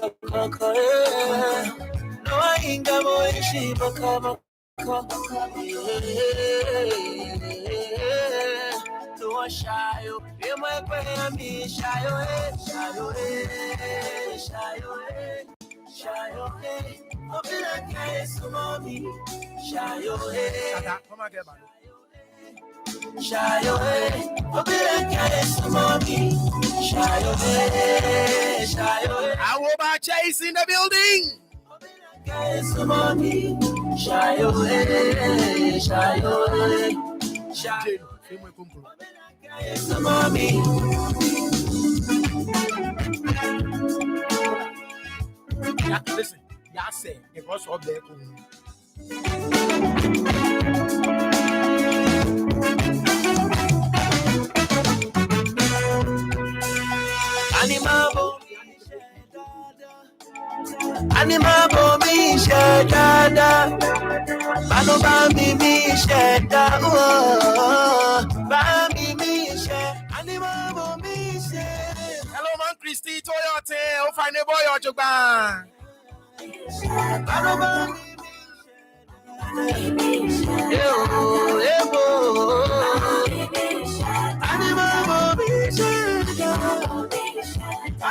No, I ain't got more she baka. To a shy, you might pay me shy away, shy away, shy away, shy away. Open a case to mommy, shy away. Shy away, open a case to mommy, shy away, shy away. I will buy Chase in the building. Case to mommy, shy away, shy away, shy away. Case to mommy. Yeah, listen, yeah, say it was up there. Anima bomi shedada, mano bami mi shedada, bami mi shed, anima bomi shed. Hello, man, Christy, Toyota, oh, find a boy or Joban. Mano bami mi shed, anima bomi shed.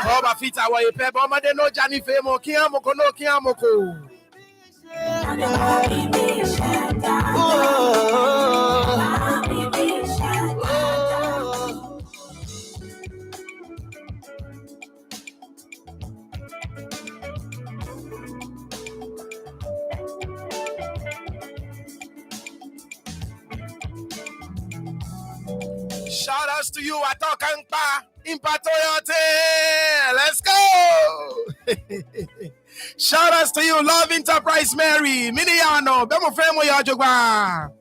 Oh, my feet are way pep. Oh, my de no Johnny Famo, Kiamoko, no Kiamoko. Shout outs to you, Atokangpa, Impa Toyota. Let's go. Shout outs to you, Love Enterprise Mary, Miniano, Bemo Femo Yajogwa.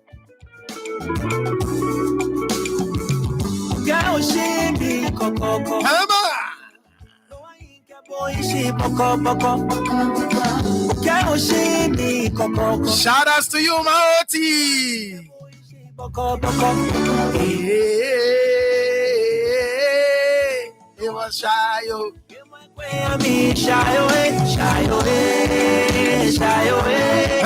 Shout outs to you, Maoti. It was shy. Shy away, shy away, shy away.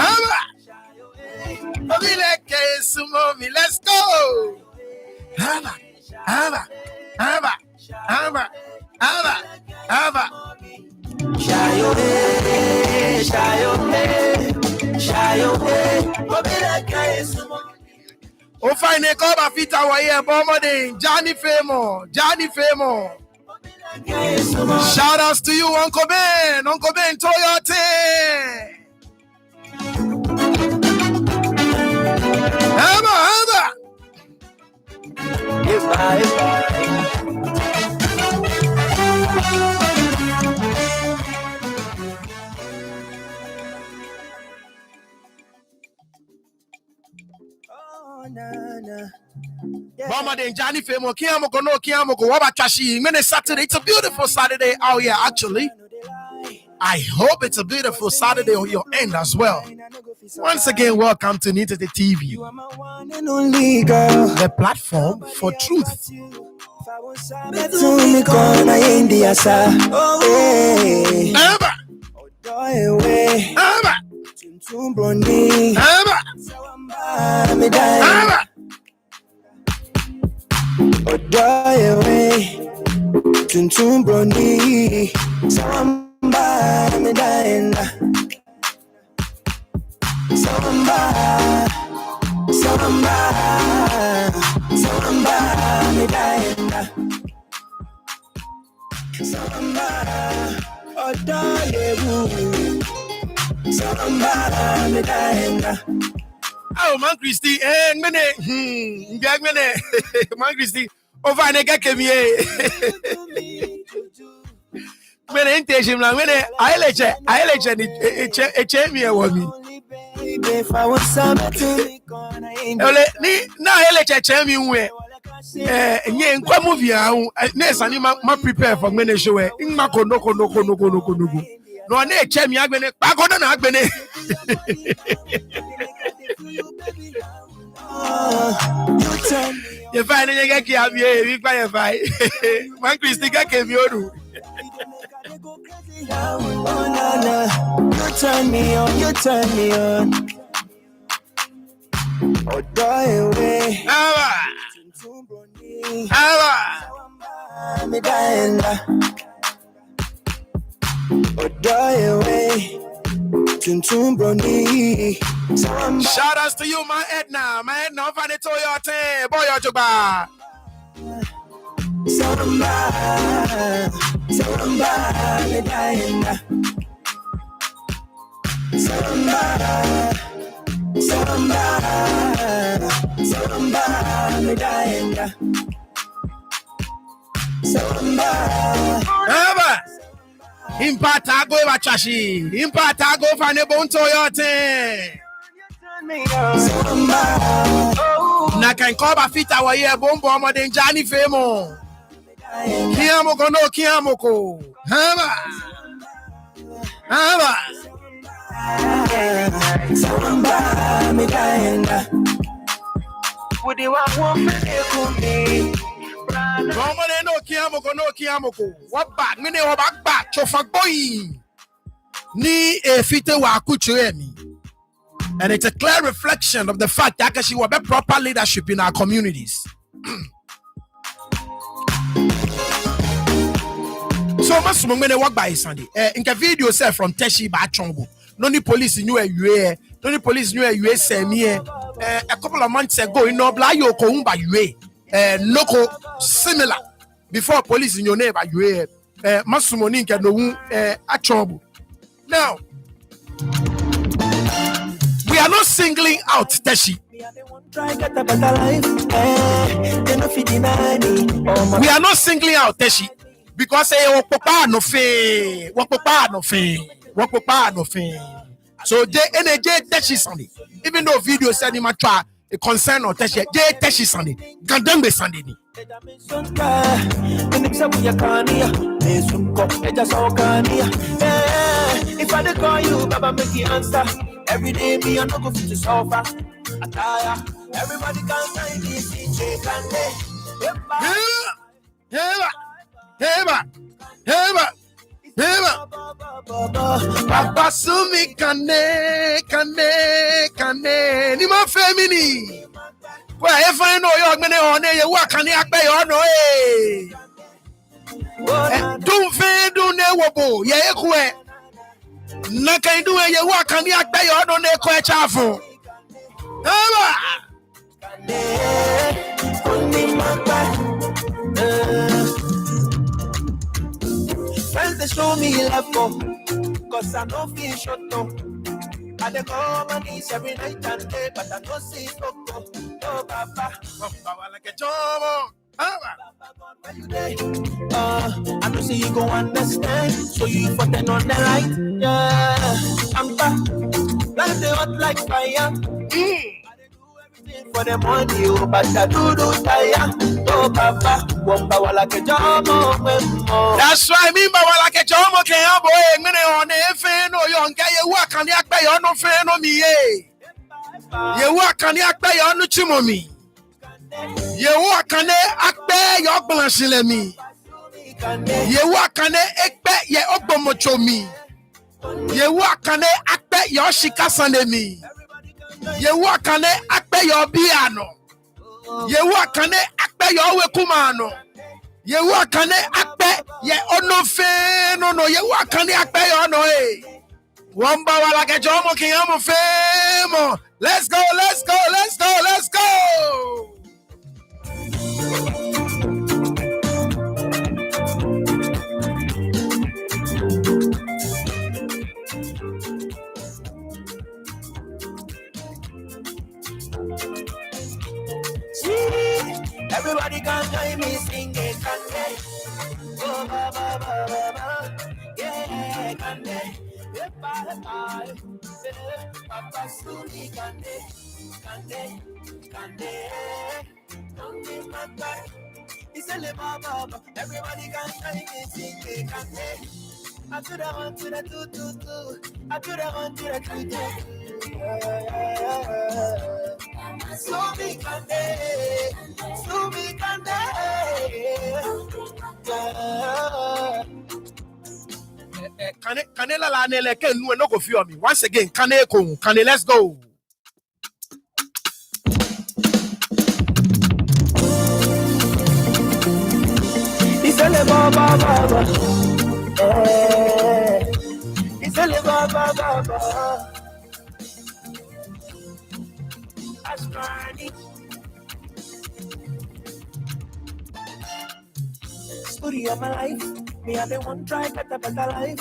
Let's go. Shy away, shy away, shy away. Oh, fine, they call my feet our ear, Bombarding, Johnny Famo, Johnny Famo. Shout outs to you, Uncle Ben, Toyota. Hammer. Mama then Johnny Famo, Kiamoko, no Kiamoko, Wabachashi. Many Saturday. It's a beautiful Saturday out here, actually. I hope it's a beautiful Saturday on your end as well. Once again, welcome to Nitty TV, the platform for truth. Tuntum Brondi, Samba, me dying. Samba, me dying. Samba, oh, darling, Samba, me dying. Oh, man, Christy, minute, gag minute, man, Christy. Over and get me. When I tell him, when I let you, me with me. Now I let you me away. Yeah, come movie. Next, I need my prepare for many show. In my no. No, I need to me. I'm going to back on the you find a get me, we buy a fight. Man, Christy, get me. Oh, Nana, you turn me on, you turn me on. Oh, die away. Me dying. Oh, die away. Shout outs to you, my Edna. My Edna, find it to your team. Boy, your job. Me dying. Me dying. Impatago bachashi. Impatago fane bonto yote. Na kan koba fita wa ye bombo amode njani femo. Kiamoko no kiamoko. Haba. Me dying. Would you want me? No kiamoko. What back? Me ne back. Chofak boy. Ni efite wa kuchuremi. And it's a clear reflection of the fact that she will be proper leadership in our communities. So much when walk by Sunday. In the video say from Teshi ba Chongo. No ni police knew a no ni police knew a semi. A couple of months ago, you know, bla yo ko umba local similar before police in your neighbor you Masumoni can no a trouble. Now we are not singling out Teshi. We are not singling out Teshi because papa no fe. So they NJ Teshi Sunday. Even though video said him try a concern or Teshi, Teshi Sunday, Ga-Dangme Sunday. If I call you, Baba make you answer. Every day, me I'm not going to suffer. Everybody can find this DJ Papa Sumi kane ni ma femini. Well, if I know you're going to you work on the akbe no don't fe do ne wobo ye ekwe na kan do ye work on the akbe no ne ekwe chafo. Friends they show me love for, cause I know feel shut up. I dey call my knees every night and day, but I don't see Coco. Oh, Papa, like a job. I know see you go understand, so you put it on the right. Yeah, I'm back. Life they hot like fire. For the money, but I do tire. Oh, Papa, like a job. That's why I mean, like a job. Okay, I'm boy, many on the fan or young guy, you work on the akbay on no fan on me. You work on the akbay on the chimomi. You work on the akbay, your blanchilemi. You work on the ekbay, your obomochomi. You work on the akbay, your shikasandemi. You work on it, akpe your piano. You work on it, akpe your wekumano. You work on it, akpe ye ono fe no. You work on it, akpe your no eh. Wamba wala ke jomo kiyamo femo. Let's go. Everybody can join me singing Kande. Oh, ba, ba, ba, ba, ba. Yeah, Kande. Yeah, ba, ba. Yeah, Papa Suni Kande. Kande, Mata. It's a ba, ba, ba. Everybody can join me singing Kande. I do the one to the two. I do the one to the two. Sumi Kande. Canela la nele ken no go feel me. Once again, Kane, let's go. Isele baba baba, isele baba baba. Asmani, story of my life. Me and the one try get a better life.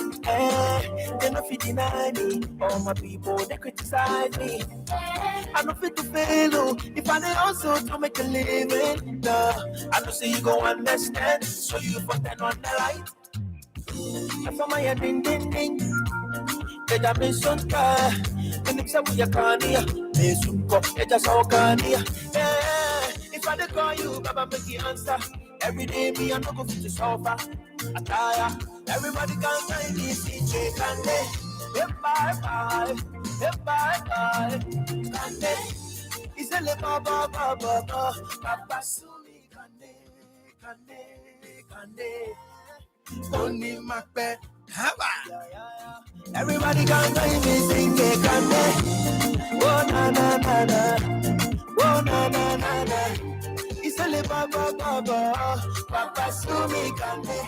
They no fit deny me. All my people they criticize me. I no fit to fail. Oh. If I dey also to make a living, no. I know say you go understand. So you for turn on the light. And for my head ding ding ding. Eja me sonka. When say we can here. Me sunko. Eja so can here. If I dey call you, Baba make you answer. Every day me I no go fit to suffer. I tire. Everybody can find me. CJ Kande. Bye bye. Bye bye. Kande. Isele baba baba Papa Sumi Kande. Only Macbeth. Everybody can find me sing Kande. Oh na na na na. Oh na na na na. Isele baba Papa Sumi Kande.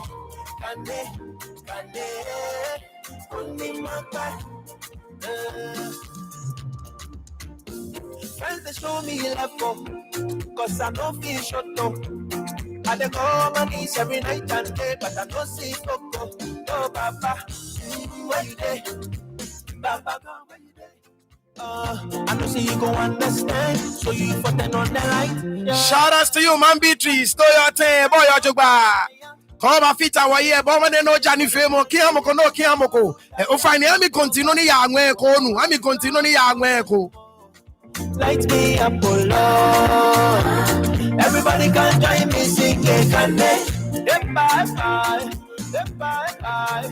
Only Macbeth. Friends they show me love for, cause I no feel shut up. I dey go on my knees every night and day, but I don't see Coco. Oh Baba, where you dey? Baba, where you dey? I know see you go understand, so you for ten on the light. Yeah. Shout outs to you, man. Beatrice, Toyote, boy, Ojogba. Come on, fit our year, but when they know Johnny Femo, Kiamoko, no Kiamoko. Oh, fine, I'm continue the young way, Konu. I'm continue the young way, Ko. Light me up, oh Lord. Everybody can join me singing Kande. Bye bye.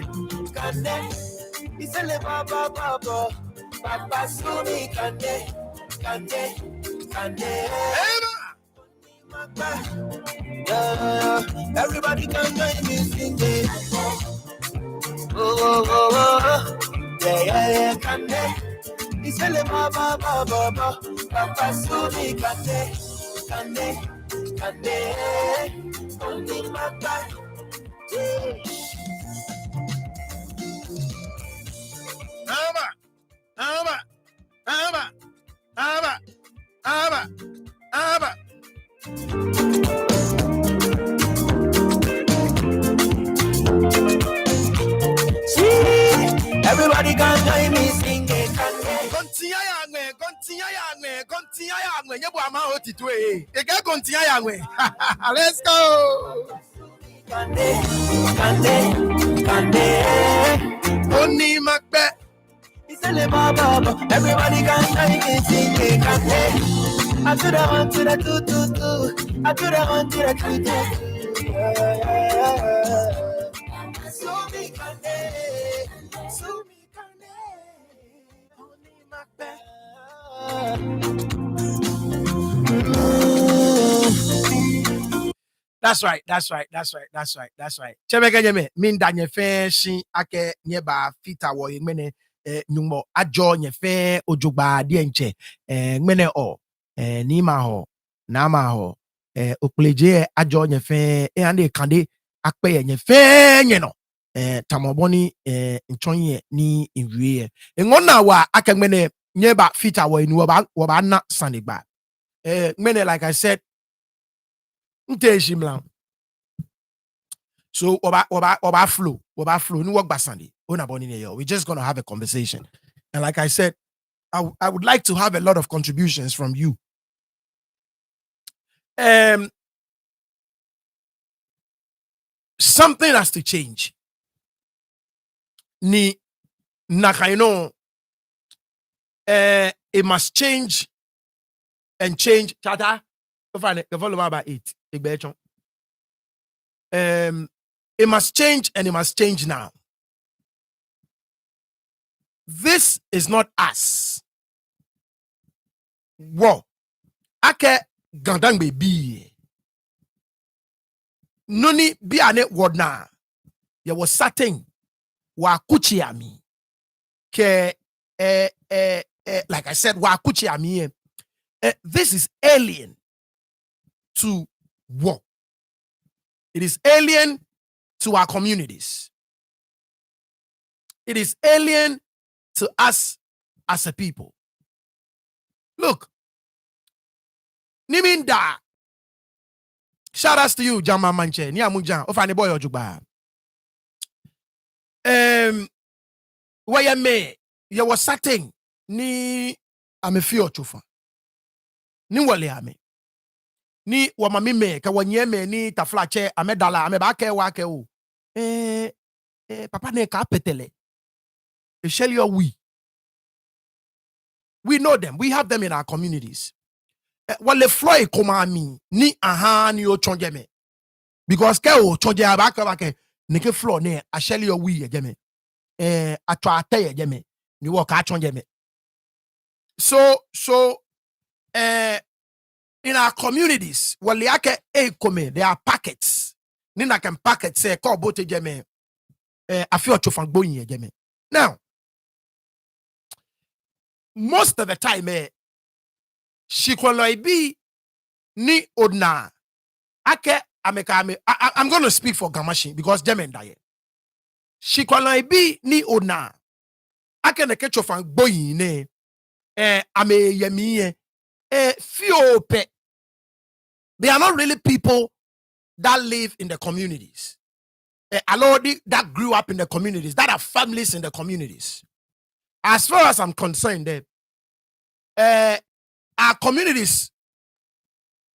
Kande. Isele baba Papa Sumi Kande. Everybody can join me singing. Oh. Yeah, Kande. Isele baba Papa Sumi Kande. Only my back. Aba. Everybody can join me singing. Continue yangwe. Nyebu ama otitwe. Ega continue yangwe. Let's go. Kande. Only Macbeth. Everybody can join me singing. Kande. I do the one to the two. I do the one to the two. Sumi Kande. Only Macbeth. That's right. Chebeke nyeme min danye fe shi ake nyeba fita wo yemene nyumo ajo nye fe ojugba die nche ngmene o ni ma ho na ma ho okleje ajo nye fe ande kande akpe nye fe nye no tamoboni nchonye ni inwie ngona wa ake ngmene nyeba fita wo inu wo ba na sanigba ngmene like I said Nteshimla. So oba flow. Ni work basandi. We're just gonna have a conversation. And like I said, I would like to have a lot of contributions from you. Something has to change. Ni nakaino it must change and change. Tata, the volume about 8. It must change and it must change now. This is not us. Whoa. Ake Ga-Dangme be. Noni be ane word na. There was certain wakuchiami. Ke like I said, wakuchiami. This is alien to war. It is alien to our communities. It is alien to us as a people. Look, Niminda. Shout outs to you, Jama Manche. Ni amujan. Ofani boy ojuba. Where me, you was certain ni amefio chufa. Ni wale ame. Ni wamami me ka wanye me ni taflache amedala amebake wake u. Papa ne ka petele. Esheli we know them. We have them in our communities. Wale floy komami ni aha ni o chonje me. Because ke o chonje abake neke flow ne asheli we ejeme. Atwa ate ejeme. Ni wo ka chonje me. So in our communities, wale ake ekome, there are packets. Nina can packets say ko bote ejeme. Afio chofan gboyin ejeme. Now, most of the time, shikoloi bi ni odna. Ake amekame. I'm going to speak for Gamashi because Jemen daye. Shikoloi bi ni odna. Ake ne kechofan boyi ne. Ame yemiye. Fiope. They are not really people that live in the communities. A lot that grew up in the communities, that are families in the communities. As far as I'm concerned, our communities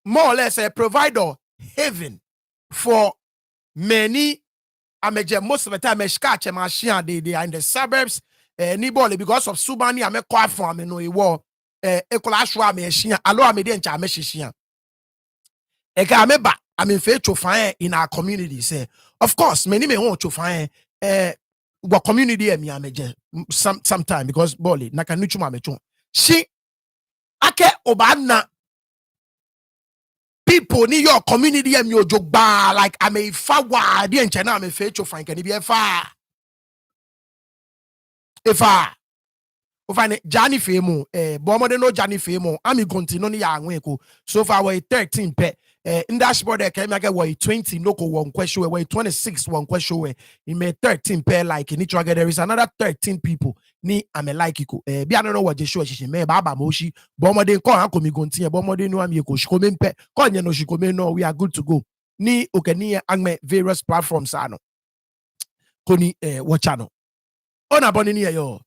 more or less provide a haven for many. Most of the time, they are in the suburbs. Because of Subani, I'm a quite farm in the war. Ekolashwa me shia. Alo amede ncha me shishia. Eka ameba. I'm in faith to find in our communities. Of course, many may want to find what community me ameje sometime because boli naka nuchuma mechon. She ake obana people ni your community and your jogba like I may fa wa di enchana I'm faith to find can be fa if find Johnny Femo bomode no Johnny Femo ami continue ni ya anweko so far we 13 pe in dashboard there came again we 20 no ko one question we 26 one question we in me 13 pair like in each other there is another 13 people ni ame like iko bi I don't know what je show she me baba moshi bomode ko an ko mi continue bomode no am ye ko shikome mpe ko nye no shikome no we are good to go ni okeni angme various platforms ano ko ni watch channel ona boni ni yo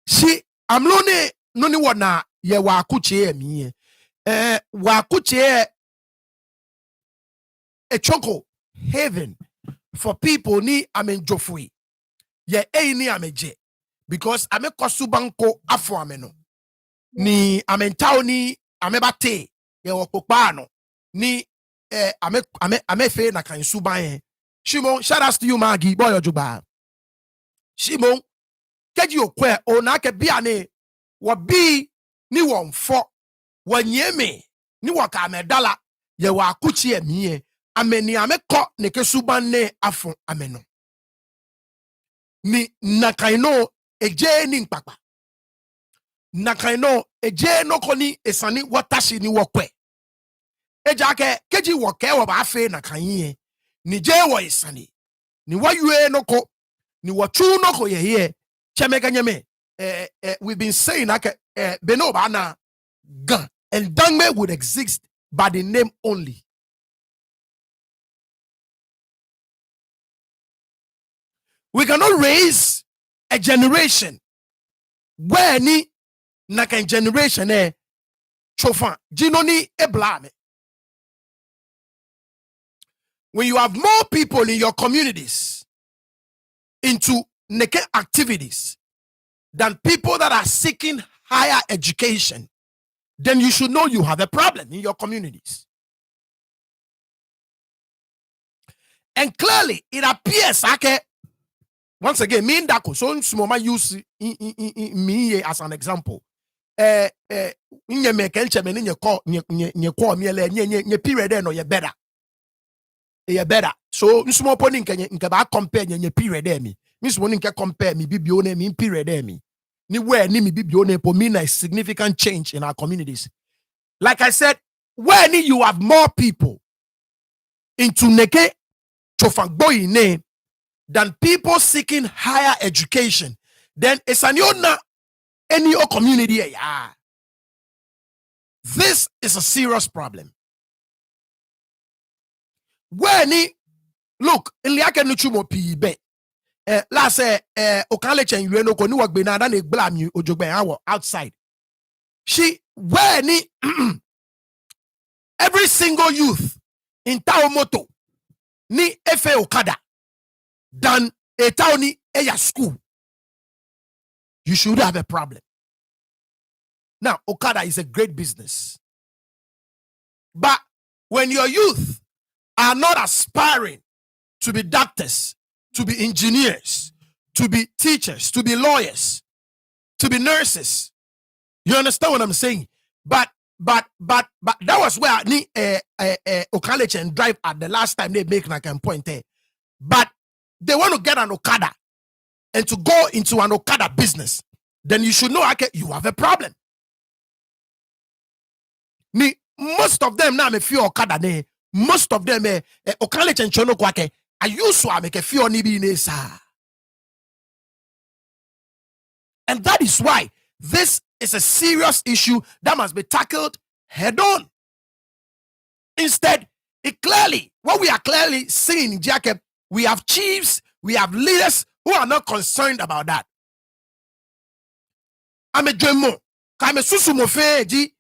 she I'm lone no ni wona ye wa akuche mi wa akuche a choco haven for people ni amenjofui ye ni ameje because ame kosubanko afo ameno ni amentao ni amebate ye wokokpa no ni ame fe na kan suban Shimon, shout out to you Maggie boy ojuba Shimon keji okwe o na ke bia ne wo bi ni wonfo wanyeme ni waka medala ye wa akuchi emiye ameni ameko ne kesuban ne afo ameno ni nakaino eje ni mpapa nakaino eje no koni esani watashi ni wokwe eja ke keji woke wo ba afe nakanye ni je wo esani ni wayue no ko ni wachu no ko ye chemeganyeme we've been saying that beno bana Ga-Dangme would exist by the name only. We cannot raise a generation where ni nakan generation chofan jinoni eblame. When you have more people in your communities into naked activities than people that are seeking higher education, then you should know you have a problem in your communities. And clearly, it appears, once again, me and Dako, so Smoma use me as an example. Nye me kenche me nye call me le nye period no ye better. better. So small pony can compare your period me. Miss one can compare me bibione me period me. Ni where ni me bibione po mean a significant change in our communities. Like I said, when you have more people into neke chofangboy name than people seeking higher education, then it's an any community. This is a serious problem. When look, in liake nuchumo pibe. Last okale chen you no ko ni wagbe na dan e blame you ojogbe awo outside. She when every single youth in Taomoto ni efe okada than a towni eya school. You should have a problem. Now, Okada is a great business. But when your youth are not aspiring to be doctors, to be engineers, to be teachers, to be lawyers, to be nurses, you understand what I'm saying? But that was where I need Okaleche and drive at the last time they make like a point there. But they want to get an Okada and to go into an Okada business, then you should know okay, you have a problem. Me, most of them now me fear Okada ne. Most of them Okaleche and Chono kwake. I used to make a fear ni bi nesa. And that is why this is a serious issue that must be tackled head on. Instead, what we are clearly seeing, Jacob, we have chiefs, we have leaders who are not concerned about that. I'm a Jemo, Kame Susumo Feji,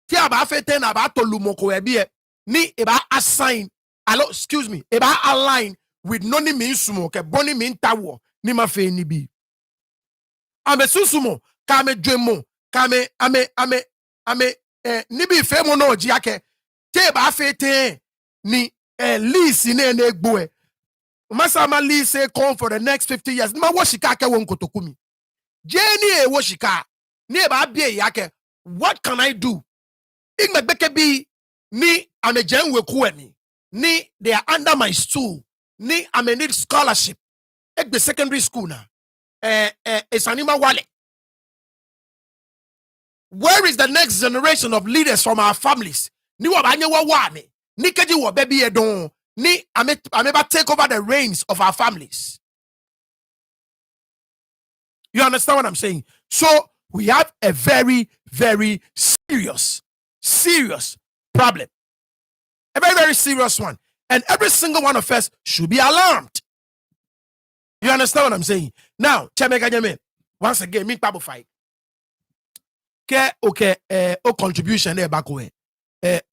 Tiaba Feten about Tolumoko Ebie, ni eba assign, excuse me, eba align with noni min sumo, ke boni min tawo, ni ma fe ni bi. I'm a Susumo, Kame Jemo, Kame, nibi fe mono jiake, Tiaba Feten, ni lease in an egg boy. Masama lease come for the next 50 years. Ma washika ke won kotokumi. Jenny washika. Nieba bie yake. What can I do? Igmebeke bi ni amejen wekueni. Ni they are under my stool. Ni ame need scholarship. Ek the secondary school na. Esanima wale. Where is the next generation of leaders from our families? Ni wabanye wawane. Ni keji wo baby edon. Ni ameba take over the reins of our families. You understand what I'm saying? So we have a very, very serious problem. A very, very serious one. And every single one of us should be alarmed. You understand what I'm saying? Now, Ga-Dangme, once again, me Bible fight. Okay, o contribution there back away.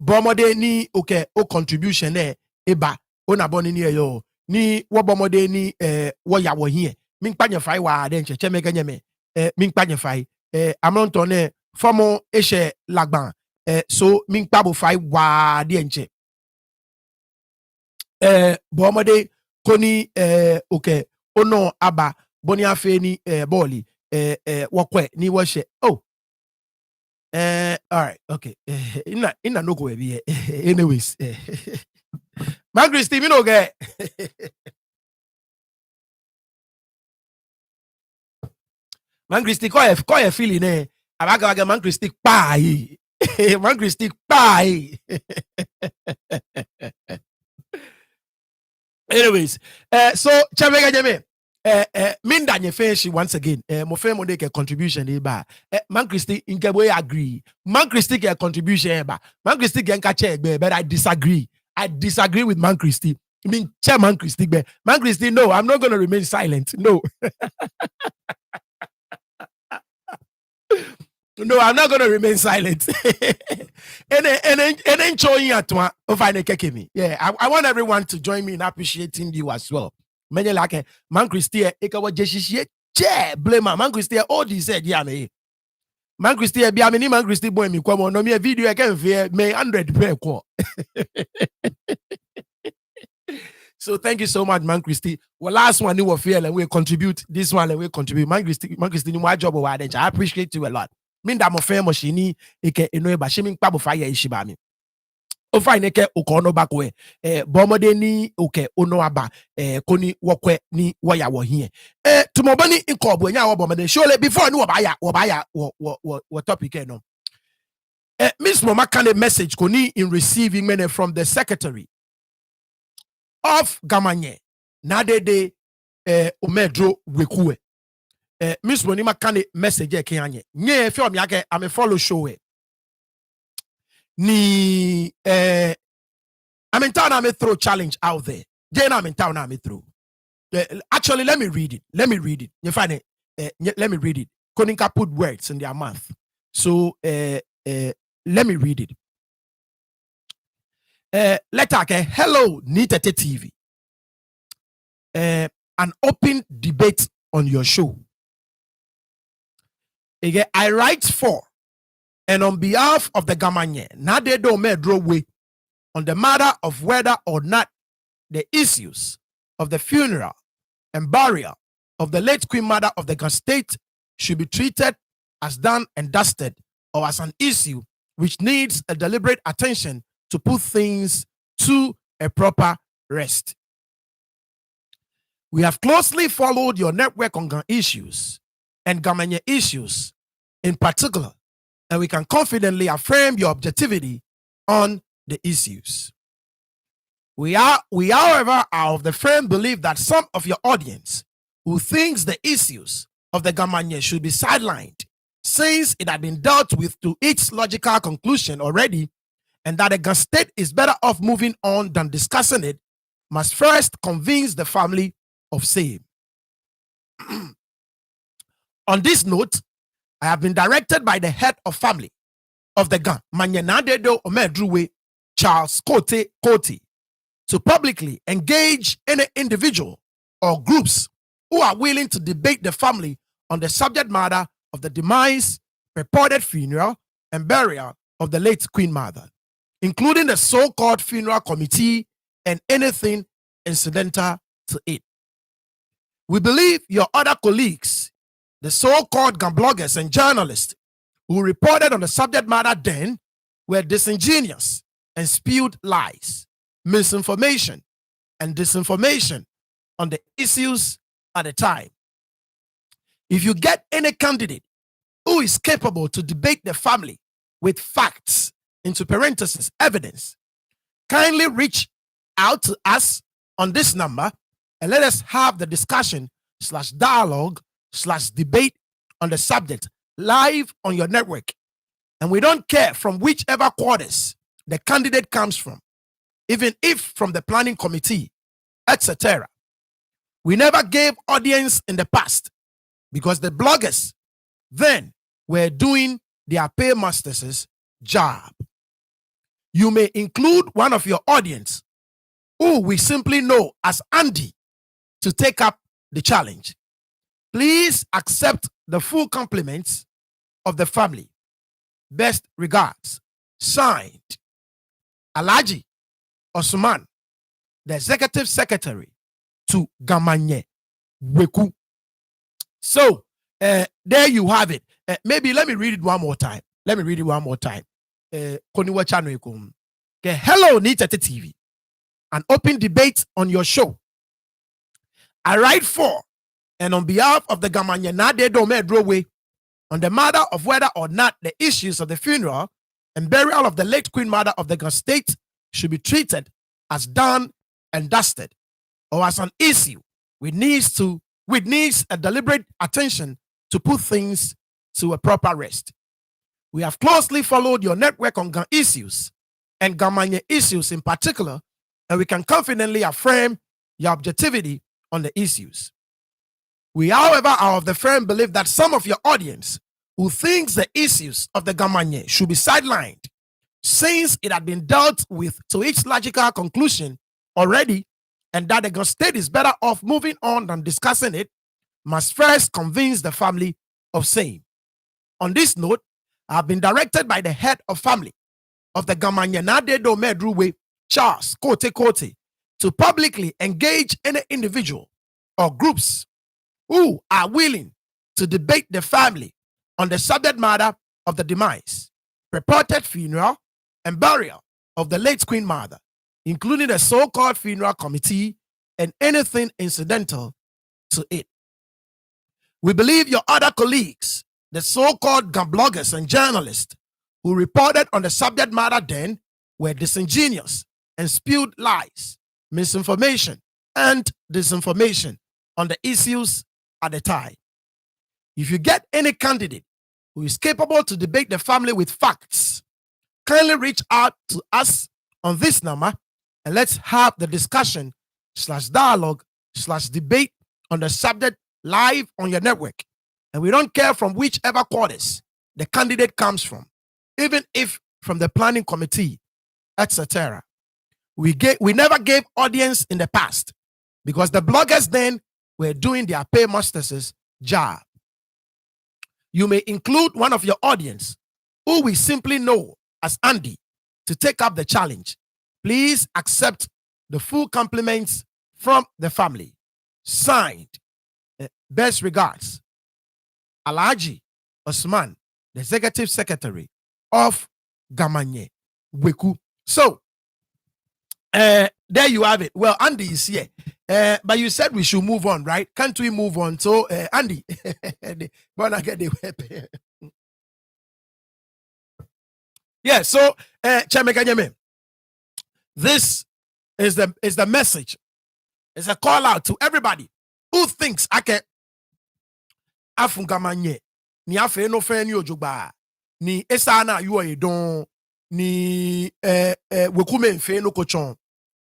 Bomode ni okay, o contribution there. Eba ona boni ni yo ni wobomode ni wo ya wo hie min kpanye fai wa den che me Ga-Dangme min kpanye fai amonto ne fomo ehye lagban so min kpabo fai wa de nche bomode koni okay ono aba boni afe ni boli wokwe ni wo hye oh all right okay ina no go be anyways Man Christy, me no get. Man Christy, call your feeling eh. Abaga Man Christy pie. Man Christy pie. Anyways, so Ga-Dangme, Minda nye finish once again. Mo fe mo de ke contribution e ba. Man Christy inkebo agree. Man Christy ke contribution e ba. Man Christy ke nka che egbe, but I disagree. I disagree with Man Christy. I mean, Chairman Christy. Man Christy, no, I'm not going to remain silent. No. No, I'm not going to remain silent. And enjoying at one of me. Yeah, I want everyone to join me in appreciating you as well. Many like Man Christy, blame Man Christy, all he said, yeah, me. Man Christy, be a mini Man Christy boy, me come on, no me a video again, may 100 prayer call. So thank you so much, Man Christy. Well, last one you will feel and we'll contribute. This one and we'll contribute. Man Christy, my job over there. I appreciate you a lot. Mean that my famous shini, eke enoe ba shiming pabo fire ishibami. ofa ineke ukono bakwe bomode ni uke ono aba koni wokwe ni waya wo hie tumobani inkobo nya wo bomode surely before ni wo topic no Miss Mama can a message koni in receiving many from the secretary of Ga-Dangme na de umedro wekue Miss Monima can a message ke nye feel me ake am follow show ni I'm in town, I'm throw challenge out there. Then I'm in town, I'm through. Actually, let me read it. You find it. Let me read it. Koninka put words in their mouth. So let me read it. Letter hello, Nitete TV. An open debate on your show. Again, I write for and on behalf of the Ga-Dangme, na de do me draw way on the matter of whether or not the issues of the funeral and burial of the late Queen Mother of the Gun State should be treated as done and dusted or as an issue which needs a deliberate attention to put things to a proper rest. We have closely followed your network on gun issues and Ga-Dangme issues in particular, and we can confidently affirm your objectivity on the issues. We however are of the firm belief that some of your audience who thinks the issues of the Ga-Dangme should be sidelined since it had been dealt with to its logical conclusion already, and that the Gun State is better off moving on than discussing it, must first convince the family of same. On this note, I have been directed by the head of family of the Ga-Dangme Nadedo Omedruwe, Charles Kote to publicly engage any individual or groups who are willing to debate the family on the subject matter of the demise, purported funeral, and burial of the late Queen Mother, including the so-called funeral committee and anything incidental to it. We believe your other colleagues, the so-called gun bloggers and journalists who reported on the subject matter then, were disingenuous and spewed lies, misinformation, and disinformation on the issues at the time. If you get any candidate who is capable to debate the family with facts, into parentheses, evidence, kindly reach out to us on this number and let us have the discussion/dialogue/debate on the subject live on your network. And we don't care from whichever quarters the candidate comes from, even if from the planning committee, etc. We never gave audience in the past because the bloggers then were doing their paymasters' job. You may include one of your audience who we simply know as Andy to take up the challenge. Please accept the full compliments of the family. Best regards. Signed, Alhaji Osman, the executive secretary to Ga-Dangme Weku. So, there you have it. Maybe let me read it one more time. Hello, Nitete TV. An open debate on your show. I write for and on behalf of the Ga-Dangme Nadedo Omedruwe on the matter of whether or not the issues of the funeral and burial of the late Queen Mother of the Gun State should be treated as done and dusted, or as an issue which needs a deliberate attention to put things to a proper rest. We have closely followed your network on gun issues and Ga-Dangme issues in particular, and we can confidently affirm your objectivity on the issues. We, however, are of the firm belief that some of your audience who thinks the issues of the Ga-Dangme should be sidelined since it had been dealt with to its logical conclusion already, and that the Gun State is better off moving on than discussing it, must first convince the family of same. On this note, I have been directed by the head of family of the Ga-Dangme Nadedo Omedruwe, Charles Kote, to publicly engage any individual or groups who are willing to debate the family on the subject matter of the demise, purported funeral, and burial of the late Queen Mother, including the so-called funeral committee and anything incidental to it. We believe your other colleagues, the so-called bloggers and journalists who reported on the subject matter then, were disingenuous and spewed lies, misinformation, and disinformation on the issues at the time. If you get any candidate who is capable to debate the family with facts, kindly reach out to us on this number and let's have the discussion/dialogue/debate on the subject live on your network. And we don't care from whichever quarters the candidate comes from, even if from the planning committee, etc. We never gave audience in the past because the bloggers then were doing their paymasters' job. You may include one of your audience who we simply know as Andy to take up the challenge. Please accept the full compliments from the family. Signed, best regards, Alhaji Osman, the Executive Secretary of Ga-Dangme Weku. So, there you have it. Well, Andy is here. But you said we should move on, right? Can't we move on? So, Andy, yeah, so, this is the message. It's a call out to everybody who thinks I can afungamanye ni afe no fe ni ojugba ni esana you are don ni wekume mfe no kochon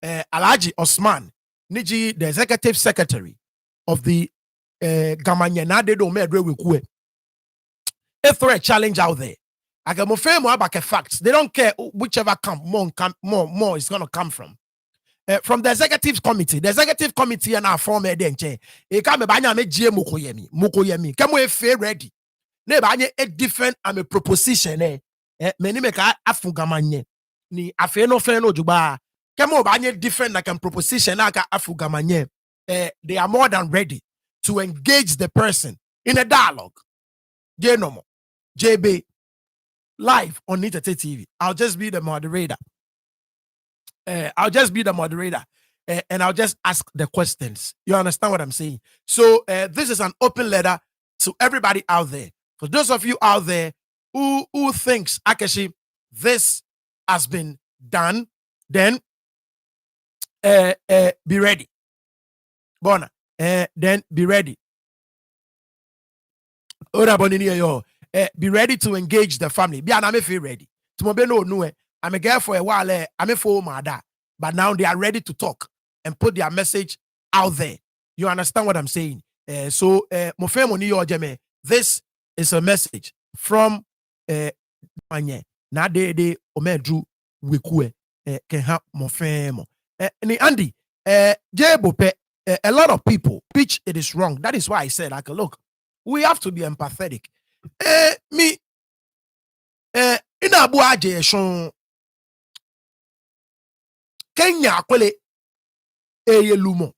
Alhaji Osman Niji, the Executive Secretary of the Ga-Dangme Nade do me weku. If throw a challenge out there, I can more about facts. They don't care whichever more is gonna come from the executive committee. The executive committee and our former denche. E come banya me gie mukoyemi. Come we fair ready. Ne banya a different and a proposition many make afungamanye ni afe no fe no juba. Come banya different like a proposition aka afungamanye. They are more than ready to engage the person in a dialogue. Genomo JB live on Nitete TV. I'll just be the moderator. And I'll just ask the questions. You understand what I'm saying? So this is an open letter to everybody out there. For those of you out there who thinks Akeshi this has been done, then be ready. Bona, then be ready. Be ready to engage the family. Be an feel ready. I'm a girl for a while. I'm a for mother, but now they are ready to talk and put their message out there. You understand what I'm saying? So, this is a message from Anye. Na de omedru wekue can have mofemo. Andy, Jebope, a lot of people pitch it is wrong. That is why I said, like, look, we have to be empathetic. Me, in Abu Ajay, Kenya kwele lumo.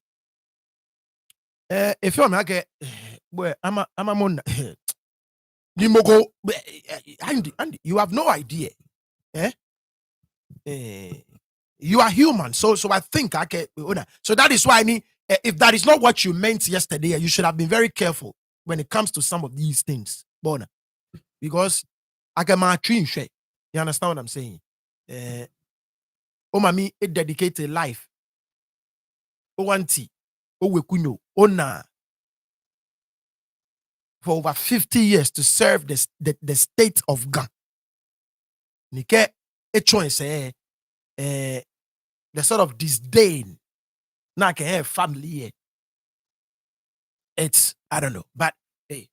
If you're not well, I'm a mona. Andy, you have no idea. You are human, so I think I can. So that is why I mean, if that is not what you meant yesterday, you should have been very careful when it comes to some of these things, Bona, because I can my dream share. You understand what I'm saying? Mami, it dedicated life. Owanti, Owekunyo, Ona, for over 50 years to serve the state of Ghana. Nike, a choice, the sort of disdain. Now I can have family. It's, I don't know, but hey,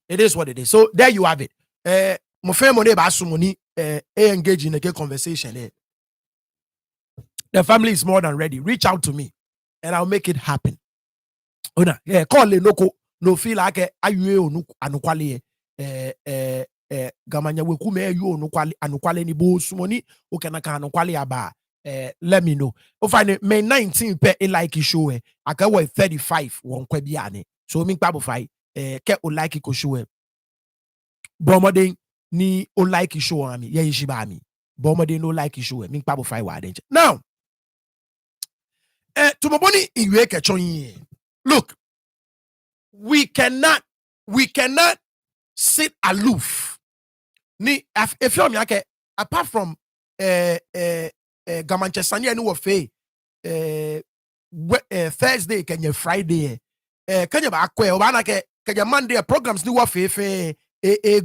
it is what it is. So there you have it. Engage in a conversation. The family is more than ready. Reach out to me and I'll make it happen. Call no feel like ayu anukwale Ga-Dangme wekume ayu anukwale ni bo sumoni okenaka anukwale aba. Let me know. Find May 19 pe like show I can wait 35 won kwabiane. So mi pabo fai ke o like ko show. Bomodin ni o like show ami ye yishiba ami. But they no like issue. Ming pabo fry wa denche. Now, to maboni iwe kechonyi. Look, we cannot sit aloof. Ni if you're me, apart from Gamanche Sanya and Wafe Thursday, Kenya Friday, Kenya Bakwe, Obanake, Kenya Monday programs new Wafe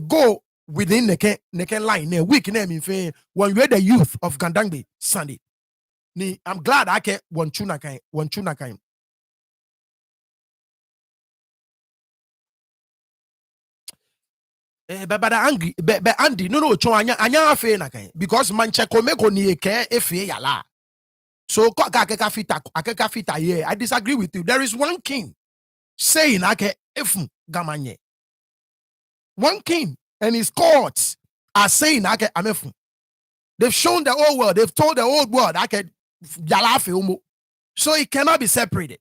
go within the Ken line, a week name in Fe, when you're the youth of Ga-Dangme Sunday. Ni, I'm glad I can one tuna kind. But angry, but Andy, no, anya fe na kan because manche komeko ni eke efe yala. So akeka fita here. I disagree with you. There is one king saying ake efu gamanye. One king and his courts are saying ake amefu. They've shown the whole world. They've told the whole world ake yala fe umo. So it cannot be separated.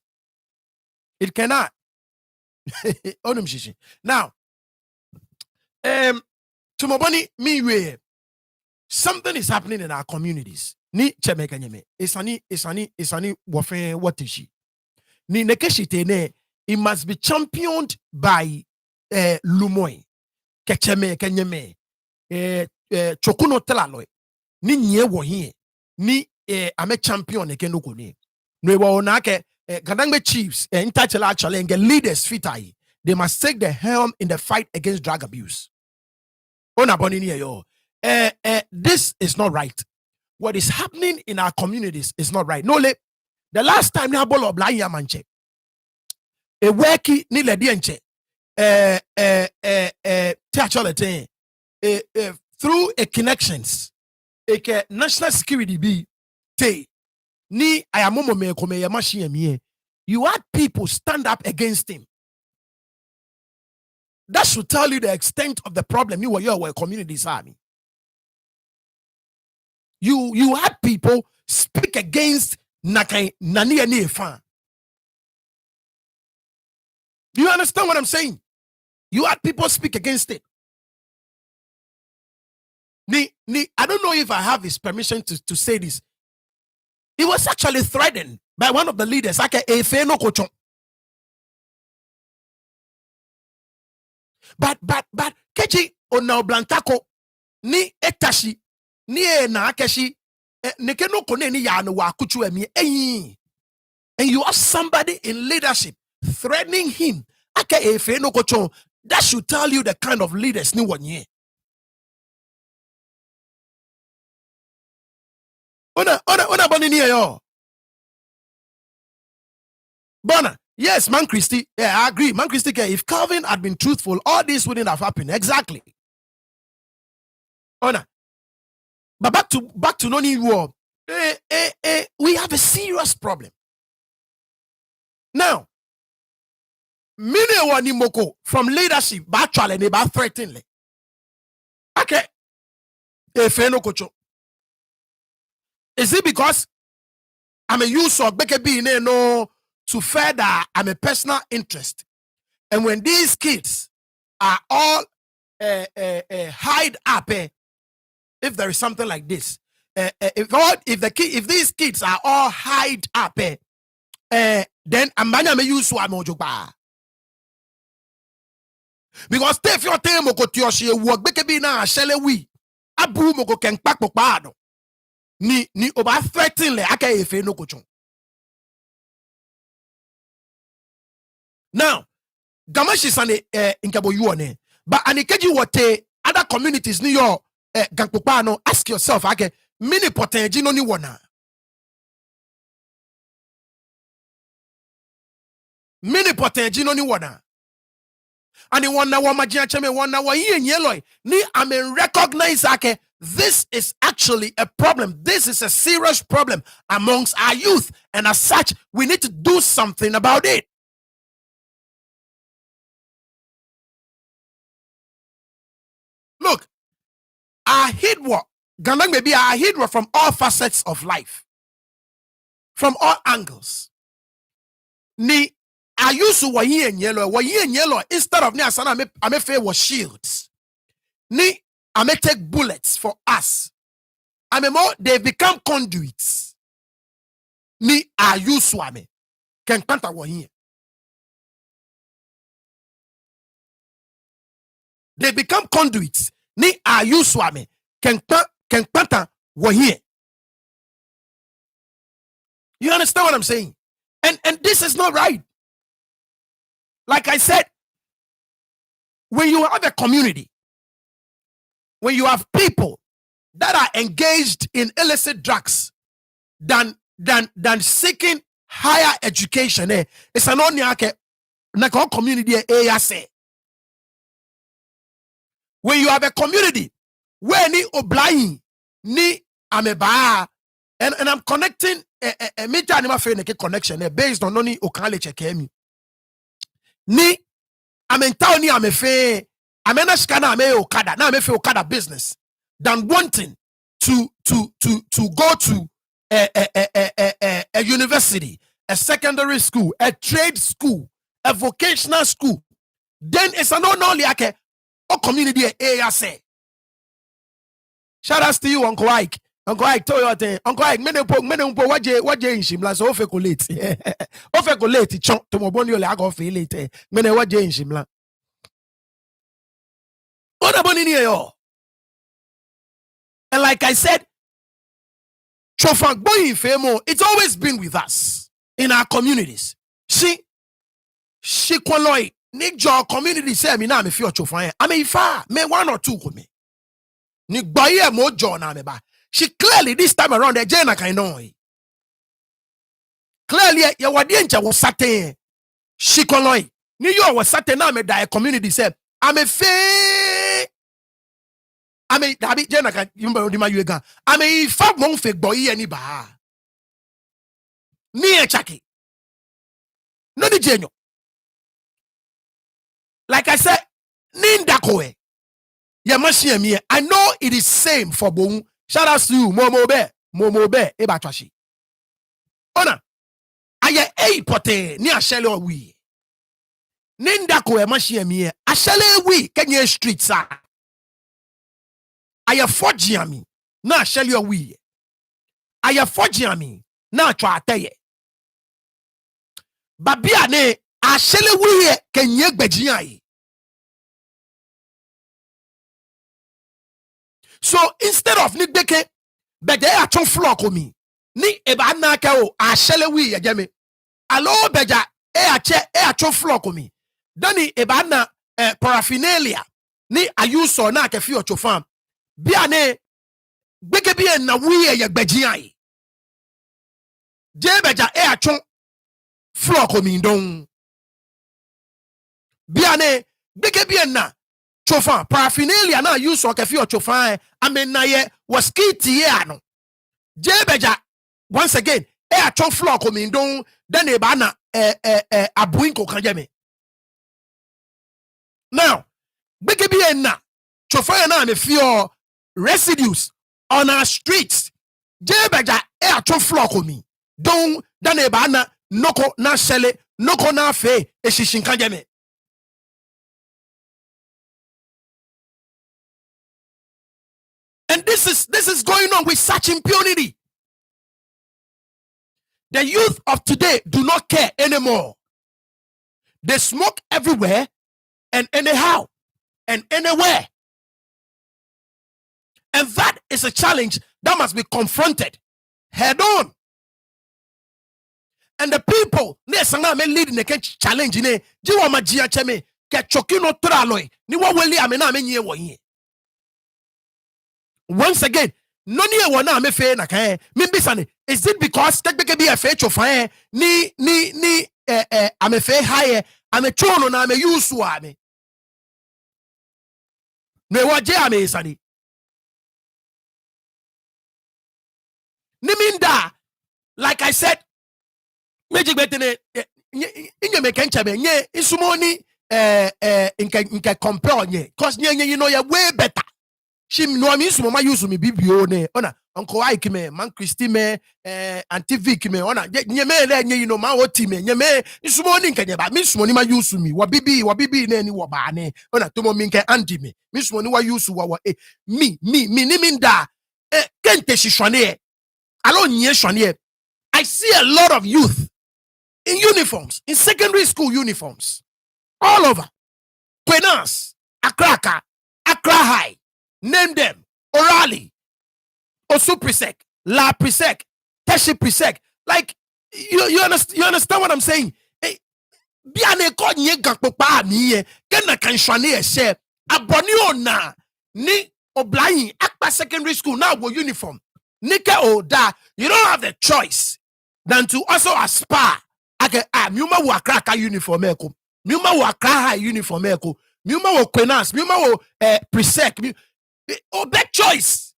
It cannot. Now. Tumoboni miwe. Something is happening in our communities. Ni chemeka nyeme. Isani wafe watishi. Ni nekeshite ne. It must be championed by Lumoy. Kecheme kenyeme. Chokuno telaloy. Ni nye wohie. Ni ame champion ekenuko ni. Nwewa onake Ga-Dangme chiefs actually and get leaders fitai. They must take the helm in the fight against drug abuse. This is not right. What is happening in our communities is not right. No, the last time na bolo blaya manche. E weki ni ledienche. Through a connections. A national security be te ni ayamomo me kome yamashi. You had people stand up against him. That should tell you the extent of the problem your communities are. You had people speak against Nani and fan. Do you understand what I'm saying? You had people speak against it. I don't know if I have his permission to say this. He was actually threatened by one of the leaders. But keji ona blantako ni etashi ni na akeshi nekeno kone ni ya no wa kuchu emi and you have somebody in leadership threatening him ake efe no kocho. That should tell you the kind of leaders ni wonye. Ona boni ni yo Bona. Yes, Man Christie. Yeah, I agree. Man Christie, if Calvin had been truthful, all this wouldn't have happened. Exactly. But back to Noni War. We have a serious problem. Now, many wanimoko from leadership, actually, they threatening. Okay. Is it because I'm a user of BKB no to further I'm a personal interest? And when these kids are all hide up, if there is something like this, if these kids are all hide up, then amanya me use wa mojoba. Because if your time go tioshi work BKB na shele we abu mo go ken pak pokpado ni over threatening le aka efe no kochon. Now, Gamashi sane inkabo yuone, but anikeji wote other communities ni yo gankopano. Ask yourself, ake mini potenji no ni wana. Mini potenji no ni wana. And the one na wa majia cheme one na wa yellow ni ame recognize ake this is actually a problem. This is a serious problem amongst our youth, and as such, we need to do something about it. Look, our hidwa, Ga-Dangme be our hidwa from all facets of life, from all angles. Ni ayusu wa yellow instead of ni asana ame fe was shields. Ni ame take bullets for us. they become conduits. Ni ayu swame. Ken panta wo here. They become conduits. Ni ayu swame. Ken panta wo here. You understand what I'm saying? And this is not right. Like I said, when you have a community, when you have people that are engaged in illicit drugs than seeking higher education, it's an onyake na community say. When you have a community where ni oblayin ni ameba and I'm connecting a major animal connection based on only okale chekemi ni amenta ni amefe amena skana ame okada na amefe okada business than wanting to go to a university, a secondary school, a trade school, a vocational school. Then it's an only like a community area say. Shout out to you, Uncle Ike. Uncle Ike, tell you thing. Uncle Ike, mene what je in Shimla so ofekolate. Ofekolate chon to mo boni ole ago feel it. Mene what je in Shimla. What boni ni yo? And like I said, Chofang boy femo, it's always been with us in our communities. She kwaloi Nick Joe community say me na me feel chofang. I mean far me one or two ko me. Nick boy mo John na me ba. She clearly this time around the Jena kind know. Clearly ya wadiencha was certain. She kwaloi. Ni yo was certain na me da community say I'm a I mean, Dabi Jena can you yuega. I mean, if I won't fake boy any ba. Near Chucky. No the genio. Like I said, Nindakoe. Yamashi me. I know it is same for Boom. Shout out to you, Momo Be, Ebatrashi. Ona. Aye a pote near Shelo we. Nindakoe Mashi me. A Shele we Kenya Street side. Aya forgiami na shell your we. Aya forgiami na twa ateye. Babia ne a shell we kenye gbejian. So instead of ni beke bege a chon flock me ni eba na ka o a shell we ye jeme. Alo beja a chon flock me. Dani eba na paraphernalia ni ayuso na ke fi o chofam. Biane beke bien na wiye ye gbejian jebeja achon flock mi don biane beke bien na chofan paraphernalia na use o kefi o chofan amena ye was kiti ye ano jebeja once again achon flock mi don then e ba na abuin ko kanjeme now beke bien na chofan na me fio residues on our streets. Jebeja to flock me. Don't dane bana noko na shele noko na fe eshishinkajeme. And this is going on with such impunity. The youth of today do not care anymore. They smoke everywhere and anyhow and anywhere. And that is a challenge that must be confronted head on. And the people, leading the challenge, once again, is it because be a fetch of fire? I'm a fair higher, I'm a chono, I'm a use swami. No, what Jamie is Sunny. Niminda, like I said, magic betene in your mekanchabe, ye, isumoni, in compare ye, cause you know you're way better. She no means mama use me BBO ne, ona, Uncle Ike me, Man Christy me, Auntie Vicky me, ona, ye me, you know, my old team, ye me, isumoni can you, but Miss Money ma use me, what BB, ne, what bane, ona, to minke Auntie me, Miss Money wa use what me, niminda. kente shishwane alon nye shwane. I see a lot of youth in uniforms, in secondary school uniforms, all over. Kwenas, Accra High, name them, Orali, Osu Presec, La Presec, Teshi Presec. Like, you understand what I'm saying? Biane ko nye gakpopa miye, kena kanshwane eshe, aboni na ni oblayin, akpa secondary school, now go uniform. Nike oda, you don't have the choice than to also aspire. Miuma wo Accra uniform eko, miuma wo Accra High uniform eko, miuma wo Kwenas, miuma wo Presec, that choice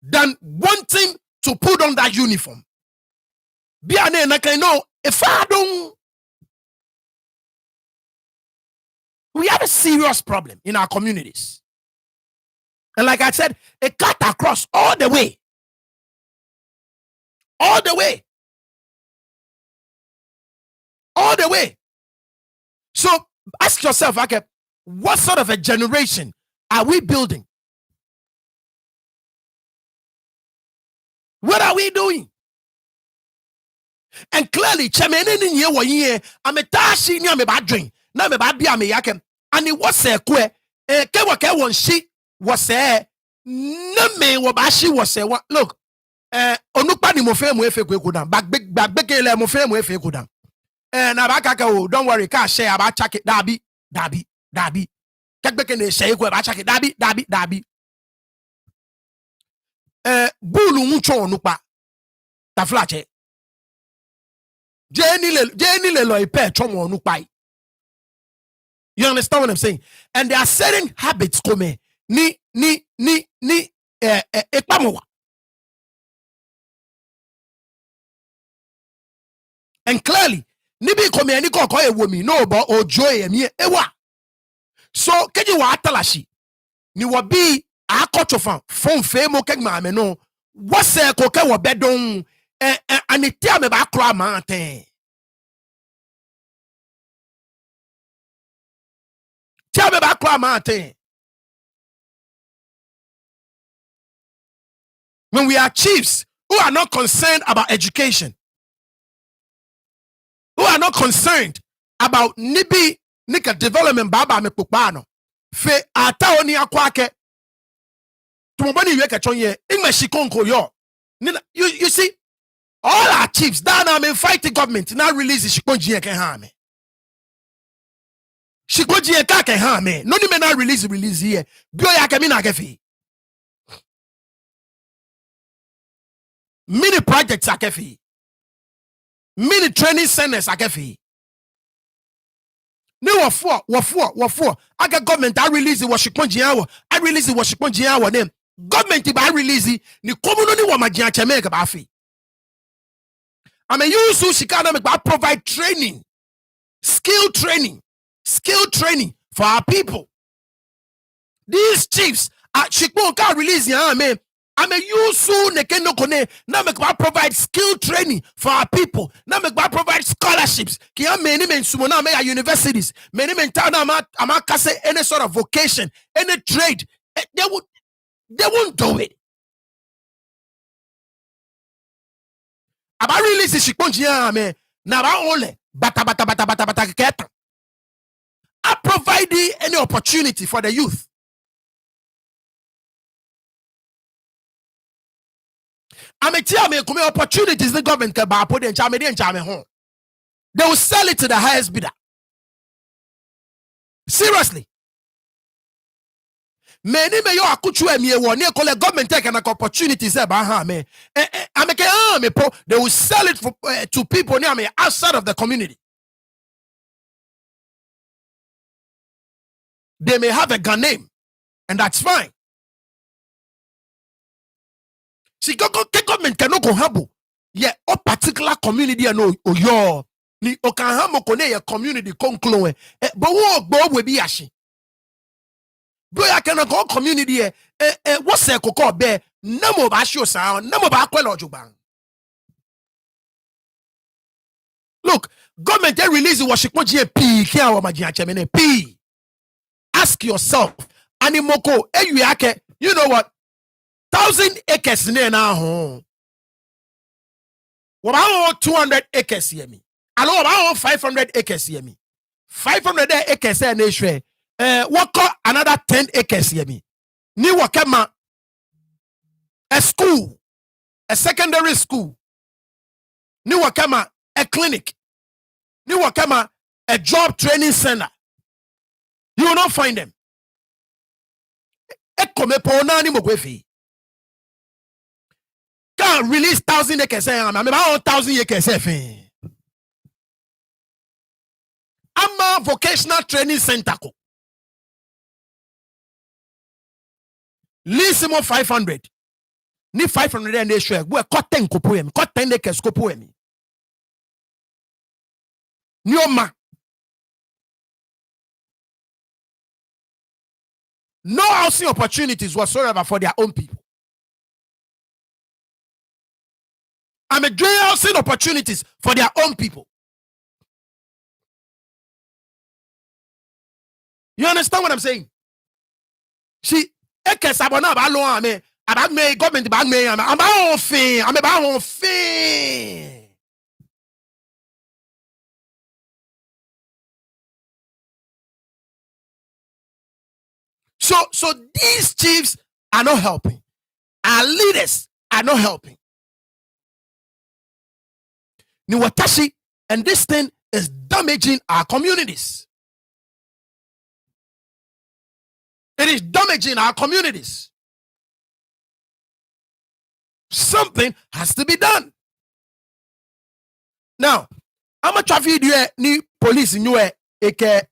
than wanting to put on that uniform. Biane na can know if I don't, we have a serious problem in our communities. And like I said, it cut across all the way. All the way. All the way. So ask yourself, okay, what sort of a generation are we building? What are we doing? And clearly, I'm a tashi ni I'm a bad drink. Now I'm a bad beer me yakem. And it was a que ke one she was a no me wabashi was a look. Onupa ni mo fe mo efe kwe kudam. Back le mo fe mo efe kudam. Na bakaka don't worry, ka share about check it dabi. Kek ne share kwe ba check it dabi. Bulu mucho onupa. Ta flache. Jenny le loipe chomo onupa. You understand what I'm saying? And there are certain habits come ni ekpamowa. And clearly, nibi come ani ko e womi no bo ojo e mi ewa. So keji wa atalashi ni wo bi akotofan fon fe mo kegma me no wo se ko ke wo bedon anitia me ba kro ma ten. Tell me about crime. When we are chiefs who are not concerned about education, who are not concerned about nika development baba me pukbano, fe ata oni akwake, tumobani yeke chonye, ingme shikonko yo. You see, all our chiefs, that now fight the government, now release the shikonji yeke hame. Shikonji yeke hame, no ni me now release here. Bio yake mina kefi. Many projects are kefi. Many training centers are kefi. No wafuwa. I got government, I release the washikonji yawo. I release the washikonji yawo name. Government ba release ni komuno ni wa majia chemeke ba fi. I mean, you so shikana me ba provide training, skill training for our people. These chiefs shikmo ka release ya me. I mean, you so neke no kone na me ba provide skill training for our people. Na me ba provide scholarships. Ki ya many men sumo na me ya universities. Many men ta na ama kase any sort of vocation, any trade. They won't do it. About release shikonji ya me na ba ole bata keta. I provide any opportunity for the youth. I may tell me opportunities the government can buy put in Chame home. They will sell it to the highest bidder. Seriously. Many may you akuchu emi ewo ne call government take an opportunities about me. They will sell it for, to people near me outside of the community. They may have a gun name, and that's fine. See, government cannot go habo. Yeah, a particular community no yo ni okanhamo kone ya community konklowe. But wo we be ashi. Boy, I cannot go community what's a cocoa bear? Namo ba show sound, namo ba kwelo jubang. Look, government they release the washikmoji P kia wa majia chemene P. Ask yourself, animoko, you know what? 1,000 acres near now. About 200 acres here me. Allo about 500 acres here me. 500 acres here nation. What another 10 acres here me. Ni wakema a school, a secondary school. Ni wakema a clinic. Ni wakema a job training center. You will not find them. Ekome pona ni mogwefi. Can't release 1,000 acres. I'm about 1,000 acres. I'm a vocational training center. Listen more 500. Ni 500 and they share. We cut 10 kopoem. Cut 10 acres kopoem. Nyoma. No housing opportunities whatsoever for their own people. I'm a housing opportunities for their own people. You understand what I'm saying? See, ekes abona ba lo ame about me government ba me am about fin am about fin. So these chiefs are not helping. Our leaders are not helping. Niwatashi, and this thing is damaging our communities. It is damaging our communities. Something has to be done. Now, I'm a traffic ni police new eke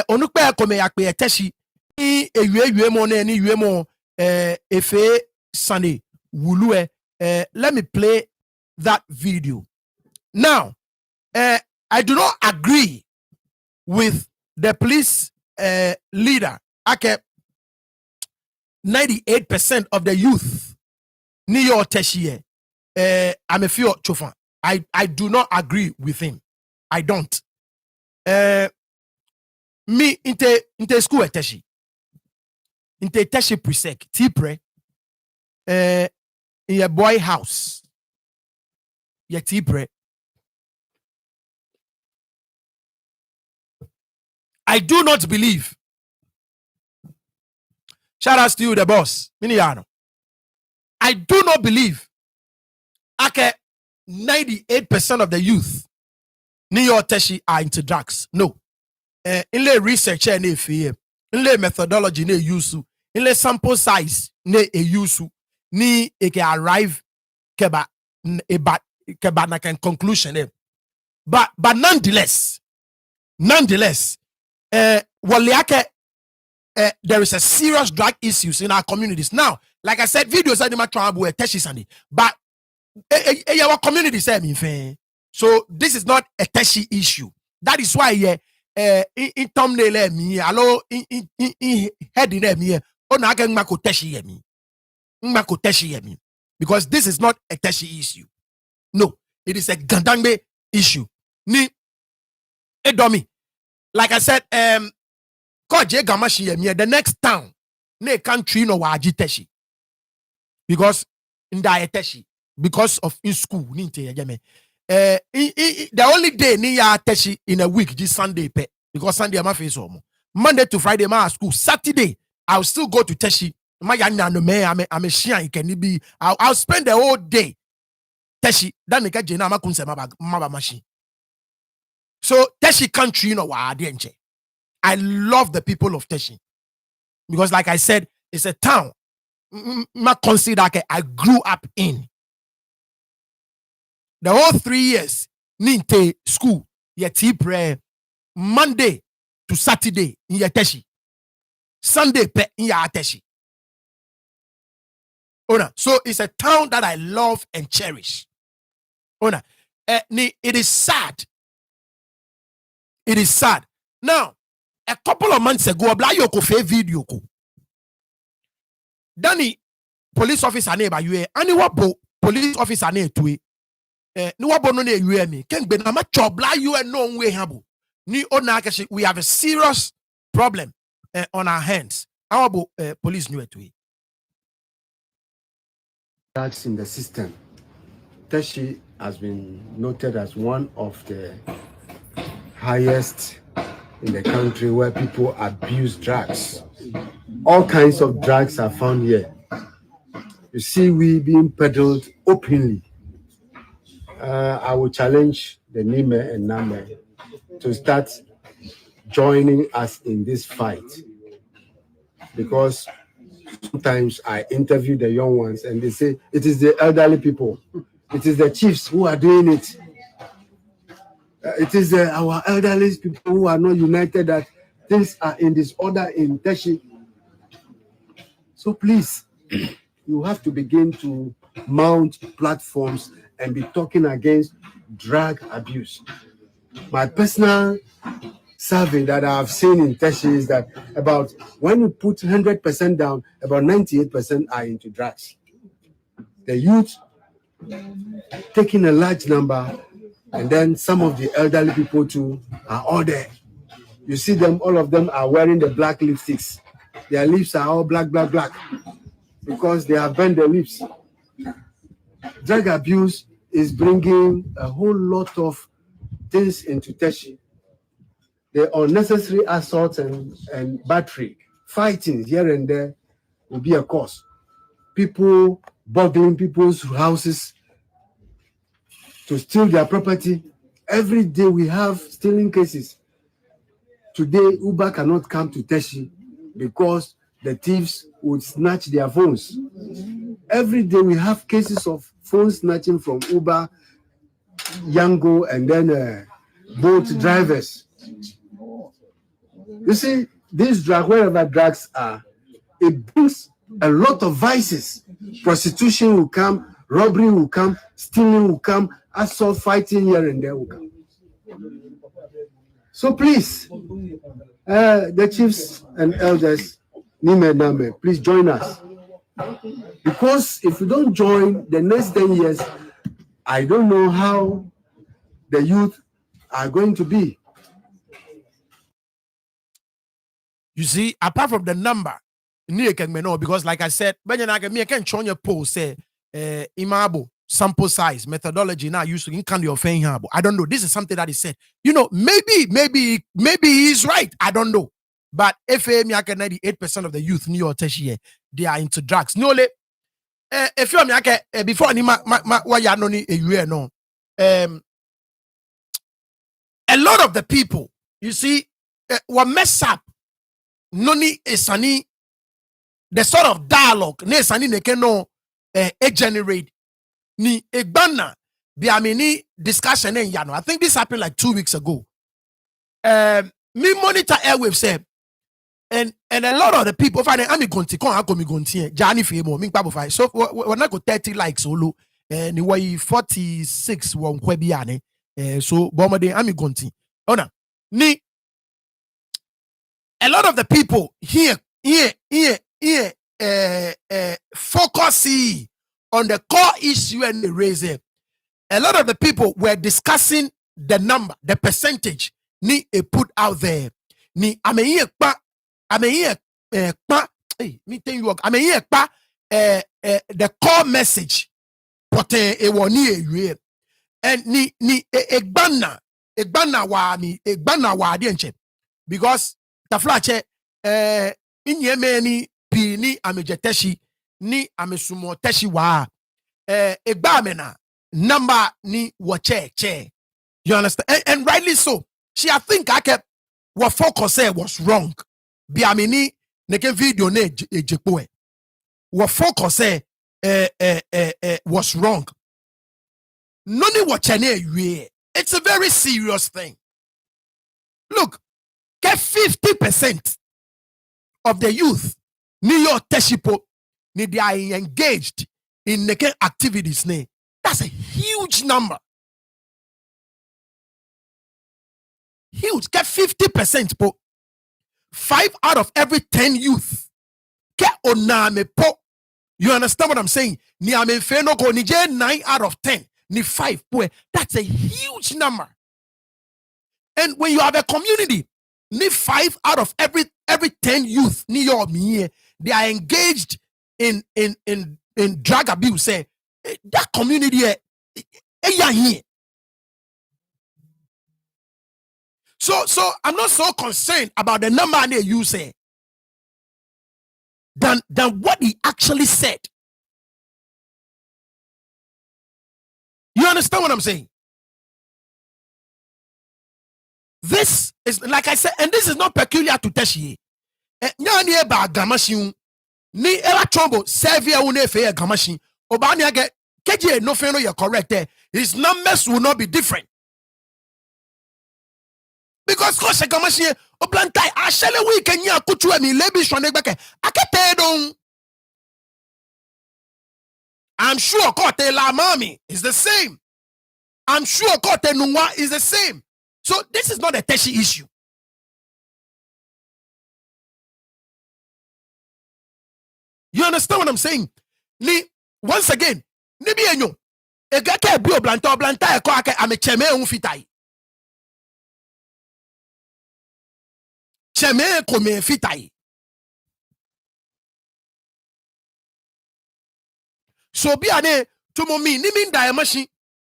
onukpe kome yakpe eteshi ni ewe mo ne ni ewe mo efe Sunday wulu let me play that video. Now, I do not agree with the police leader. Okay, 98% of the youth ni yo teshi I'm a few chofan. I do not agree with him. I don't. Me inte school eteshi. Inte teshi presec. Tipre. In your boy house. Ye tipre. I do not believe. Shout out to you, the boss. Miniano. I do not believe. Okay, 98% of the youth New York Teshi are into drugs. No. In the research in the methodology ne use, in the sample size ne use, ni eke arrive keba na can conclusion. But nonetheless, there is a serious drug issues in our communities. Now, like I said, videos are the trouble Teshi Sunday, but our community say so this is not a Teshi issue. That is why in thumbnail me allo in heading me oh na can mako Teshi me because this is not a Teshi issue. No, it is a Ga-Dangme issue. Ni edomi. Like I said, the next town, ne country no waji Teshi. Because in the Teshi, because of in school, the only day ni ya Teshi in a week, this Sunday pe, because Sunday I'm face home. Monday to Friday, my school. Saturday, I'll still go to Teshi. My yana no me, I'm a shia, can be. I'll spend the whole day Teshi. Then make a jena ma kunse ma machine. So Teshi country no waji. I love the people of Teshi because, like I said, it's a town. I consider I grew up in. The whole 3 years, Ninte school, yeti prayer Monday to Saturday in Teshi, Sunday pe in Teshi. So it's a town that I love and cherish. It is sad. It is sad. Now, a couple of months ago, a black yoko fe video ko. Danny police officer neighbor you and you police officer ne to no wabo no ne you me ken be na ma chobla you no way habo ni ona kashi we have a serious problem on our hands. Our police knew it to drugs in the system. Teshi has been noted as one of the highest in the country where people abuse drugs. All kinds of drugs are found here. You see, we being peddled openly. I will challenge the Nime and Name to start joining us in this fight, because sometimes I interview the young ones and they say it is the elderly people, it is the chiefs who are doing it. It is our elderly people who are not united that things are in disorder in Teshi. So please, you have to begin to mount platforms and be talking against drug abuse. My personal survey that I've seen in Teshi is that about when you put 100% down, about 98% are into drugs. The youth taking a large number, and then some of the elderly people too are all there. You see them, all of them are wearing the black lipsticks. Their lips are all black, black, black, because they have burned their lips. Drug abuse is bringing a whole lot of things into Teshi. The unnecessary assault and battery, fighting here and there will be a cause. People burgling people's houses to steal their property. Every day we have stealing cases. Today, Uber cannot come to Teshi because the thieves would snatch their phones. Every day we have cases of phone snatching from Uber, Yango, and then boat drivers. You see, this drug, wherever drugs are, it brings a lot of vices. Prostitution will come, robbery will come, stealing will come, assault, fighting here and there will come. So please, the chiefs and elders, Nime Name, please join us. Because if you don't join, the next 10 years, I don't know how the youth are going to be. You see, apart from the number, because like I said, when you can show your post say imabo sample size methodology now used to in kind of thing. I don't know. This is something that is said. You know, maybe he's right. I don't know. But if 98% of the youth New York they are into drugs. No, if you before a lot of the people, you see, what mess up. Noni esani, the sort of dialogue ne esani neke no generate ni egbana biamini discussion en yano. I think this happened like 2 weeks ago. Me monitor airwaves say, and a lot of the people find I'm gonti kon akomi gonti jani femo mi pabo fai. So when I go 30 likes solo ni way 46 won kwebiane so bomade I'm gonti. Ona ni a lot of the people here focus on the core issue and the raise it. A lot of the people were discussing the number, the percentage ni put out there. Ni the core message pote and ni egbana wa dienche because taflache inye meni pi ni amejeteshi ni amesumo teshi wa egbamena number ni wache. You understand? And rightly so. I think I kept what focus was wrong. Biamini neke video ne ejekwe. What focus was wrong. Noni wachane. It's a very serious thing. Look, get 50% of the youth Niyo Teshipo they are engaged in naked activities. That's a huge number. Huge. Get 50% po. 5 out of every 10 youth. Get oname po. You understand what I'm saying? Ni ame feno ko ni 9 out of 10. Ni 5 po. That's a huge number. And when you have a community, ni 5 out of every 10 youth, ni your me, they are engaged in in drug abuse, say that community here. So I'm not so concerned about the number they use than what he actually said. You understand what I'm saying? This is, like I said, and this is not peculiar to Teshie. Nyani eba gamashin ni era chombo sevia une fe gamashin obani age keje no fe no you're correct there. His numbers will not be different. Because cause gamashin oblantai ashele we kenya kutu emi lebi shone gbeke akete don. I'm sure kote la mami is the same. I'm sure kote nungwa is the same. So this is not a Teshi issue. You understand what I'm saying? Once again, nibi enyo egake bi oblanta eko ake ame cheme unfitai. Cheme kome fitai. So bi ane tumo mi ni min da emashi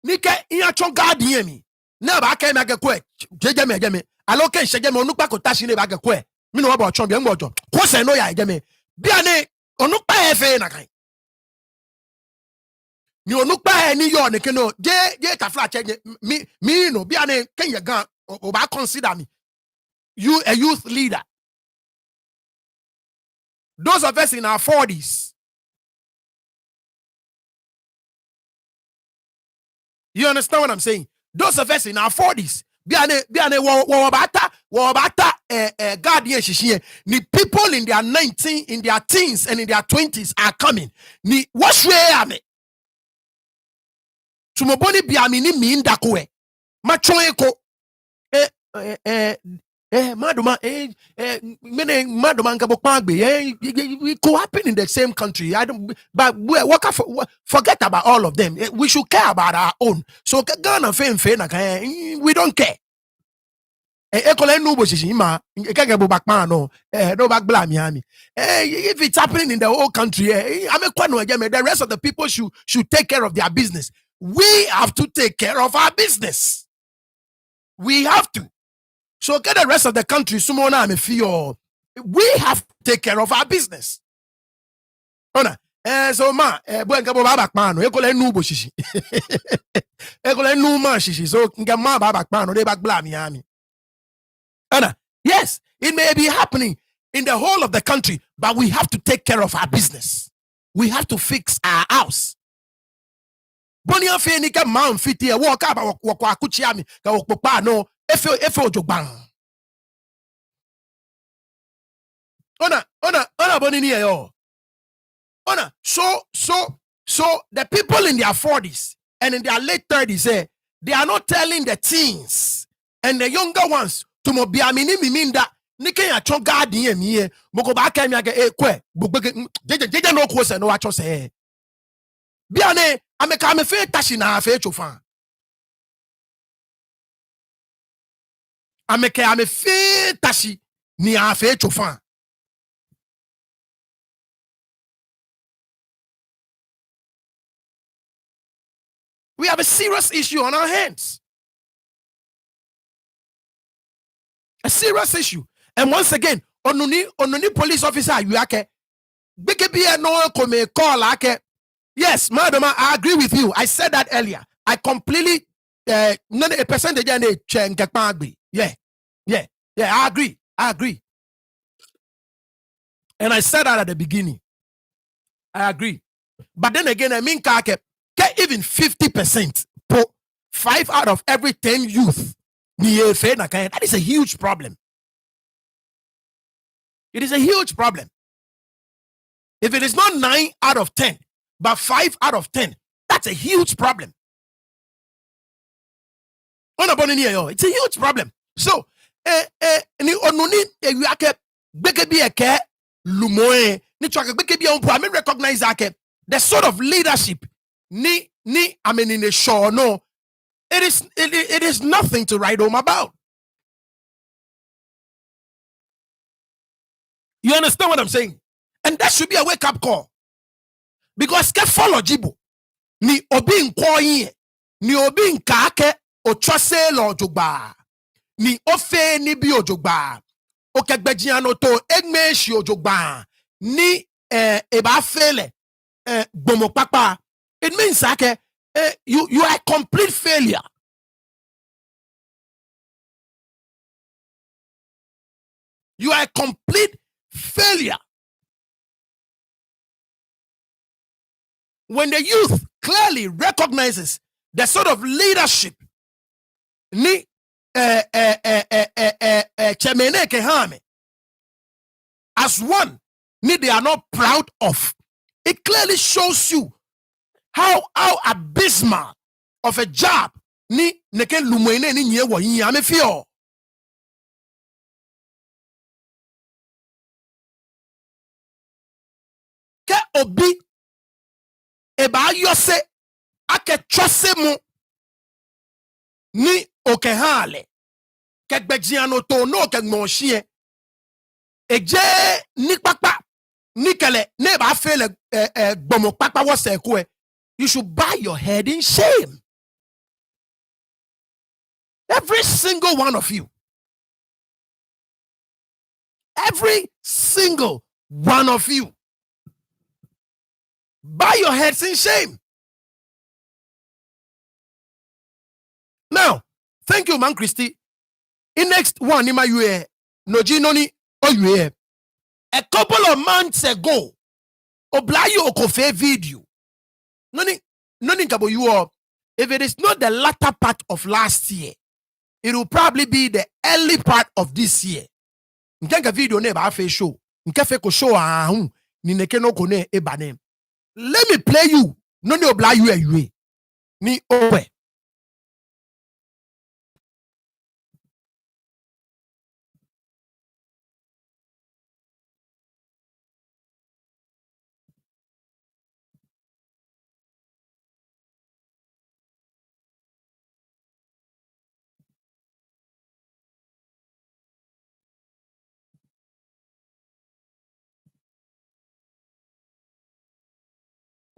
nike iya chon Ga-Dangme mi. Na ba aka na ge kwe jejeme aloke nsejeme onukpa ko tashi ne ba ge kwe mi no ba ochon bi ngbo ojo ko se no ya ejeme bi ane onukpa efe na kan ni onukpa ni yo ne keno je tafla che mi no bi ane kenye gan o ba consider me you a youth leader. Those of us in our 40s, you understand what I'm saying? Those of us in our 40s, biane wabata Ga-Dangme shishie ni people in their 19, in their teens and in their 20s are coming. Ni washwe ame. Tumoboni biami ni minda kwe. Machoeko maduma mene maduma ngabo kwagbe we could happen in the same country. I don't, but forget about all of them. We should care about our own. So Ghana we don't care. If it's happening in the whole country, the rest of the people should take care of their business. We have to take care of our business. We have to. So get the rest of the country, we have to take care of our business. So ma, yes, it may be happening in the whole of the country, but we have to take care of our business. We have to fix our house. Bonia fenika man fiti walk up wakwa kuchiami ka wokpopa no efe ojogban. Ona bonini yo. So the people in their 40s and in their late 30s they are not telling the teens and the younger ones to mo biamini miminda nike ya chon Ga-Dangme mi moko ba ka mi age kwe jeje no ko se no acho se biane ameka me fe tashi na fe chofan ameka ame fe tashi ni a fe chofan. We have a serious issue on our hands. A serious issue. And once again, onuni police officer you ake beke no come call ake. Yes, madam, I agree with you. I said that earlier. I completely a percentage yeah, I agree. And I said that at the beginning. I agree. But then again, I mean even 50%, 5 out of every 10 youth, that is a huge problem. It is a huge problem. If it is not 9 out of 10, but 5 out of 10, that's a huge problem. It's a huge problem. So, I recognize the sort of leadership I mean in the show, no, it is nothing to write home about. You understand what I'm saying? And that should be a wake-up call. because ke follow jibo ni obi nkoyin ni obi nkake ochose lo ojogba ni ofe ni bi ojogba okegbejian no to egmeshi ojogba ni eba fele gbomo papa. It means that you are a complete failure. You are a complete failure. When the youth clearly recognizes the sort of leadership ni chemene kehame as one ni they are not proud of, it clearly shows you how abysmal of a job ni neke lumwene ni nye wo yin ame fio. Ke obi eba yose ake chose mu ni okehale ke gbejiano to no ke gmonshie eje ni papa ni kele ne ba fele gbomo papa wo se ko you should bow your head in shame. Every single one of you. Every single one of you. Bow your heads in shame. Now, thank you, man, Christy. In next one, Nima Yue, Noji Noni, Oyue. A couple of months ago, Oblayo Okofe video. Noni Kabo, you are. If it is not the latter part of last year, it will probably be the early part of this year. Nkenka video ne ba fe show. Nkefe ko show ahun ni neke no ko ne eba ne. Let me play you. Noni Oblayo Oyue. Ni owe.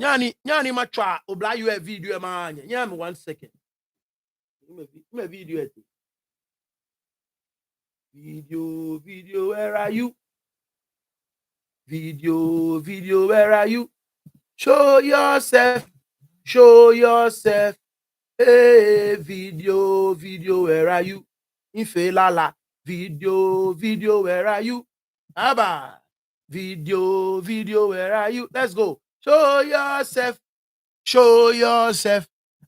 Nyani machwa Oblayo video ma anya. Nyami 1 second. Me video it. Video, where are you? Video, where are you? Show yourself. Hey, video, where are you? Ife lala. Video, where are you? Abba. Video, where are you? Let's go. Show yourself.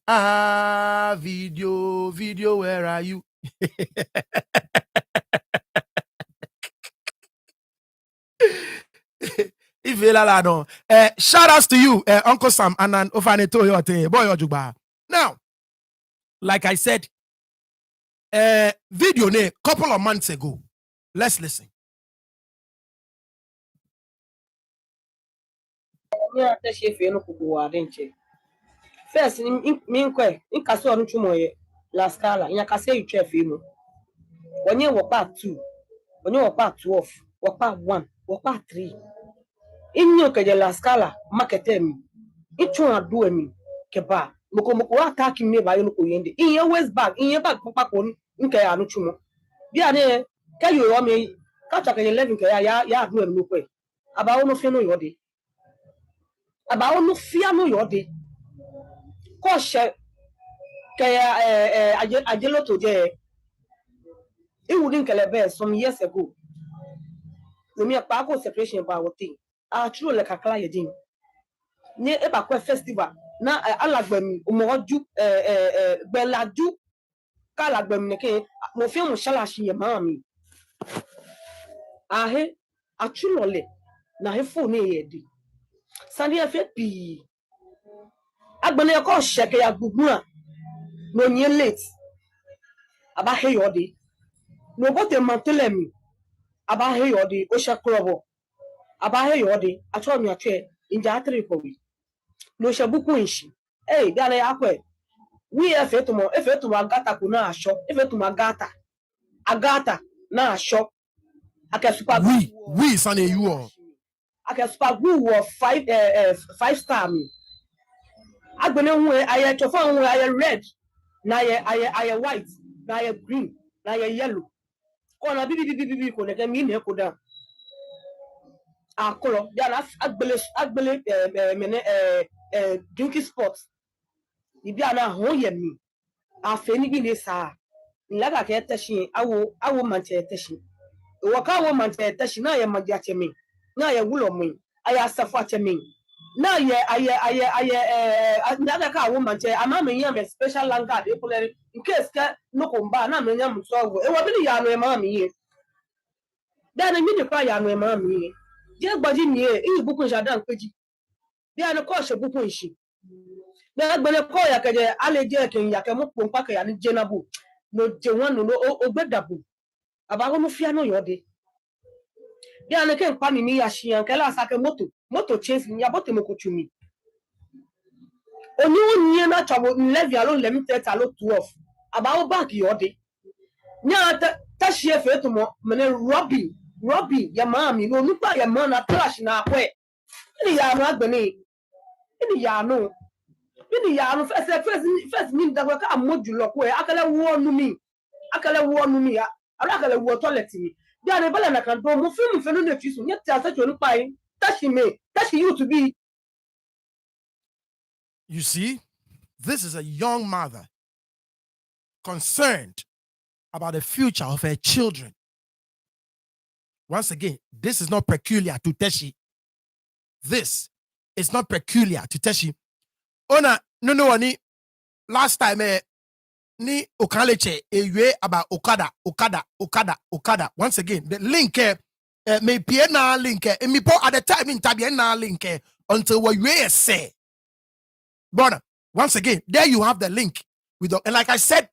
Ah, video, where are you? Shout outs to you, Uncle Sam, and then Ofaneto your thing, boy Ojuba. Now, like I said, video ne couple of months ago. Let's listen. First, in Casso on Chumoye, La Scala, in a Casse chef, when you were part 2, when you were part 12, or part 1, or part 3. In your La Scala, marketem, each one do me, Keba, Mokomoko attacking me by Yoko Yendi, in your waist bag, in your bag, Papa, in Kayano Chumo. Diane, can you want me? Catch a 11 Kaya, do a look way. About no fear no yodi. About no fear no yodi. Koshe kaya ajelo toje it wouldn't calabe some years ago. The mere Paco separation by what thing. True like a client near Ebaqua festival. Now Alagbem Umoju Bellaju Calagbem Neke Mofim Shalashi Mammy. Ahe a true na he phone yedi. Sandy F. P. Agbane ko sheke ya gugua no nye late aba he yodi no go te mantelemi aba he yodi o shakrobo aba he yodi atwa mi atwe inja 3 ko wi no shabuku nshi gale akwe wi efetumo agata kuna asho efetumo agata na asho aka super we sane you all aka super glue of 5-star me. Agbene hu aye chofan hu aye red, na aye white, na aye green, na aye yellow. Kona bibi ko ne mi ne ko da. Akolo dia agbele drinking spots. Ibi ana ho ye mi. Afeni bi ne sa. Nlaga ke teshi awo manche teshi. Waka wo manche teshi na ye magi achemi. Na ye wulo mi. Aya safu achemi. Na ye nlaga ka wo manche ama me yam special langa de pole in case ka no komba na me yam so wo. E wo bi ya no e ma mi ye. Dan mi de kwa ya no e ma mi ye. Je gbaji ni e ibukun jadan peji. Bi an ko se bukun shi. Na gbele ko ya keje aleje ken ya ke mo pompa ke ya ni jenabu. No je wan no ogbedabu. Aba go fia no yode. Bi an ke npa mi ya shian ke la sa ke moto chase mi ya bote mo ko chumi. Oni woni na chabo levi alo le mi teta lo 12. Aba o back yode. Nya ta shie fe to mo mene Robbie ya mami no nupa ya mana trash na kwe. Ni ya no agbeni. Ni ya no first ni dagwa ka moju lo ko e akale wo nu mi akale wo toilet mi bi ane bala na kan do mo film fe no na fisu nye ti ase chonu pa yin tashi you to be. You see, this is a young mother concerned about the future of her children. Once again, this is not peculiar to Teshi. This is not peculiar to Teshi. Ona no ni last time ni Okaleche ewe about Okada. Once again, the link may be na link me po at the time in tabi na link until what you say. But once again, there you have the link with and like I said,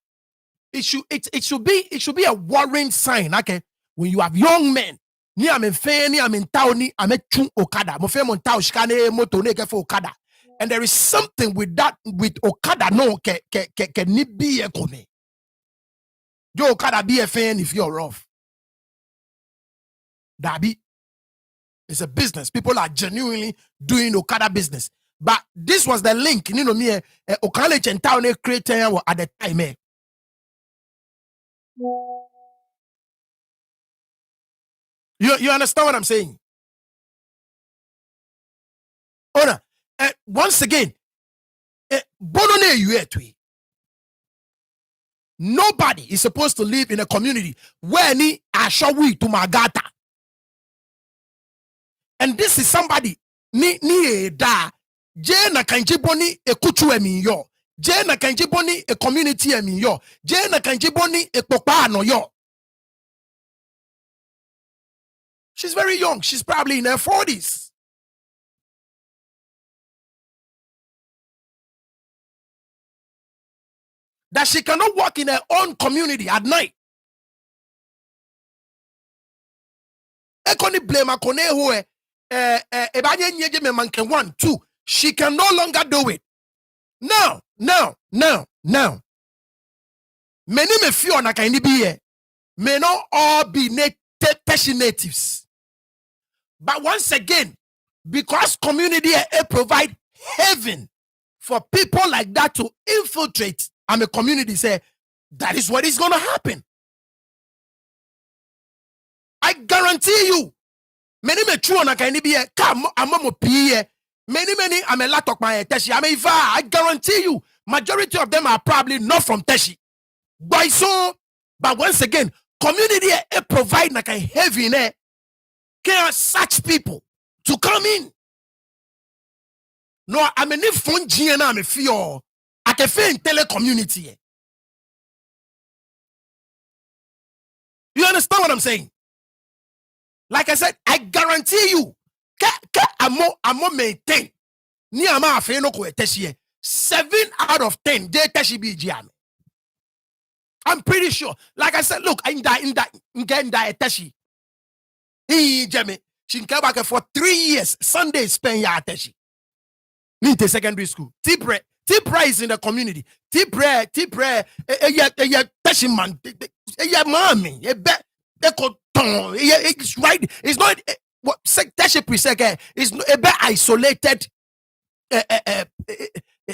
it should be a worrying sign. Okay, when you have young men, ni am in ni am in town, ni am chun Okada, mo fe mon town shikane moto ne ke for Okada. And there is something with that, with Okada, no, ni be a kome. Yo, Okada be a fan if you're rough. Dabi. It's a business. People are genuinely doing Okada business. But this was the link, you know, me, Okale Chentao creator at the time. You understand what I'm saying? Ona, once again, nobody is supposed to live in a community where ni ashawi to magata. And this is somebody ni da je na kanjiboni e kuchu emi yo. Je na kanjiboni e community emi yo. Je na kanjiboni e popa no yo. She's very young. She's probably in her 40s. That she cannot work in her own community at night. Ekoni blame akone hoe ebanye nyeje me manke 1 2. She can no longer do it. Now. Many me fear na kaini be here. May not all be Teshi natives. But once again, because community provide heaven for people like that to infiltrate, and the community say that is what is going to happen. I guarantee you, many me true na kaini be here. Come, amomo pie. Many I'm a lot of my Teshi. I guarantee you, majority of them are probably not from Teshi. But once again, community provide like a heavy can such people to come in. No, I'm a new phone GNA, I'm a fear. I can feel in telecommunity. You understand what I'm saying? Like I said, I guarantee you, I'm maintain. Ni ama afe no ko eteshi 7 out of 10 they teshi bi jiame. I'm pretty sure. Like I said, look, in that eteshi. He jame. She came back for 3 years. Sunday spend ya eteshi. Nite secondary school. Tipre is in the community. Tipre teshi man. Mami. It's right. It's not what Teshi Priseke is a bit isolated.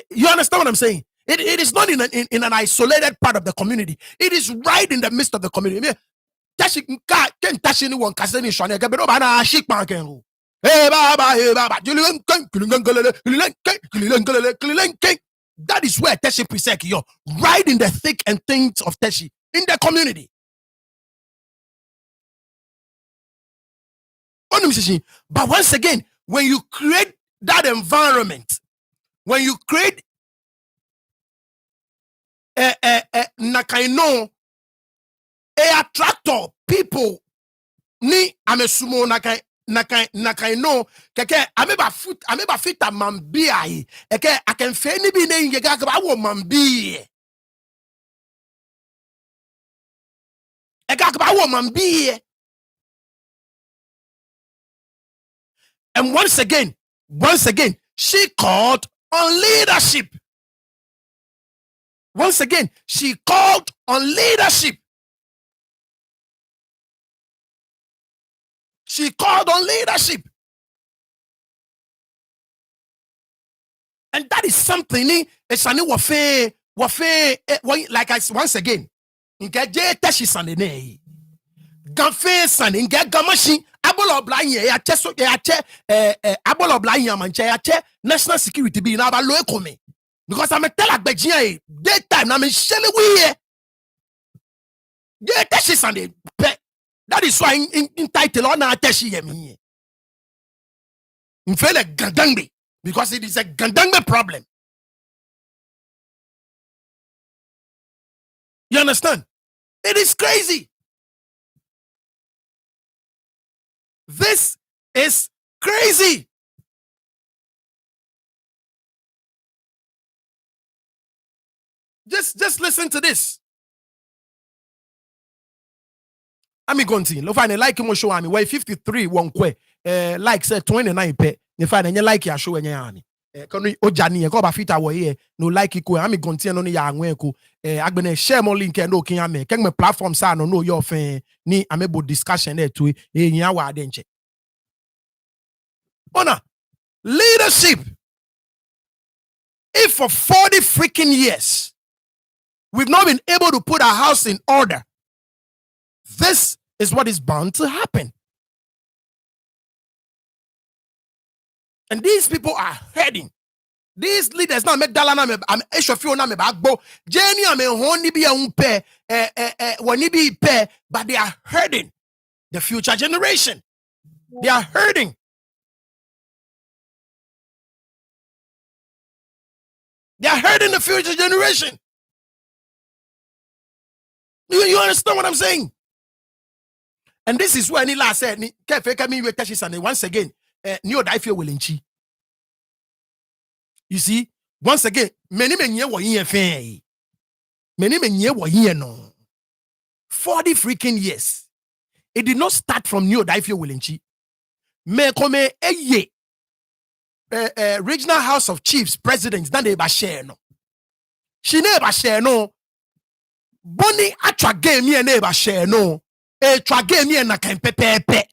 You understand what I'm saying? It is not in an isolated part of the community. It is right in the midst of the community. Tashi can touch anyone. Kaseni Shania Gabero Bana Shik Panken. Hey Baba, that is where Teshi Priseki, you're right in the thick and things of Teshi in the community. But once again, when you create that environment, when you create nakaino a attractor people ni amesumo nakaino keke ameba fit amambi ai eke akenfe ni bi ne ngega ka wo mambi eka ka wo mambi. And once again, she called on leadership. Once again, she called on leadership. She called on leadership. And that is something, it's an warfare, like I once again, in Gaje Tashi Sandene, Gafe San, in Gamashi, Abolo Blind, Abolo Blind, Manche, National Security be now about local me. Because I'm a telak Bejian, daytime, I'm a shelly way. Yeah, Tashi Sunday. That is why in title on our Tashi Yemi. In fact, like Ga-Dangme, because it is a Ga-Dangme problem. You understand? It is crazy. This is crazy. Just listen to this. I'm going to look find like him show me why 53 one kwe like say 29 pe you find any like ya show any ani kono ojani e ko ba fita wo here no like ko I'm going to no ya anwen ko agbene share mo link no kin ame ken me platform sa no your fan ni amebo discussion there to yin wa de nche ona leadership. If for 40 freaking years we've not been able to put our house in order, this is what is bound to happen. And these people are heading. These leaders now make dalana me am eshofio na me bagbo. Jenny am honi bi unpe woni bi pe, but they are hurting the future generation. They are hurting. They are hurting the future generation. You understand what I'm saying? And this is where Nila said, once again, Neo Daifio will inchi. You see, once again, many were here fair. Many were here no. 40 freaking years. It did not start from Neo Daifio will inchi. Me come eye regional House of Chiefs presidents that they share no. She never share no. Bonnie atwa game ye never share no. Twa game ye na kan pepepe.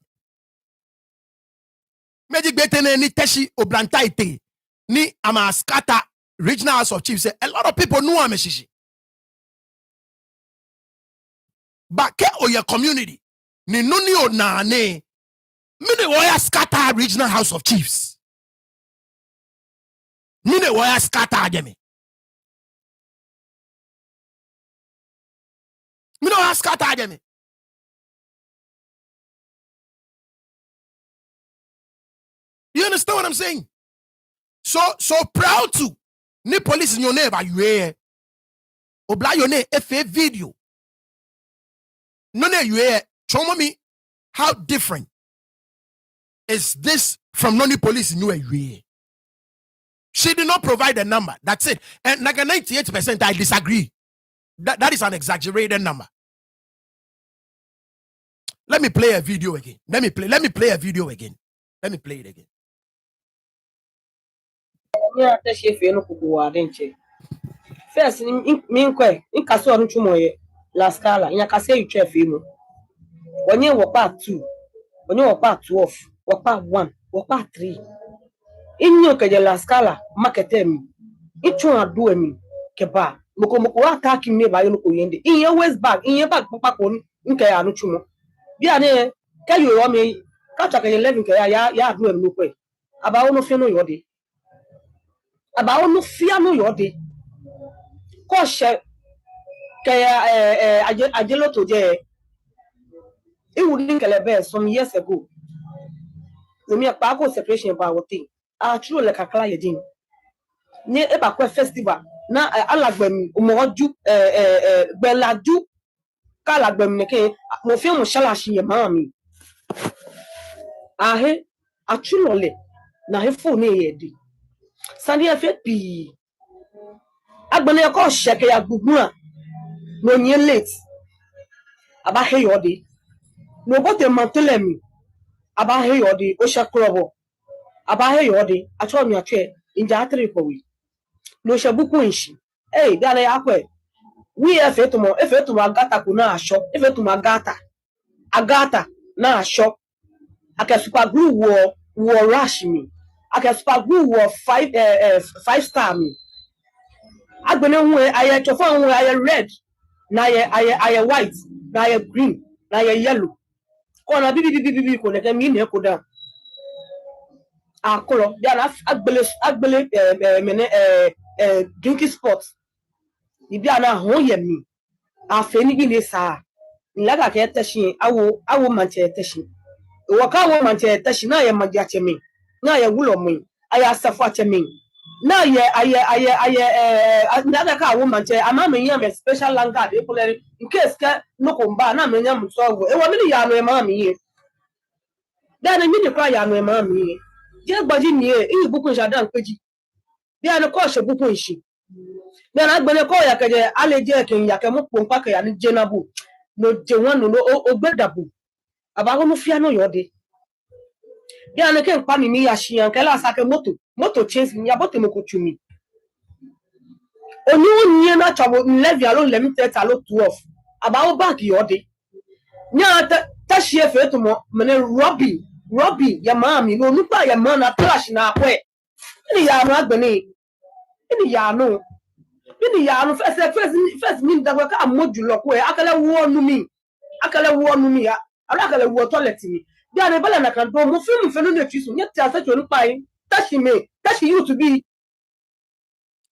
Magic betene ni Teshi Oblantaite ni amaskata regional House of Chiefs. A lot of people know ameshishi. But ke o your community ni nuni o na ne mine waya scatter regional House of Chiefs. Mine waya scatter agemi. Mine waya scatter agemi. You understand what I'm saying? So proud to ni police in your neighbor you hear. Obla your name FA video. No you hear. Show me how different is this from noni police in you hear. She did not provide a number. That's it. And like 98%, I disagree. That is an exaggerated number. Let me play a video again. Let me play a video again. Let me play it again. First, in Casso on Chumoye, La Scala, in a Cassa, you chef him. When you were part 2, when you were part 12, wakpa 1 wakpa 3 inyo ke la scala marketem itu adu emi ke ba moko attack me ba yo ko yende in your waist bag papa ko nke ya no chumo bia ne ka yo me ka cha ke 11 ke ya adu emi no kwe aba ono fi no yode aba onu fia no yode ko she ke ajelo to je e wouldn't kelebe some years ago me pa ko separation ba wote a true le kakla yedin ni e ba ko festival na alagbem umoju belaju kalagbem ne ke mo fi mo shala shi ye mami ahe a true le na he phone ye di sani e fe pi agbene ko sheke ya gugu a no nye late aba he yodi no bote mantelemi aba he yodi o shakrobo aba he yodi acho mi atwe inja atri ko wi no shabuku nshi gale akwe wi efetumo agata kuna asho efetumo agata na asho aka super glue wo rush me aka super glue wo 5 star me agbene hu aye chofo hu aye red na aye white na aye green na aye yellow ko na bibi ko le ke mi ne ko da akolo dia na agbele mene drinking spot ibi ana ho ye mi afeni bi ne sa nlaga ke teshi awo manche teshi wo ka wo manche teshi na ye magia chemi na ye wulo mi aya safa chemi na ye nlaga ka wo manche ama me yam special langa de pole in case ka no ko mba na me nyam so go e wo mi ya no e ma mi ye dan mi de kwa ya no e ma mi ye je gbaji mi e ibukun shadan peji bi ana ko se bukun shi then agbene ko ya keje aleje ken ya ke mo pompa ke ya ni jenabu no je wan no ogbedabu aba no fia no yode bi ana ke npa ni ya shiyan ke la sa ke moto chase mi ya bote mo ko tumi oni onye na chabo level alo let me tell alo 12 aba o back yode nya ta shie fe to mo mene Robbie ya mami no nupa ya mana trash na akwe ni ya no agbene ni ya no ini ya no first min da ka modulo ko e akala wo nu mi ya ala akala wo toilet mi bi ane bala na kan do mo film fe no na twiso nyet asa cho nu pai tashi you to be.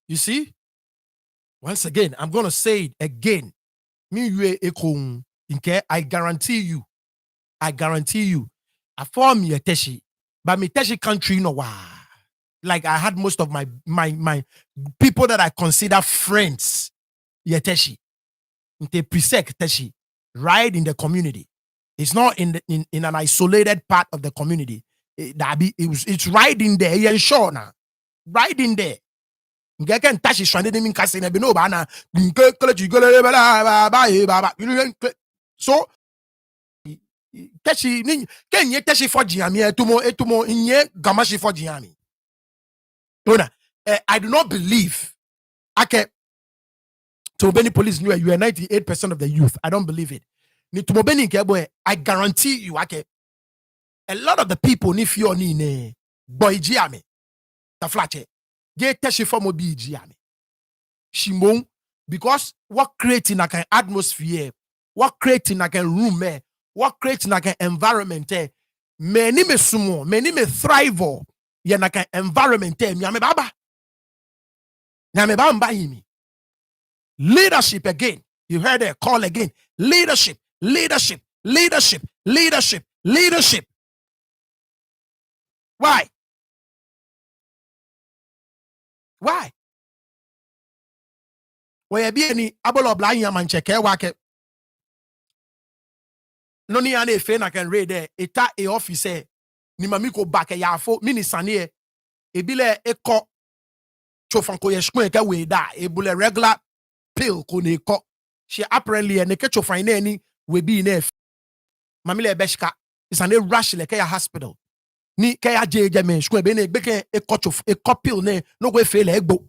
You see, once again I'm going to say it again, me you ekon nke I guarantee you I form me teshi but me teshi country no wa like I had most of my people that I consider friends yeteshi inte presec teshi right in the community. It's not in an isolated part of the community. It's right in there. Yeah, sure now. Right in there. Ngeke tashi shwande de min kase na be no ba na so teshi ni kenye teshi for jiami etumo nye gamashi for jiami. Dona, I do not believe to many police knew you are 98% of the youth. I don't believe it. I guarantee you, a lot of the people if you ni boy jiami the flache get teshi for mobi jiami shimon because what creating like an atmosphere, what creating like a room, what creating like an environment, many me sumo, many me thrive ya like an environment, nyame baba himi. Leadership again. You heard a call again. Leadership. Why? Where be any abolo blind yaman check wake. No ni ane fe na can read there. Eta e officer ni mamiko back ya fo mini sanie e bile e ko chofanko yeshkwen ka we da e bule regular pill ko ne ko. She apparently ne ke chofan na ni we be ne mamile beshka is an rush like a hospital. Ni kaya jeje men shkwen be ne gbeke e ko chof e ko pill ne no go fe le egbo.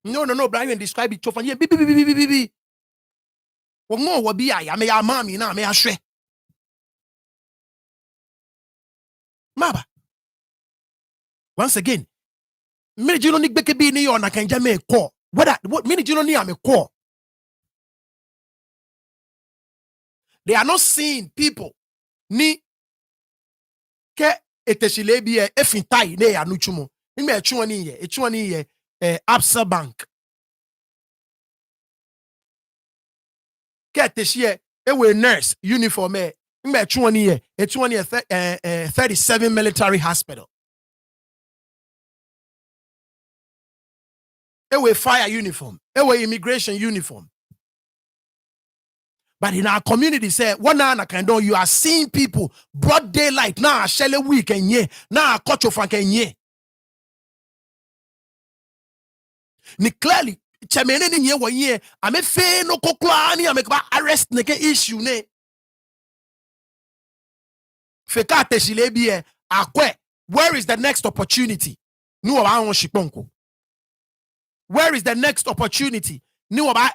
No, Brian describe it chofan ye bi. Wongo wo bi ya me ya mami na me ahwe. Maba. Once again, me jino ni gbeke bi ni yo na kanja me call. What me jino ni am call. They are not seeing people ni ke eteshilebi efintai ne ya nuchumo. Me echuani ye Absa Bank. Ke eteshie ewe nurse uniform me echuani ye 37 military hospital. Ewe fire uniform, ewe immigration uniform. But in our community, say one kind you are seeing people broad daylight now. Shele week and ye now kocho frank and ye. Ni clearly chamene ni ye wa ye. Ame fe no kokla ani ame ba arrest neke issue ne. Feka teshile biye akwe. Where is the next opportunity? Nu wa on shiponko. Where is the next opportunity? Ni waba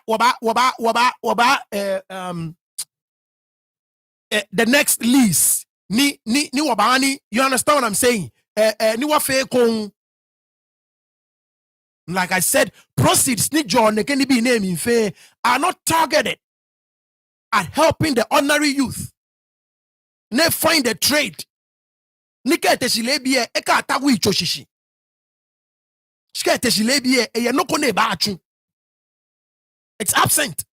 the next lease ni wabani. You understand what I'm saying? Ni wafe kong. Like I said, proceeds ni John ne can be name in fe are not targeted at helping the ordinary youth. Ne find a trade. Ni ke teshilebie e ka atagu ichoshishi. Shike teshilebie e ye no kone ba achu. It's absent.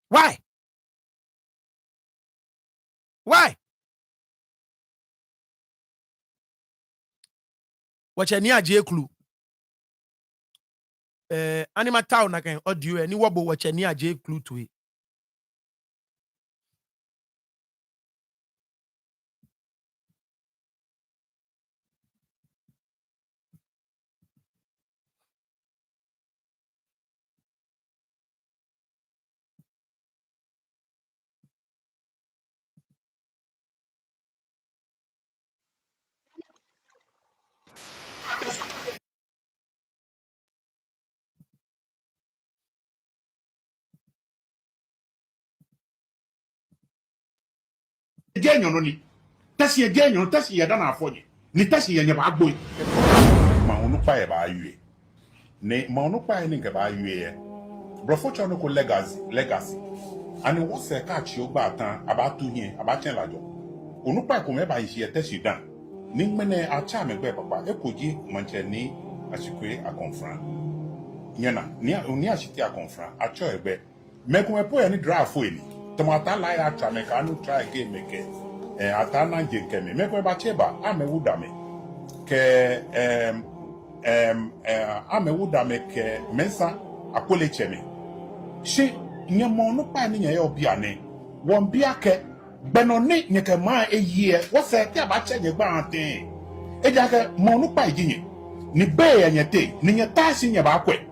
Why? Why? Wachani aje clue. Anima town na kan audio ni wabo wachani aje clue to it. Genyo no ni tasi genyo tasi ya dana afonye ni tasi ya nyaba agboy ma onu pa e ba yue ne ma onu pa ni nke ba yue ye brofo cho no ko legacy ani wo se ka chi ogba tan aba tu hin aba chen lajo onu pa ko me ba yi tasi dan ni mene acha me gbe papa e koji manche ni asikwe akonfran nyana ni oni asiti akonfran acho egbe mekun epo ni drafo eli tomata la ya tra me ka no try again make atana njenke me mekwe ba cheba amewuda me ke amewuda me ke mensa akole cheme shi nyemo no pa ni nye obi ane won bia ke benoni nyeke ma eyie wo se ti aba che nye gba anten eja ke mo no pa ejinye ni be ya nyete ni nyeta si nye ba kwe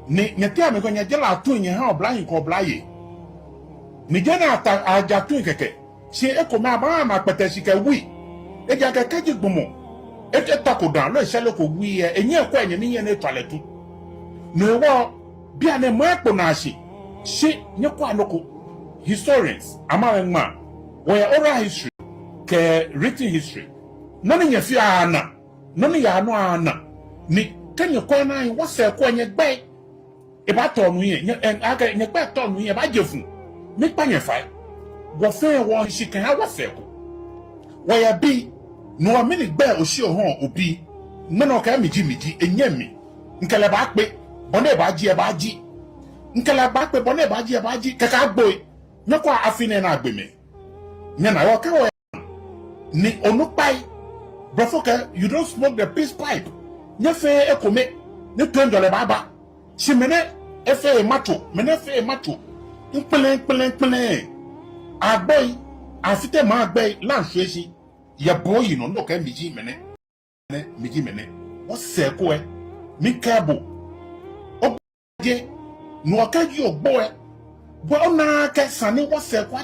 ni nyete ameko nye jela atu nye ha oblayin ko oblaye ni jana ata ajatu keke si ekoma ba ma petesi ke wi eja ke kaji gbomo ete takodan lo isele ko wi enye ko enye ni yen na toiletu no wo bia ne mo ekpo na asi si nye ko anoko historians amarenma wo ya oral history ke written history nani nye fi ana nani ya no ana ni kenye ko na wo se ko enye gbe e ba to nu yen aga nye gbe to nu yen ba jefu mi panye fai go fe wo shi kan ha wa fe ko wo ya bi no mi ni gbe osi ohun obi mena ka miji enye mi nkele ba pe bone ba ji e ba ji nkele ba pe bone ba ji e ba ji kaka gboy nyoko afine na agbeme nya na wo ka wo ni onupai brofoka you don't smoke the peace pipe nya fe ekome ne $20 baba si mene efe macho mene fe macho npele agboy afite ma agboy lan hwesi ya boy no no ka miji mene o se ko e mi kabo o je no ka ji ogbo e bo na ka sane wo se ko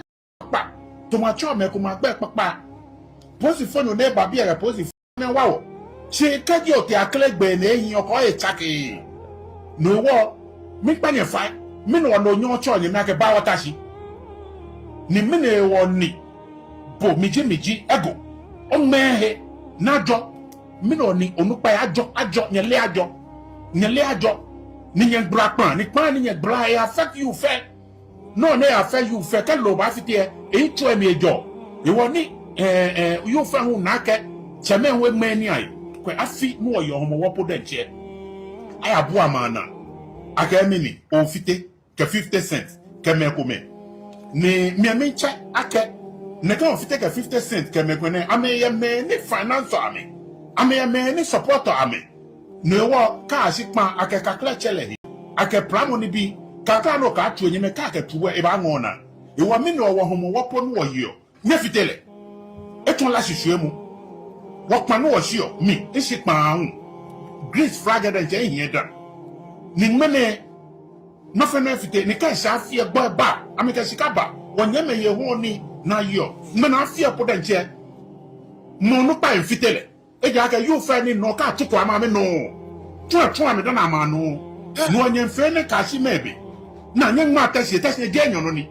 pa to ma cho me ko ma gbe papa posi fo no ne ba bi e posi fo wa wo se ka ji o ti aklegbe na eyin oko e chake no wo Me panye fa. Me no no nyo cho ni make ba watashi. Ni me ne wo ni. Bo miji ego. O mehe na jo. Me no ni onu pa ajo nyele ajo. Nyele ajo. Ni yen bra pan, ni pan ni yen bra e affect you fe. No ne affect you fe ke lo ba fitie e to emi ejo. E woni you fa hu na ke cheme we mani ai. Kwe afi no yo homo wopo de che. Ai abu amana. Aka emini o fite ke 50 cents ke me ko me. Ni mi ame che ake ne ka o fite ke 50 cents ke me ko ne ame ye me ni finance ame. Ame ye me ni support ame. No wo ka si pan ake kakla chele hi. Ake plamo ni bi kakla no ka tu nyime ka ke tuwe e ba ngona. E wo mi no wo homo wopo no wo yo. Nye fitele. E ton la sisue mu. Wo pan no wo sio mi e si pan hu. Grace flag da je hi da. Ni mene no fe na fite ni ka sha fie boy ba ameka sika ba wonye me ye ho ni na yo me na fie po da je mo no pa fitele e ja ka you fe ni no ka tuko ama me no tu ame da na ma no no onye fe ne ka shi mebe na nye ma tasi je enyo no ni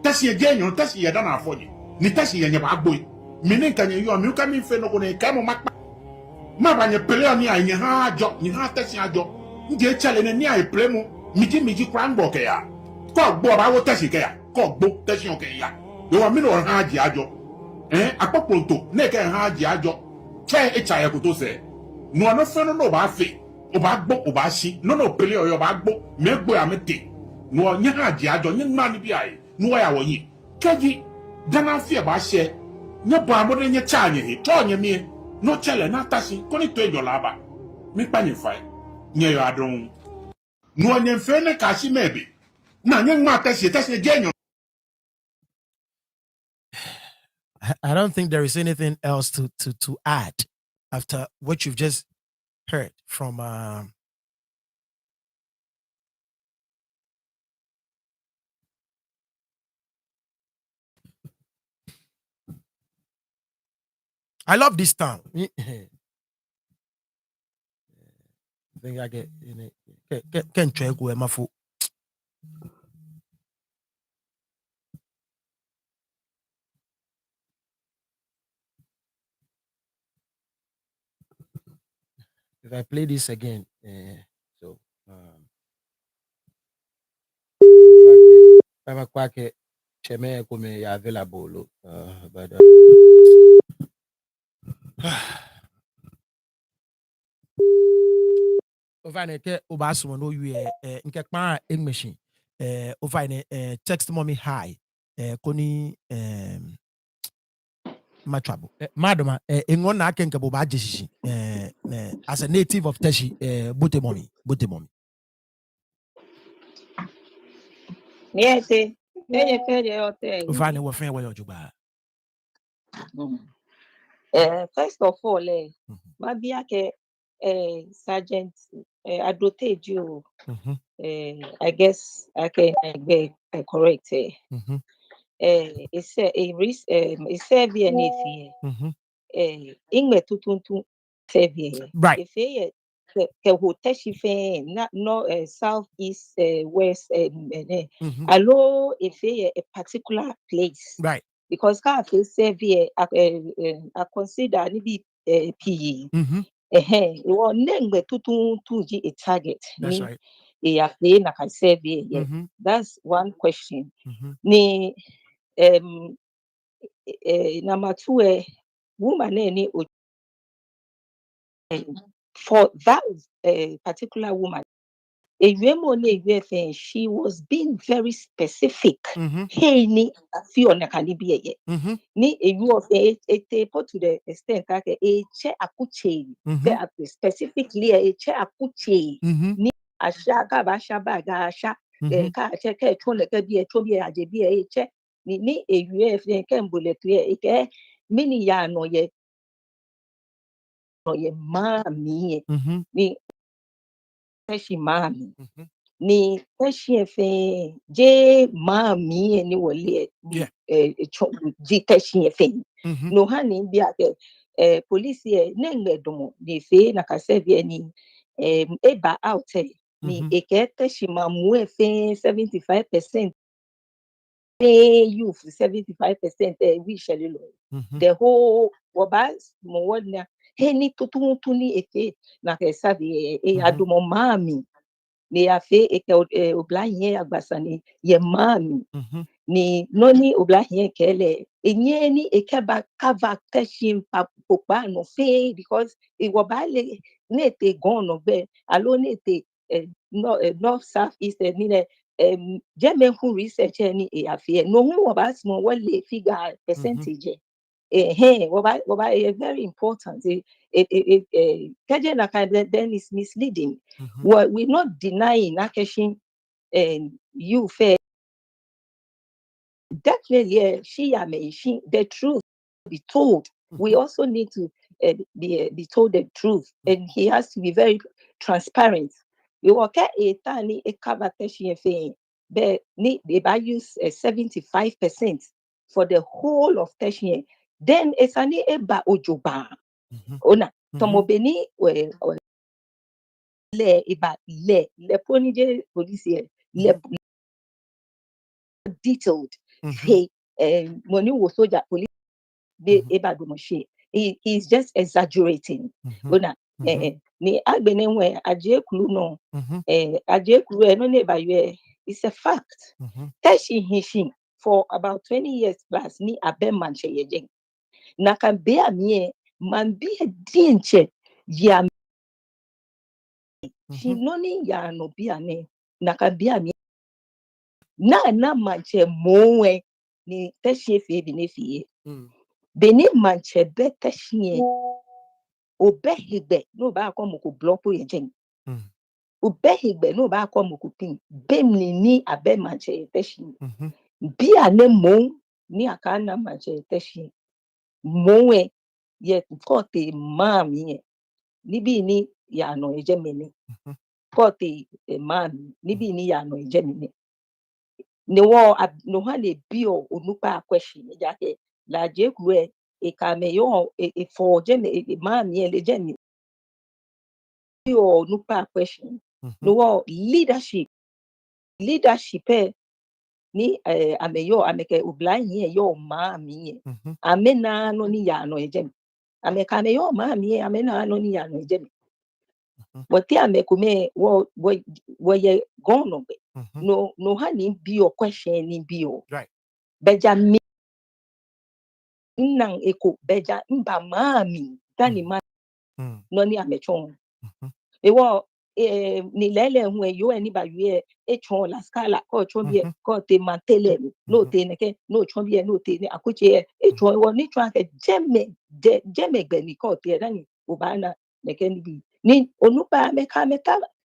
tasi je enyo tasi ye da na afoje ni tasi ye nye ba agboy me ne nka nye yo mi ka mi fe no ko ne ka mo ma ba nye pele ni a nye ha ajo ni ha tasi ajo nje chale ne ni a pele mo miji kwa ngbo ke ya ko gbo ba wo tesi ke ya ko gbo tesi o ke ya yo wa mi no ha ji ajo apoponto ne ke ha ji ajo che e cha ya ko to se no no fe no ba fe o ba gbo o ba si no pele o yo ba gbo me gbo ya mete no nya ha ji ajo nya ma ni bi ai no ya wo yi keji dana fe ba she nya ba mo de nya cha nya he to nya mi no chele na tasi ko ni to ejo la ba mi pa ni fa nya yo adon no onye mfe ne ka shi mebe na nye nwa tesi genyo. I don't think there is anything else to add after what you've just heard from I love this town. I think I get can try go mafu. If I play this again, so Papa Kwake Cheme Kume ya available, but Ovane ke Obasumo no you nke kpa machine Ovane text mommy hi koni Matrabo madama engon na ken ke bo ba jisisi as a native of Teshi bote mommy Yes, Ovane wo fen wo yojuba. First of all, Mabia ke Sergeant Adote Joe. I guess I can be correct. It's be an if Ingme tutuntu severe. Right. If he hotel shife no southeast west allow if a particular place. Right. Because ka fe severe I consider ni be PE. Wo nengbe tutuntu ji a target. That's right. Na ka severe. Yeah. That's one question. Ni number 2 woman any for that particular woman she was being very specific. Hey ni feel na kalibi ni you of it put to the extent that a che akuche specifically a che akuche ni ashaka basha baga asha ka che ke chole ke bi aje bi e che ni uf kembule tu e mini ya no ye mami ni teshi mami ni teshi efe je mami ni wole ji teshi efe no hani bia police nengbe domo ni fe na kasevie ni eba out ni ekete shimamwe fe 75% youth 75% we shalilo the whole wabas mo wona heni tutu ni efe na ke sabi adumo mami ni afe eke oblahie agbasani ye mami ni noni oblahie kele enye ni ekeba kava teshin papopa no fe because wabale nete gono be alo nete north south east ni jeme hu research ni afe no hu wabas mo wale figure percentage waba very important kaje na then is misleading. We're not denying nakeshin you fair definitely the truth be told. We also need to be told the truth, and he has to be very transparent. You work at a tiny a cover testing but they use 75% for the whole of testing. Then it's an eba ojoba. Ona tomobeni le eba le ponije police le detailed. Hey, money was soldier police. He's just exaggerating. Ni agbenenwe ajekulu no ajekulu no neba yue. It's a fact. Teshi hishin for about 20 years plus ni abe manche yejeng. Na kan be amie man be dinche ya shi noni ya no be ane na kan be amie na manche mowe ni teshi fe bi ne fie. Beni manche be teshi obehigbe no ba ko moko block ye jeng. Obehigbe no ba ko moko pin bemni ni abe manche teshi. Bi ane mo ni akana manche teshi. Mowe ye kote mami ni bi ni ya no ejemene. Kote mami ni bi ni ya no ejemene. Ni wo no ha le bio onupa question jake la je kue e kame yo e for jeme mami le jeme bio onupa question. No wo leadership ni ameyo ameke ublanyi yo mami amena no ni ya no ejeme ameka me yo mami amena no ni ya no ejeme wati amekume wo ye gono be no ha ni bio question ni bio Right. beja mi nang eko beja mba mami tani ma no ni amechon ewo ni lele hu yo eni ba yue echon la scala ko chon bi ko te mantele no te neke no chon bi no te ni akuche echon wo ni chon ke jeme gbe ni ko te dani ubana neke ni bi ni onupa meka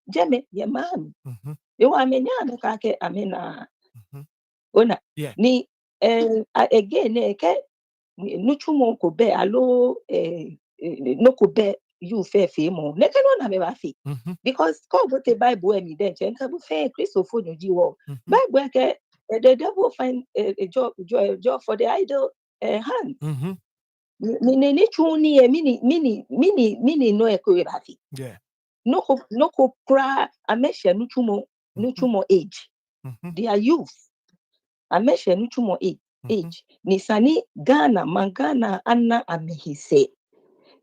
jeme ye mami ewo amenya meka ke amena ona ni again ke nuchumo ko be alo no ko be you fair mo neke no na me ba fi because ko go te bible emi den chen ka bu fair christopher ji wo bible ke the devil find a job for the idle hand ni chuni mini no e ko ba fi no ko kra amesha nuchumo age they are youth amesha nuchumo age ni sani Ghana mangana anna amehise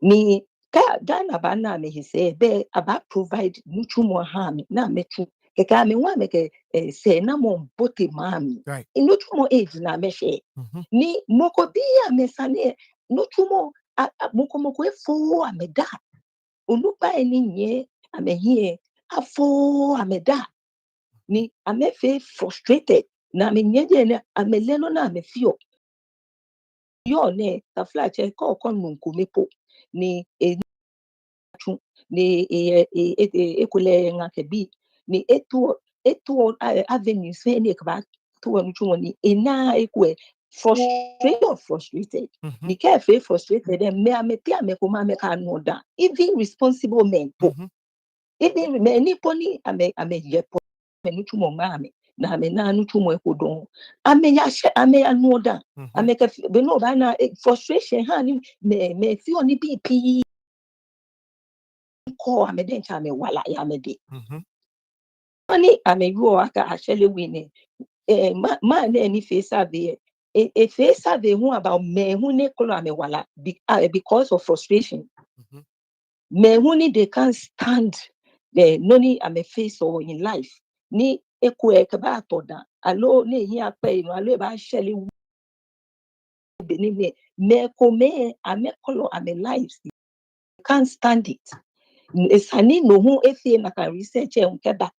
ni ka Ghana ba na amehise be aba provide nuchumo ham na mechu ke ka me wa me ke se na mo bote mami nuchumo age na ameshe ni moko bia mesane nuchumo moko efo ameda olupa eni nye amehie afo ameda ni amefe frustrated na menyeje na ameleno na amefio yo ne ta flache ko nunku mepo ni ni ekule ngake bi ni etu avenues fe ni kba to nuchu ni ena ekwe frustrated ni ke fe frustrated me amete ameko ma me ka no da even responsible men po even me ni poni ame ye po me nuchu mo ma me na me na nuchu mo ekodon ame ya no da ame ka be no ba na frustration ha ni me fi oni BP ko ame den cha me wala ya me de funny I may go aka actually winning. Man any face survey. A face survey who about me who ne kola me wala because of frustration. Me who ni they can't stand the noni I'm a face or in life. Ni ekwe kaba toda. Alo ne here pay no alo ba shelly me me I'm a color I'm a life. Can't stand it. Esani no who efe na can research e nkeba.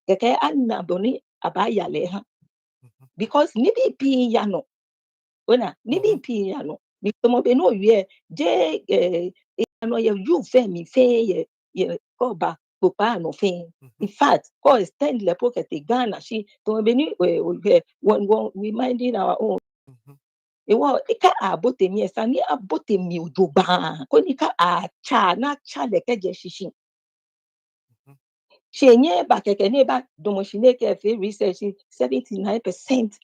Keke anna boni abaya leha. Because nibi pi yano. Ona nibi pi yano. Bikomo be no ye je ano ye you fe mi fe ye ko ba popa no fe. In fact, ko extend le pocket Ghana she to be ni one reminding our own. Ewo eka abote mi esani abote mi odoba. Ko ni ka a cha na cha le keje shishi. Chenye ba keke neba domoshineke fe research 79%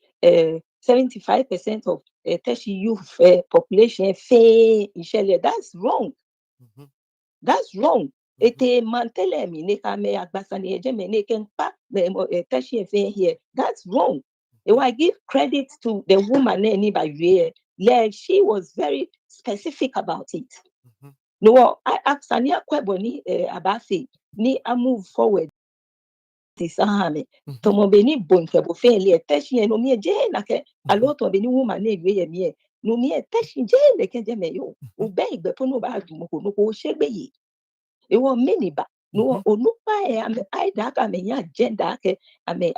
75% of tertiary youth population fe ishele. That's wrong. That's wrong. Ete mantele mi neka me agbasani eje me neke mpa tertiary fe here. That's wrong. I give credit to the woman ni by here. Like she was very specific about it. No, I asked Ania Kweboni Abafi ni I move forward. Tisahame. Tomo beni bonke bo fe le teshi no mi je na ke aloto beni woman na ewe ye mi no mi teshi je le ke je me yo. O be igbe po no ba du mo ko no ko segbe yi. E wo mini ba no onupa e ame ai da ka me ya agenda ke ame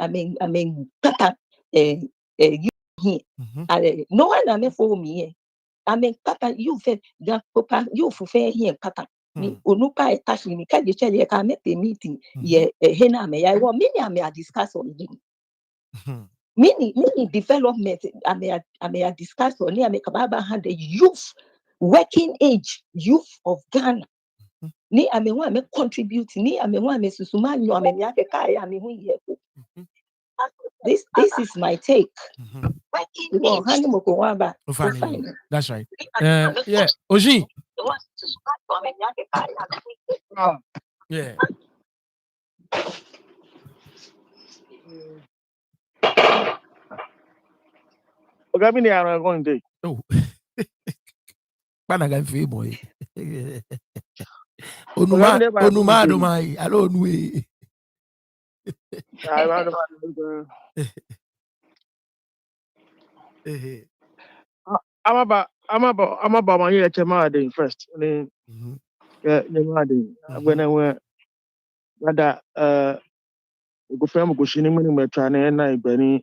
tata you he. No one na me for me ame tata you fe da papa you fu fe here tata. Ni onupa etashi ni ka je chele ka me meeting ye hena me ya wo mini ame a discuss on it. Mini development ame a discuss on ni ame kababa hand the youth working age youth of Ghana. Ni ame wa me contribute ni ame wa me susuma nyo ame mi ake kai ame hu ye. This is my take. Well, hand mo ko wa ba. That's right. Yeah, Oji. Yeah. Ogamini are going to. Oh. Banaga fi boy. Onuma mai. Alo nwe. I'm about my year chema first. Yeah, when I went rather go frame go shini mini me trying na ibani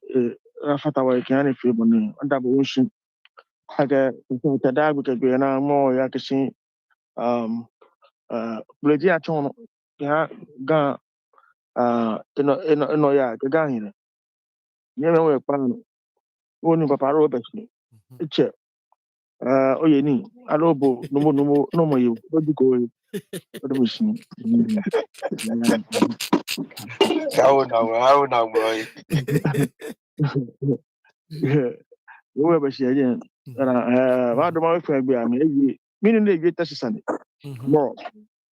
rafata wa kiani fi boni anda bo shin aga ta da go ke na mo ya kishi bleji aton ya ga eno ya ga hin nye me we pa no woni papa ro be shi eche oye ni alobo no mo you odu go odu mo shi How now, boy? we be shi again ba do ma fe gbe ami ewi mini na ewi test sane more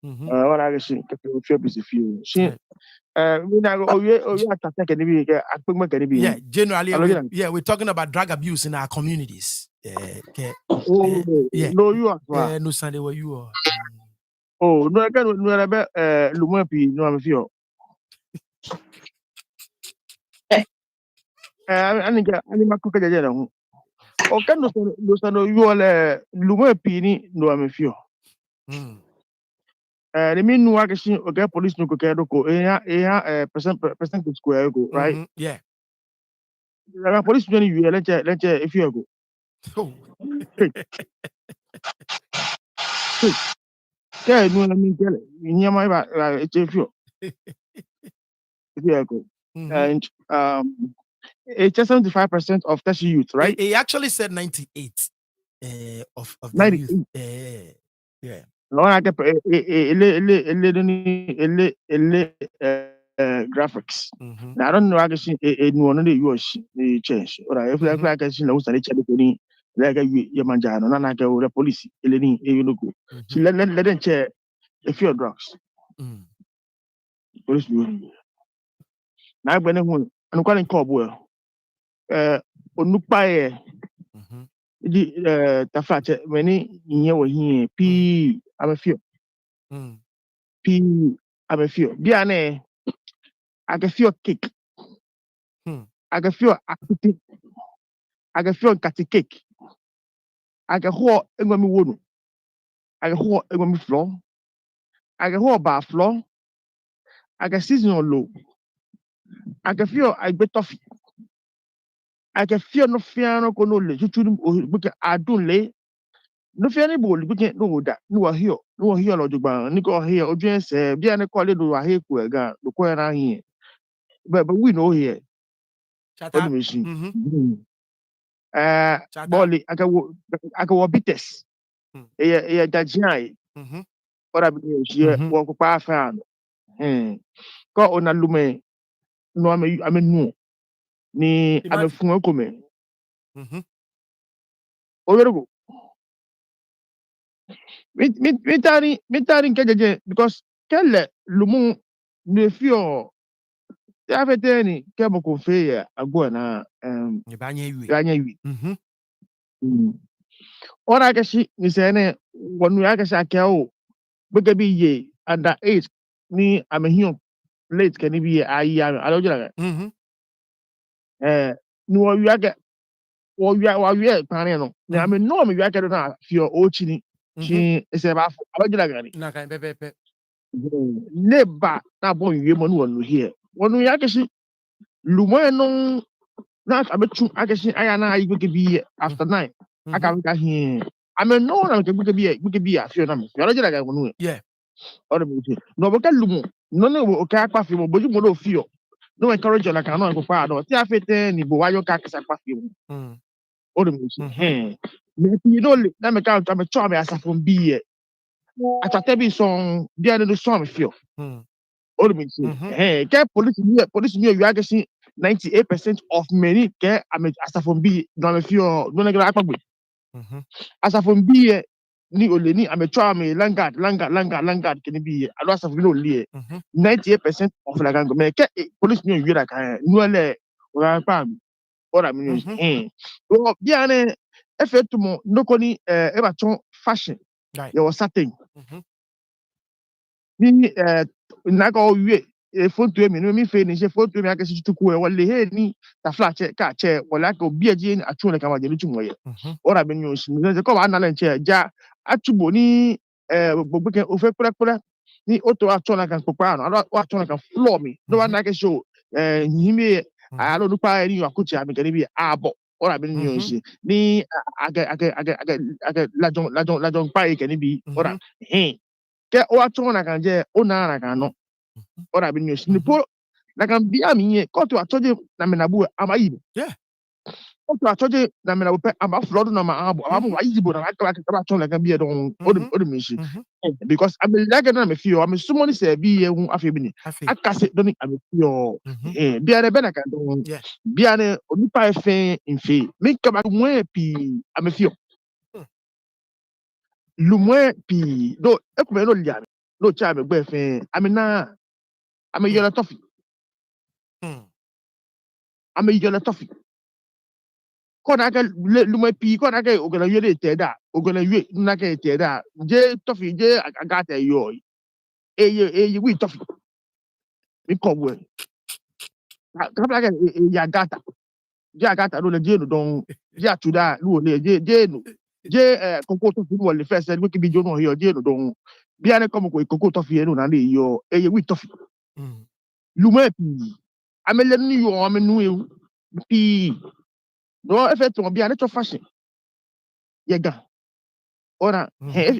what I see ke fe bi fi shi we na oye attack ke ni bi ke apegma ke ni bi Yeah, generally we're talking about drug abuse in our communities. no you are no Sunday where you are. Oh no again no be lumo pi no am fi o ani ma ko ke je na hu o kan no so you ole lumo pi ni no am fi o the mean no action okay police no ko ke do ko percent square go right yeah the police no you let if you go okay no na mean tell you my ba if you go and it's just 75% of that youth, right? He actually said 98 of the 98. youth. Yeah. No, I get graphics. Now I don't know. I can see one of the US change. Or if I can see no study check any like a manjano, and I go the police. You know, so let them check a few drugs. Police. na agbene hu anu kwa nko obo onupa ye di tafache meni nye wo hi pi amefio pi amefio bia ne agafio cake agafio akuti agafio kati cake agaho engomi wonu agaho engomi floor agaho ba floor aga seasonal low agafio agbe toffee agafio no fiano ko no le tutu buke adun le no fiani bo le buke no da no wa hio lo jugba ni ko hio oju ense bia ne ko le do wa he ku ega do ko na hi but we know here Chata. Boli agawo bites e dajiai ora bi ye wo ko pa fa ko ona lume no ame nu ni ame fun ko me o yero mitari nkejeje because kele lumu ne fio ya fete ni ke mo ko fe ya agbo na banya wi ora ke shi ni se ne wonu ya ke sha ke o gbege bi ye under 8 ni amehion late ke ni bi ye ayi alo jira ni wo wi ake wo wi pare no na ame no me wi ake do na fio o chi ni chi ese ba fo alo jira gani Na kan pepe. neba na bo wi mo no wonu here wonu ya ke shi lumo no na abetu ake shi aya na ayi gbege bi ye after 9 aka ka hi ame no na gbege bi ya fio na me alo jira gani wonu Yeah. Ora mi dice, no perché l'uomo non è o che qua fimo, boju mo do fio. No encourage la cano ko pa do. Ti afete ni bo wayo ka kasa kwa fimo. Ora mi dice, me ti no na me ka me cho me asa fon bi e. Atate bi son bi ane do son me fio. Ora mi dice, ke police mi wi agesi 98% of many ke ame asa fon bi no me fio, no na gra akpagbe. Asa fon bi e ni ole ni amechoa me langard kini bi alo asafo no lie 98% of la gang me ke police ni wi la kan no le ora pa mi ora mi o bia ne efetumo noko ni e ba ton fashion ye was certain ni na ko wi fonto mi no mi fe ni se fonto mi ake tuku e wole he ni ta flash ka che wala ko bia ji atu le kan wa je ni tumo ye ora mi ni o si ni ko wa na le che ja atubo ni gbogbo ke o fe pere ni oto atona kan popa no alo atona kan floor mi no wa na ke show nyime alo nupa eri akuti ami ke bi abo ora bi ni o si ni age la jon pa ke ni bi ora ke o atona kan je o na kan no ora bi ni o si ni po na kan bi ami ye ko to atoje na me na bu amayi Yeah. Otu achọje na mere ope ama flood na ma abo ama wa yibo na aka aka ba chọn like bi don o mi shi because I be like na me feel am sumo ni se bi ye hu afi bi ni aka se don am feel bi are be na kan don bi are onipa efe infe me ka ba mu pi am feel lu mu pi do e ko me no lia no cha me gbe efe am na am yo na tofi am yo na tofi kona ka luma pi kona ka ogana yele teda ogana ywe na ka teda je tofi je agata yo eye wi tofi mi ko we ka bla ka ya gata je agata lo le je no don je atuda lu le je no je koko tofi wo le first we ki bi jo no yo je no don bi ane ko ko koko tofi no na le yo eye wi tofi luma pi amele ni yo amenu pi no effect on bi ane to fashion yega ora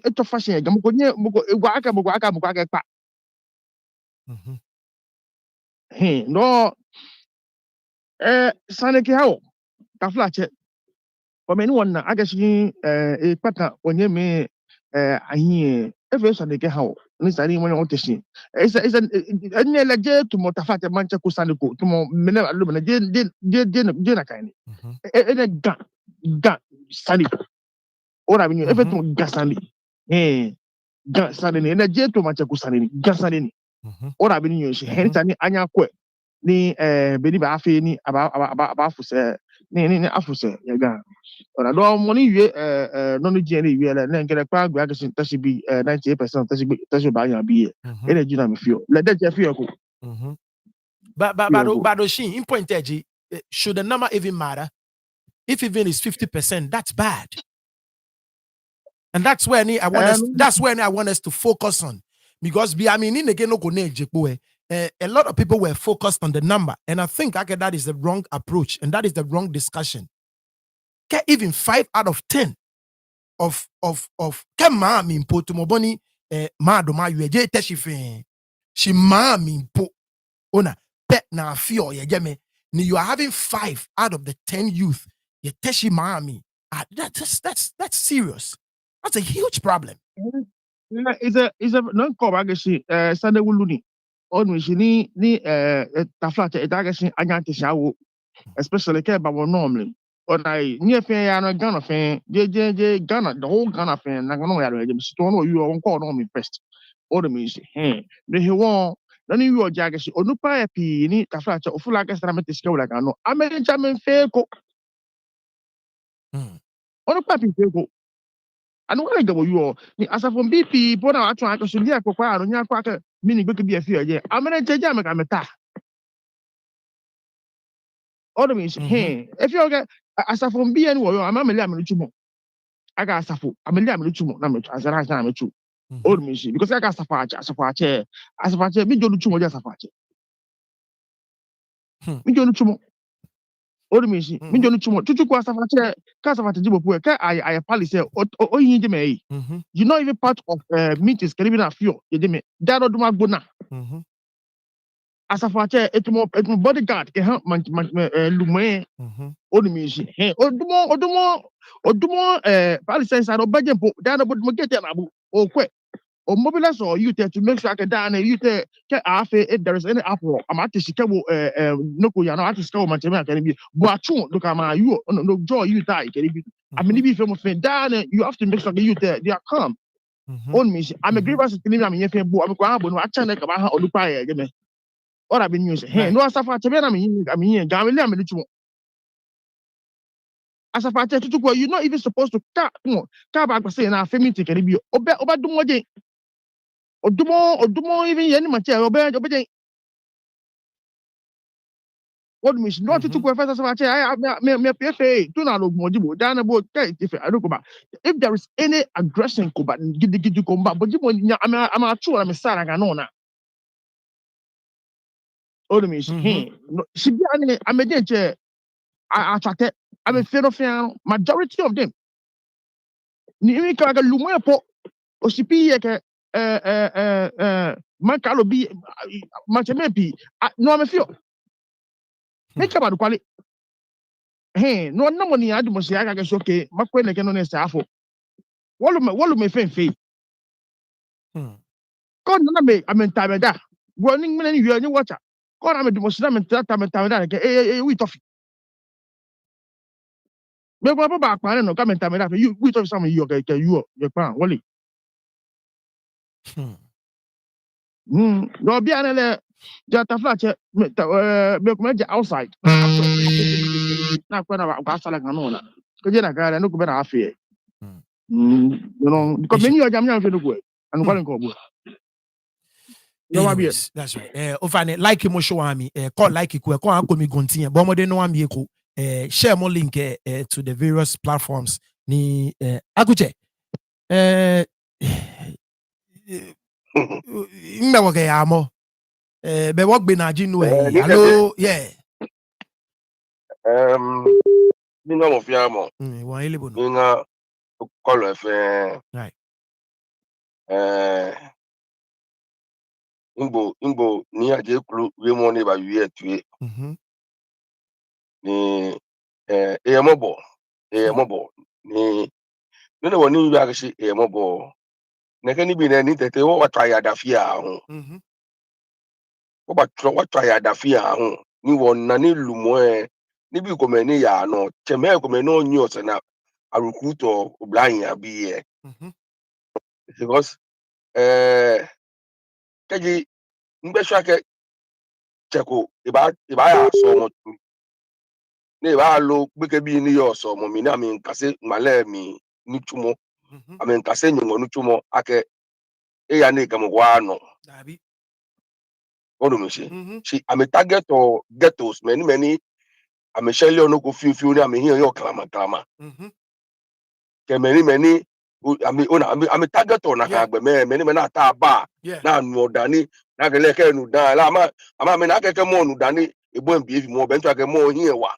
eto fashion yega mko nye mko aka pa no saneke hawo ka flache o me ni wonna aga shi pata onye me ahi efe saneke hawo ni sari mo on teshi isa enye la je to mo tafate manche ko saneko to mo mena alu mena je na kaini ene ga sani ora bi efe to ga sani ga sani ni ene je to manche ko sani ga sani ni ora bi ni yoshi hen tani anya kwe ni beni ba afi ni aba afuse ni afuse ya ga ora do mo ni wie no no je ni wie le na nkere kwa agba ga sin tashi bi 98% tashi ba ya bi e na me feel le de je feel ko but she in point should the number even matter? If even is 50%, that's bad. And that's where I want us to focus on. Because a lot of people were focused on the number. And I think that is the wrong approach. And that is the wrong discussion. Even 5 out of 10 of mami mpo tumoboni madoma yueje teshife. She mami mpo ona pet na fio yejeme. You are having 5 out of the 10 youth. Ye teshi mami. That's serious. That's a huge problem. Is a non ko ba ga shi sande wuluni onu shi ni taflat e daga shi anya te shawo especially ke ba wo normally onai ni efe ya no Ghana fe je Ghana the whole Ghana fe na no ya no je sto no you on call no me first onu mi shi ne he won na ni you jaga shi onu pa e pi ni taflat o fula ga stra me te ska wala ga no amen jamin fe ko onu pa pi fe ko anu wala ga wo you ni asafo BP bona atu aka so dia kokwa anu nya kwa ka mini gbe ke bi afi oje amen jaja me ka meta onu mi shi if you get asafo bi enu wo yo amamele amelu chumo aga asafo amele amelu chumo na metu asara na metu onu mi shi because aga asafo ache mi jolu chumo je asafo ache mi jolu chumo onu mi shi mi jolu chumo tutu kwa asafo ache ka asafo ache jibo pu ka I policy o yin je me you not even part of meetings can even afio ye je me da no duma gbona asafo ache etumo bodyguard ke ha lumwe onu mi shi odumo policy inside obaje po da no bodumo get na abu o kwe or mobilize or you to make sure I can down and you take if there is any uproar. I'm at the Chicago no ya no at Chicago Manchester can be but look at you no joy you die can be I mean if you down you have to make sure you they are calm on me I'm a grievance to me I'm here for I'm going to watch and about or look by or I've been using hey no stuff at I mean gamily I'm as a part to go you're not even supposed to car back saying our family can be oba do more Odumo even yen mache obe what me not to go first as I me PFA do not look mojibo dan about if I look about if there is any aggression ko but gidi combat but I'm a true I'm sara ga no na odo me she be ani I'm a denche I attract I'm a fan majority of them ni mi ka ga lumo po osipi ye ke man kalo bi machemepi no me feel make about quality no na money adu mo sia ga so ke makwe ne ke no ne sa afo wolu me fen ko na me amenta me da go ni me ni wi ni water ko na me du mo sia me ta da ke we tofi me go ba pa no ka me ta me da you we tofi some you ke you pa wole no bia na le ja ta fla che me ko me ja outside na ko na ba sala ga no na ko je na ga no ko be na afie you know because many of them no go and ko go anyways that's right ofane like mo show ami call like ko anko mi gontin bo mo de no ami ko share mo link to the various platforms ni akuche mbe wo ke ya mo be wo gbe na ji no hello yeah ni no mo fi amo won elebo no ni na call efe right Imbo ni aje kulu we mo ne ba wi etue ni mobo ni no woni wi agashi mobo na ka ni bi na ni tete wo try adafia ho wo ba try adafia ho ni won na ni lumo ni bi ko me ni ya no cheme ko me no nyi o se na arukuto oblan ya bi because kaji mbe shake cheko iba ya so mo ne ba lo gbeke bi ni yo so mo mi na mi nkase male mi ni tumo ame nkase nyingo ni tumo ake e ya ne kam wa no Dabi. odo mi she ame target or ghettos many ame shele ono ko fiu ni ame hiyo klama ke many ame target on na ka gbe many na ta ba na nu odani na ke leke nu dan la ama me na ke mo nu dani ebo mbi evi mo be nto ke mo hiye wa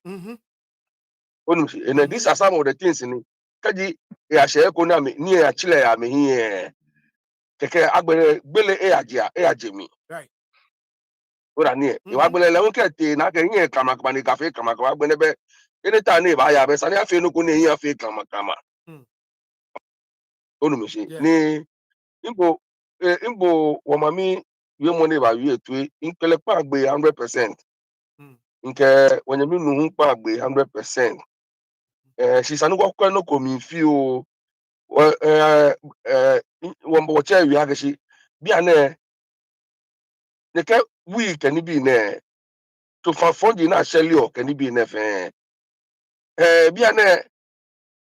and these are some of the things ni kaji ya she ko na me ni ya chile ya me hiye keke agbere gbele e aje mi right ora ni e wa gbele le won ke te na ke hiye kama ni cafe kama gbele be anytime ni ba ya be sani afi nu ko ni hiye afi kama onu mi ni imbo wo mami we money ba we etu inkele pa gbe 100% nke wonye mi nu pa gbe 100% she sanu kwa no ko mi fi o wo mbo che wi age shi bia ne ke we can be ne to fund na shele o can be ne fe bia ne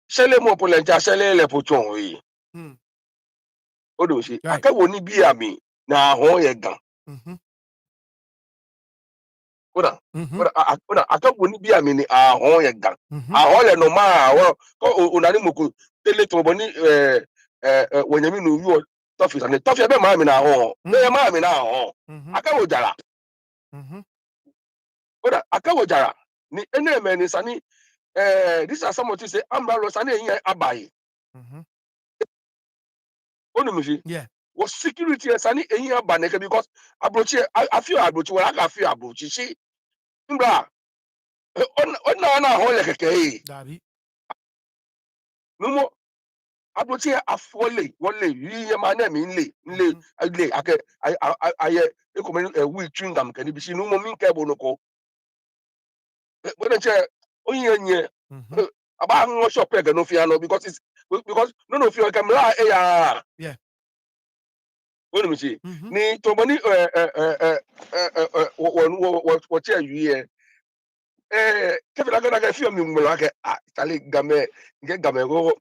shele mo polenta shele le pochon yi odo shi akawo ni bia mi na ho ye gan Oda akawo ni bia mi ni ahon ye gan ahon le no ma ko onani moku tele to boni wonyami no wi tofi ane tofi be ma mi na ahon be ma mi na ahon akawo jara oda akawo jara ni ene me ni sani these are some of you say ambalo sani yin abai onu mi fi was security sani yin abaneke because abrochi I feel abrochi wala ka feel abrochi shi mbra ona ahon le keke Dabi. numo abrochi afole wole yiye ma na mi nle ake aye ekomen we chingam kani bi shi numo min ke bonoko che onye nye aba ngo shop e no fi ano because no fi kamera e ya yeah wonu mi si ni to boni wo che yiye kefe la gana fi mi mo la ke tale game go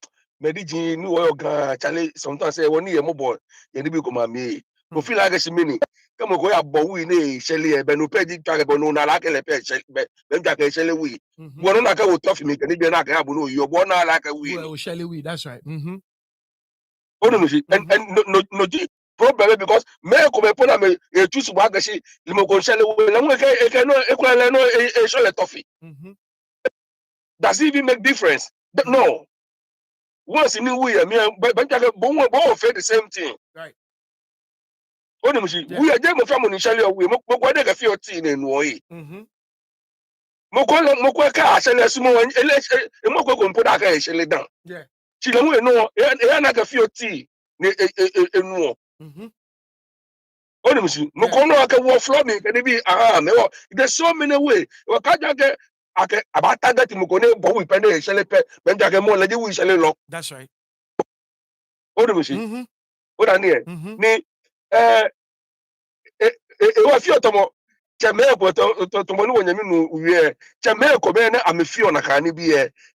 mediji ni wo gan chale sometimes say woni ye mo bo ye ni bi ko ma mi mo fi la ke si mini ke mo ko ya bo wi ni sele e be no pe di twa ke bo no na la ke le pe be ja ke sele wi wo no na ke wo tofi mi ke ni bi na ke abu no yo bo na la ke wi ni well Shelly we that's right ono mi and no di problem because me ko me pona me e tu su ba ke si limo ko sele wi la mo ke no e ko le no e sele tofi does it even make difference? No. Once in we but fail the same thing. right Only we are just family shall we mo dey feel tea in no yi. Mo ko ka shall sumo e mo ko put that ka shall down. yeah She don't know e na ka feel tea ne no. Only mo ko no ka wo flow me can be me there's so many way. We ka ja ake about target mo ko ne bo we pe ne shall pe ben ja ke mo le di we shall lo. that's right Only oda ni wa fi otomo cheme ko to mo ni wonyami nu wie cheme ko be na amefi ona ka ni bi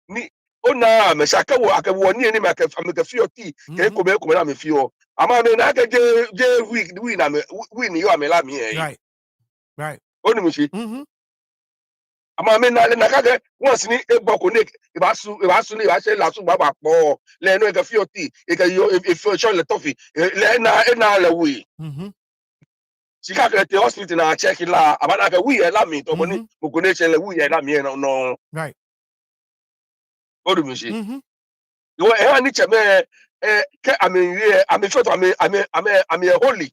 ni ona me shaka wo akawo ni ni me ka fi oti ke ko be ko na amefi o ama me na ka je we na me we ni yo amela mi right oni mi shi ama me na ka ke once ni ebo ko ni iba su ni iba se la su baba po le no ka fi oti e ka yo e fi o le tofi le na le we sika ke te hospital na check la abana ke wi e la mi to boni mo ko ne chele wi e la mi no right odu mi shi yo e ni cheme ke amenwie amefeto ame holy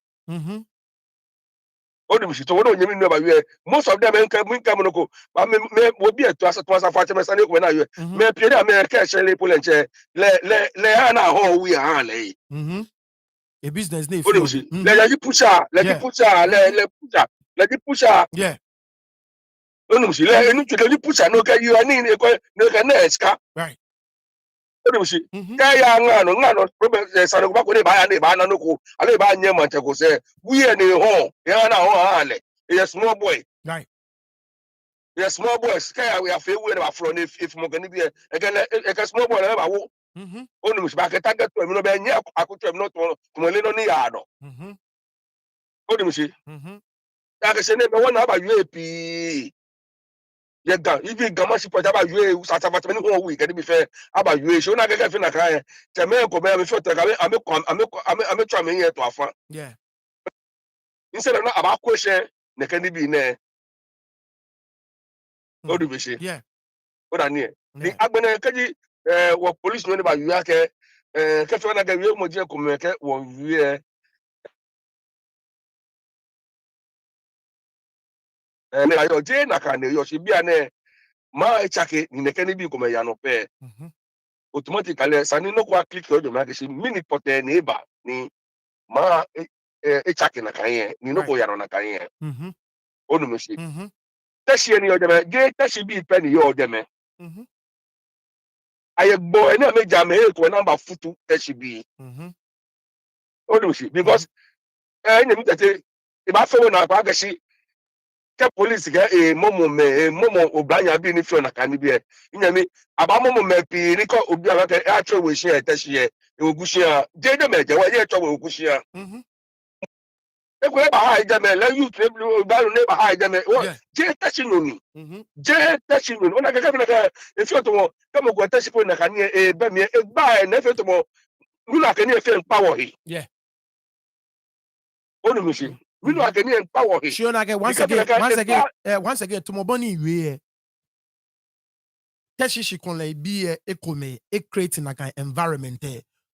odu mi shi to wono nyemi no ba wi most of them nka mo ko me obi eto asa to asa fa cheme sane ko na wi me pie na me ke chele polenche le ana ho wi ha le a business name odu mi shi le di pusha le di pusha yeah onu si le enu cheke ni pucha no ka you ani ne ko no ka na eska right onu si ka ya ngano problem sa no ba ko ne ba ya ne ba na no ko ale ba nye ma che ko se wi e ne ho ya na ho ha le e small boy Right. Yeah, small boys. We are fair with our front if more can be again a small boy. Only was back a target to him. I could have not to Molino Niado. Only machine. I can say never one about UAP. Yeah, even Gamashi put about you, Satabatman whole week, and be fair about you. So I get in a car. Jamaica, I'm a trying here to offer. Yeah. Instead of not about question, they can be there. What do we say? Yeah. What I need. The Abena Kaji, what police know about you, Catherine, I gave you more communicate 1 year. And I know Jane, I can't, you should be an my jacket in the Kennedy come yano pair. Automatically, Sani no kwa click on the magazine, minute pote neighbor, ni ma a jacket na kaye, ni no go yano na kaye. Onu mushi. Tashi any of them, gay tashi be penny your them. I a boy and I make jam to a number of foot tashi be. Onu mushi. Because I need that if I follow na bagashi. Ke police ga momo obranya bi ni fi na kan bi e nyame aba momo me pi ni ko obi aba ke a tro we share tashi e ogushia jeje meje we ye tro we ogushia e ko ba ha ije me la you table ba no ba ha ije me je tashi no ni je tashi no ona ka na ka e fi to mo ka mo go tashi po na kan e ba mi e ba e na fi to mo nula ka ni e fi power he yeah onu mi shi nula ka ni e power he sure na get once again to mo boni we Teshi kon le bi e kome e create na kan environment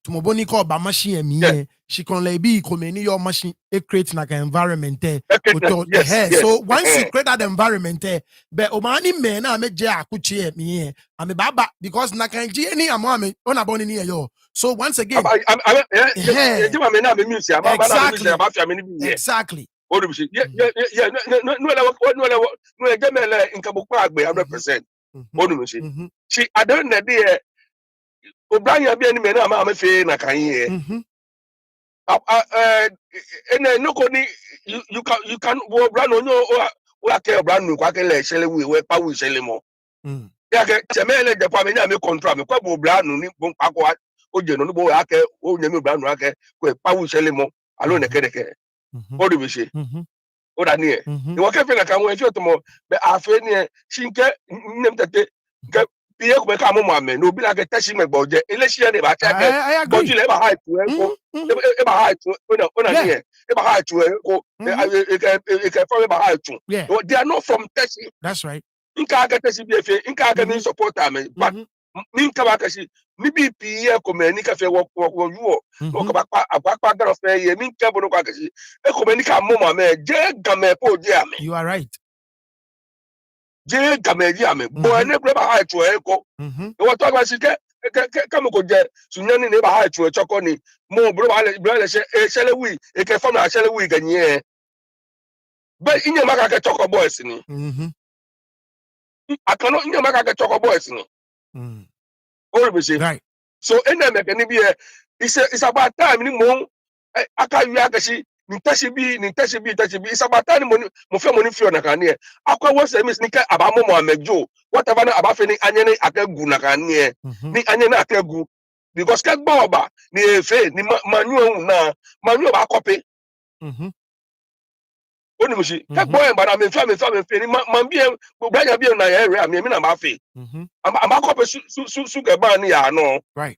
to mo boni ko ba machine mi she kon le bi kome ni your machine e create na kan environment so once you create that environment but o mani me na me je akuchi mi am baba because na kan ji any am ona boni ni yo so once again exactly no gemele nkabukwa agbe 100%. She I don't know there Obranya bi any na ma fe na kan here. No ni you can brand on o ake brand nu kwa ke le sele we pa wi sele mo. Ya ke semele de kwa me na me control me kwa bo brand nu ni bo akwa o je no bo ake o nyame brand nu ake ko pa wi sele mo alo ne ke o do bi se o da ni e wo ke fe na kan wo e fi to mo be afe ni e shinke nem tete ke biye ko ka mo ame no bi la ke tashi me gboje eleshi ne ba ta ke boju le ba hype we ko e ba hype ona ni e ba hype we ko e ke from ba hype they are not from tashi. That's right. Nka ga tashi bi efe nka ga mi support am but mi nka ba kashi mi bi piye ko me ni ka fe wo yu no ka ba pa ga fe ye mi nka bo no ka kashi e ko me ni ka mo ame je ga me po je ame. You are right. Je gameji ame bo ne gbe ba ha tu e ko e wo to ba si ke mo ko je sunyani ne ba ha tu e choko ni mo bro ba le se e sele wi e ke fam na sele wi ganye be inye maka ke choko boys ni akano inye maka ke choko boys ni o be se right so ene me ke ni bi e it's about time ni mo aka wi aka si ni tashi bi it's about time mo fe mo ni fi ona kan e akwa wo se miss ni ke aba mo amejo whatever na aba fe ni anye ni akagu na kan e ni anye na akagu because ke gbo oba ni efe ni manu ba copy oni mo si ke gbo en ba na me fe ni man bi gbogbo anya bi na ye re am na ba fe am copy su ke ba ni ya no right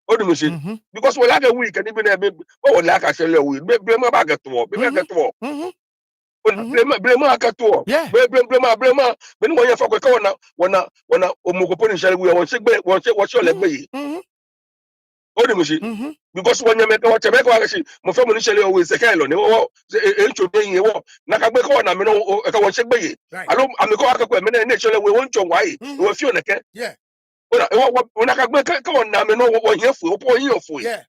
oni mo si because we like a week and even we like a sele we blame ba get to blame akato blame me no ye fa ko wana omugopo ni shele we won segbe won se legbe yi o de musi because when you make what make wa shi mo fe mo ni shele we se kai lo ni wo e ncho de yin wo na ka gbe ko na me no ka won segbe yi alo amiko akako me na shele we won chon wa yi wo fi o neke yeah ona ka gbe ka na me no wo yin fu o po yin fu yeah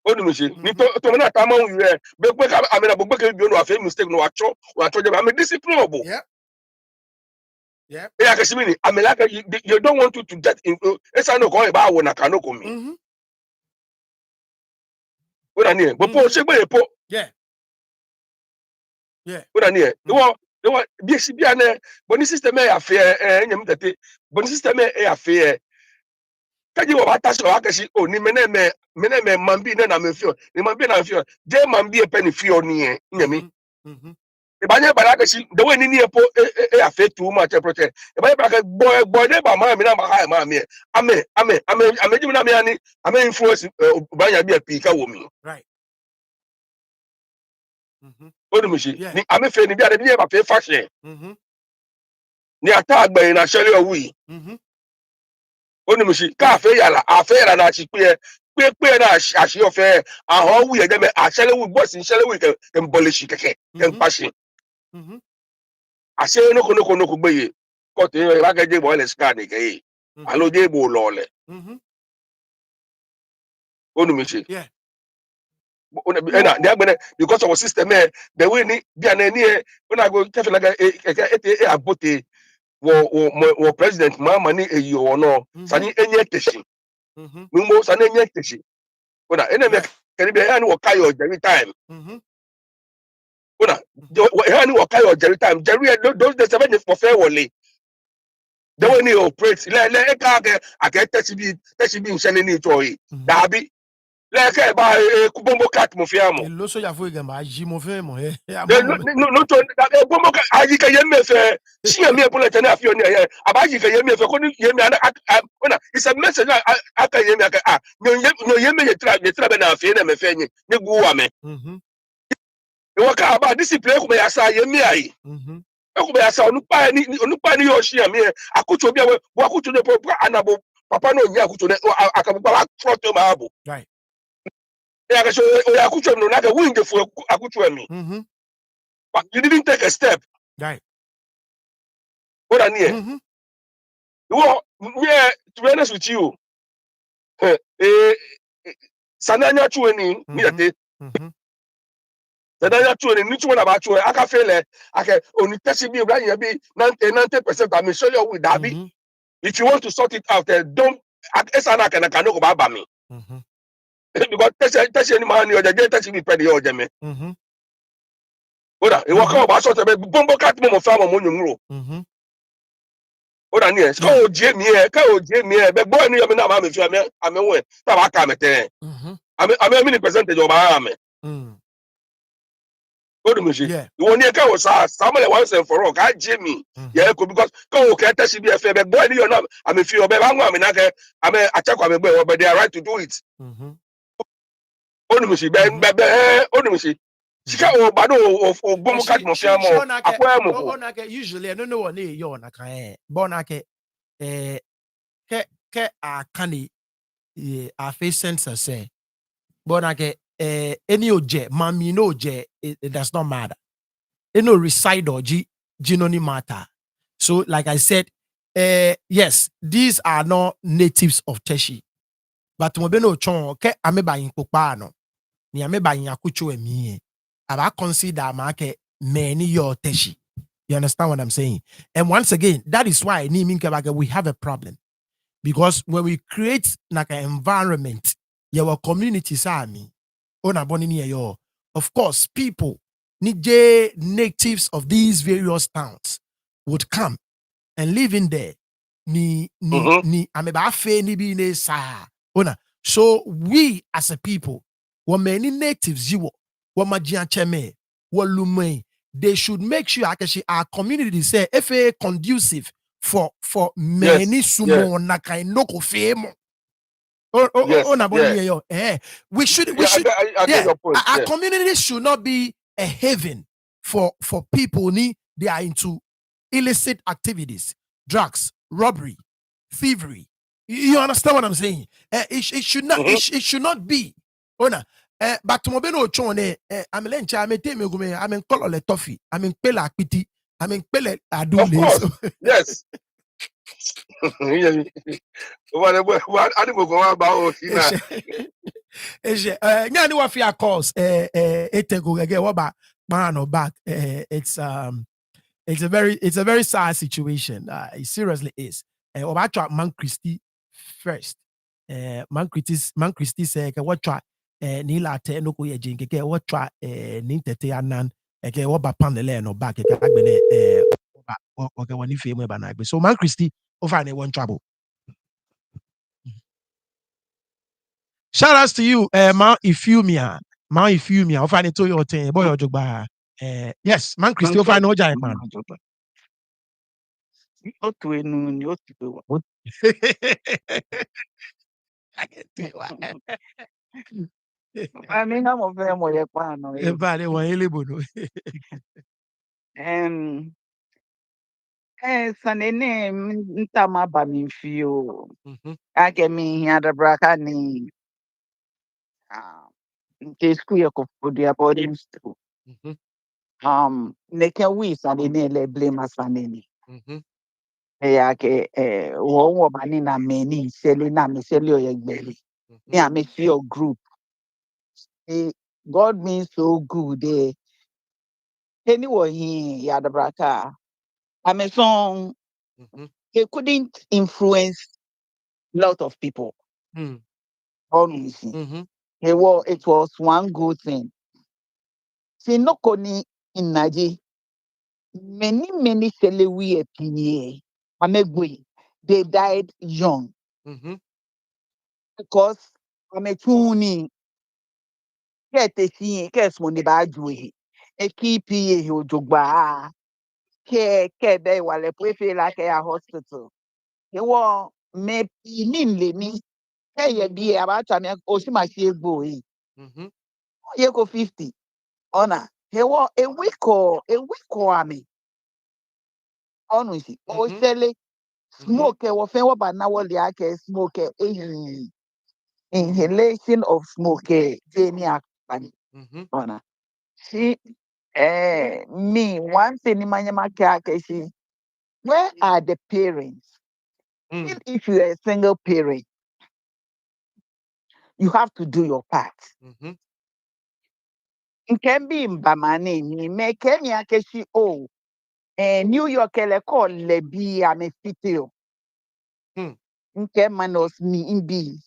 o de musi ni to me na ta ma wu e be ka amena gbogbo ke bi o no afi mistake no wa cho je am disciplinable yeah yeah kasimini amelaka you don't want to get in esa no ko e ba wo na kanoko mi o na ni e bo po se gbe po yeah Yeah. What I near? The one BCB boni system affair nyam tete. Boni system affair. Kaji wa bataso akashi o ni meneme mambi na me fio. Ni mambi na fio. Je mambi e penny fio ni nyami. The banya barakashi the way ni po affair too much protect. The banya baraka boy neighbor ma me na ma ha ma me. Ame jimi na me ani ame influence banya bi apika wo mi. Right. Odumishi ni ame fe ni bi ade bi e ba fe fashion. Ni ata agbe na shele owi. Onumishi ka fe yala na chi pe na ashi ofe ahon wu ye dem ashele wu boss shele wu ke mbolishi keke ke mpashi ase no ko gbeye ko te ba ke je bo le scan ke alo je bo lo le Onumishi yeah na they agbene because our system the way ni dia na ni una go kefe na ke abote wo president mama ni eyi wo no sani enye teshi mimo sani enye teshi una ene me kani be yani wo kayo every time una yani wo kayo every time jerry those the 7 for fair wole the way ni operate le ka ke ake teshi bi nshele ni to yi dabi le ke ba kubombo cat mo fiamo lo so ya fo ge ma ji mo fe mo he no to bombo cat ayi ke yemme fe si yemme pour le tenir afio ni abaji ke yemme fe ko ni yemme ana it's a message aka yemme aka no yemme ye tra be na afie na me fe ni gu wa me e wo ka ba discipline ko be asa yemme ayi ko be asa onu pa ni yo si yemme akucho bi wo akucho de po anabo papa no nya akucho de akabu pa front ma abo right yeah, so akucho no na ke win the for akucho mi but you didn't take a step right what I need well yeah to be honest with you sananya chueni mi ate sananya chueni ni chuena ba chue aka fele aka oni tesi bi bra yan bi 90% I'm sure you will that be if you want to sort it out don't esana kana kanu ko ba me because tesi ni man you dey tesi bi pedi o je me oda e wo ka ba sort be bombo cat mo fa mo nyumro oda ni ka o je mi be boy ni yo me na ma me fi ame we ta ba ka me ten ame mini percentage o ba ame Odumishi won ni ka o sa Samuel once and for all ka je mi yeah because ka o ka tesi bi efe be boy ni yo na ame fi o be ba nwa me na ke ame achakwa me boy but they are right to do it Odumishi be Odumishi sika o ba do o bomo cat mo fi amo akwa mo onake usually I don't know what you on aka bonake ke akani a face sensor say bonake any oje mami no oje it does not matter no reside or genoni matter so like I said yes these are not natives of Teshi but mo be no chon ke ameba yin popa no ni ameba yin akucho emi aba consider ma ke many your Teshi. You understand what I'm saying? And once again, that is why we have a problem. Because when we create like an environment, your communities are me. Of course, people, natives of these various towns would come and live in there. So we as a people, what many natives you they should make sure actually our community say if conducive for many sumo na kind no fame. We should our community should not be a haven for people they are into illicit activities, drugs, robbery, thievery. You understand what I'm saying? It should not it should not be. But mobeno chone I'm lencha I'm temegume I'm in color toffee I'm in pela piti I'm in pele adu yes nyani wa fear calls etego again what back man or back it's a very sad situation it seriously is about man Christie first man Christie say what try ni la te no ko ye jinke ke what try ni tete anan Okay, what about pan the land or back? Okay, when you feel me by so man Christy, over one trouble. Shout outs to you, man. Ifumia, over any to your thing, boy, or yes, man Christy, over no giant man. I mean, I'm of them or Everybody want illegal. Sanene ntama ba mi fio. Ake mi hiada braka ni nke school ya kofudia boarding school. Neke wi sanene le blame sanene. Ake wo bani na meni seli na mi seli oyegbeli. Me a me feel group. God means so good. Anyway, yada braka. I mean, song. He couldn't influence a lot of people. Honestly, it was one good thing. See, no koni in Naji, many Selewi PA, Amegwe, they died young because Ametuni, get a thing, guess when the bad way, a key PA who jogba, care, they were a prefer like a hospital. You want me, me. Hey, be about time Oshima boy. You go 50. Honor. He was a week or me. Honestly. Oh, Shelly smoke or fair but now what the smoke inhalation of smoke. Jamie honor. See me one thing in my she where are the parents? Even if you're a single parent, you have to do your part. It can be in Bamani, me Kenya Keshi oh, New York call Lebi I'm a fitio. Nke manos me in B.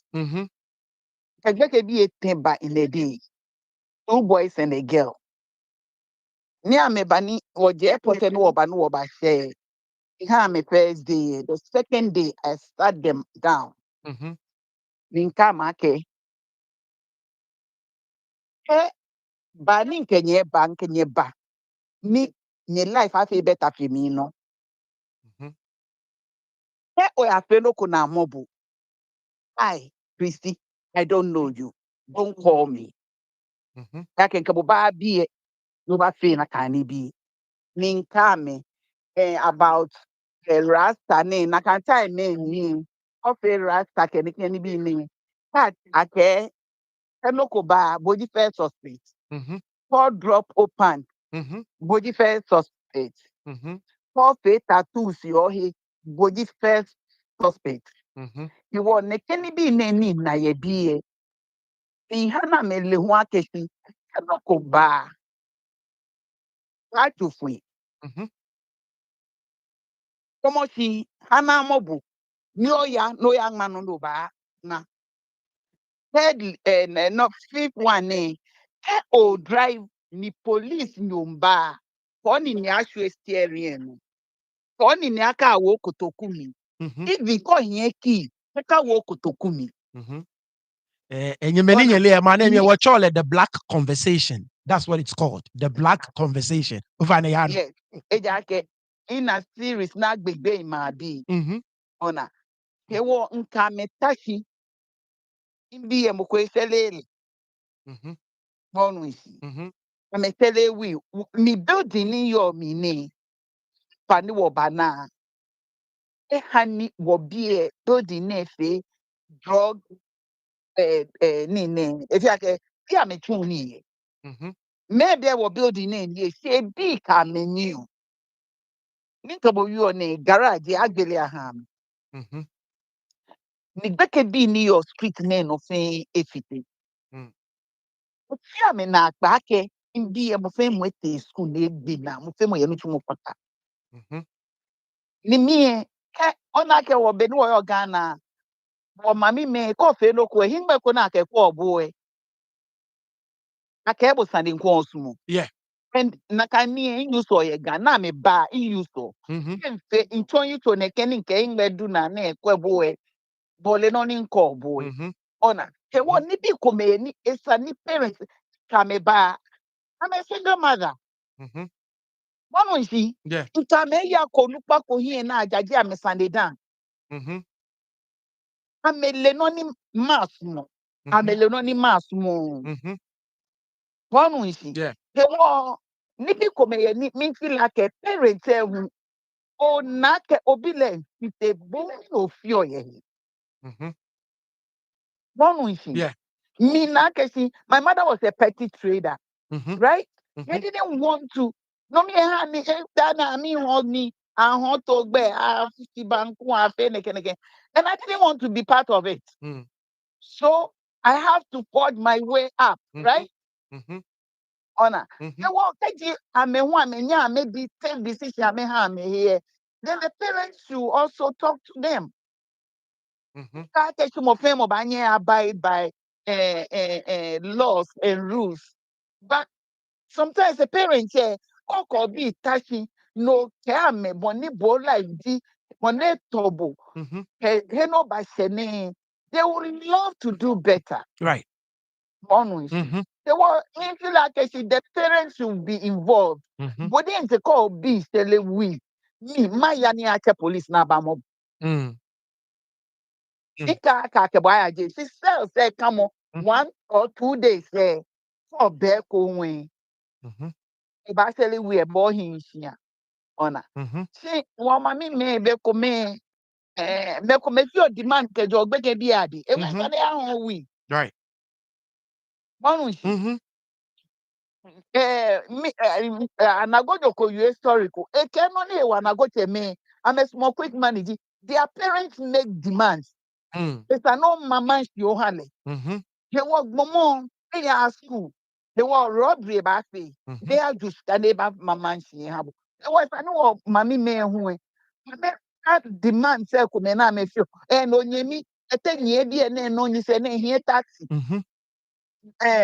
Kajake be a timber in a day. 2 boys and a girl. Near me bani or the airport and Wabanu by share. Here me first day. The second day I sat them down. Ninka make. Hey, bani kenye bank kenye ba. Me nye life I feel better for me no. Hey, o ya feno kuna mobu. Hi, Christy, I don't know you. Don't call me. I can come be no ba fe na kani bi. Ninka me about Rasta name. I can tell me of a Rasta can be me. But I care. Hello, ba body first suspect. 4 drop open. Body first suspect. 4 face tattoos your he body first suspect. You want ne can be name na ye be. In Hana me le one kesi. Hello, ba. Try to free. Come on, see Hana mobu. No young man no ba na. Third no 5th one o drive ni police nyumba. Koni ni ashwe steering. Koni ni aka wo kotokumi. If ko yen ki, aka wo kotokumi. And you mean the black conversation. That's what it's called. The black conversation. Yes. Ejake in a series na gbegbe ma bi. Ona. He wo nka metashi. Imbi emukwe selele. Bonwisi. Ametele wi mi building in your mini. Pani wo bana. Hani wo bie building nefe drug nini. If you can see me tuni. Maybe I will building in ye say big new. Ninkabo you ne garage agbele ham. Ni beke be ni your street name of efite. See me na baake in be a mofem with the school ne be na mofem ye no tumo pata. Ni me ona ke wo be no Ghana. Wo mami me ko fe no ko himbe ko na ke ko boy. Akebo sandi nko osumo. Yeah. And nakani use or ye Ghana me ba use so. Fe inton you to ne kenin ke ingbedu na na ekwe boy. Bole no ni nko boy. Ona. He won ni bi kome ni esa ni parents kame ba. I'm a single mother. One see. Yeah. Utame ya ko nupa ko hi na ajaji ame sande dan. Ame le no ni mas mo. Ame le no ni mas mo. One see. Yeah. He won ni bi kome ye ni mi feel like a parent o na ke obile ite bo no fio ye. One see. Yeah. Me na ke see my mother was a petty trader, right? They didn't want to. No me ha ni dana me hold me and hot to be a 50 banku a again. And I didn't want to be part of it. So I have to forge my way up, right? Honor. They walk I may want me yeah maybe take decision I may have me here. Then the parents should also talk to them. Can't take some of them abide by laws and rules. But sometimes the parents say, "Oh, could be touching no care me money bo like the money tobo." He no by saying they would love to do better. Right. One they were if you like I see the parents should be involved. But then they call be say we me my yani ake police na ba mo. Ika ka boy aje she say come on 1 or 2 days there for back when actually we are born here ona see one mami me be ko me feel demand ke jo gbe ke bi ade e we say ahun we Right. one me anagojo ko you historical e ke no na e wa anagojo me I'm a small quick manager their parents make demands it's no mama you hale they work momo in our school they were robbery ba say they are just neighbor mama she have they was no mami me hu e that demand say ko me na me feel no nyemi etenye bi e na no nyi se na hie taxi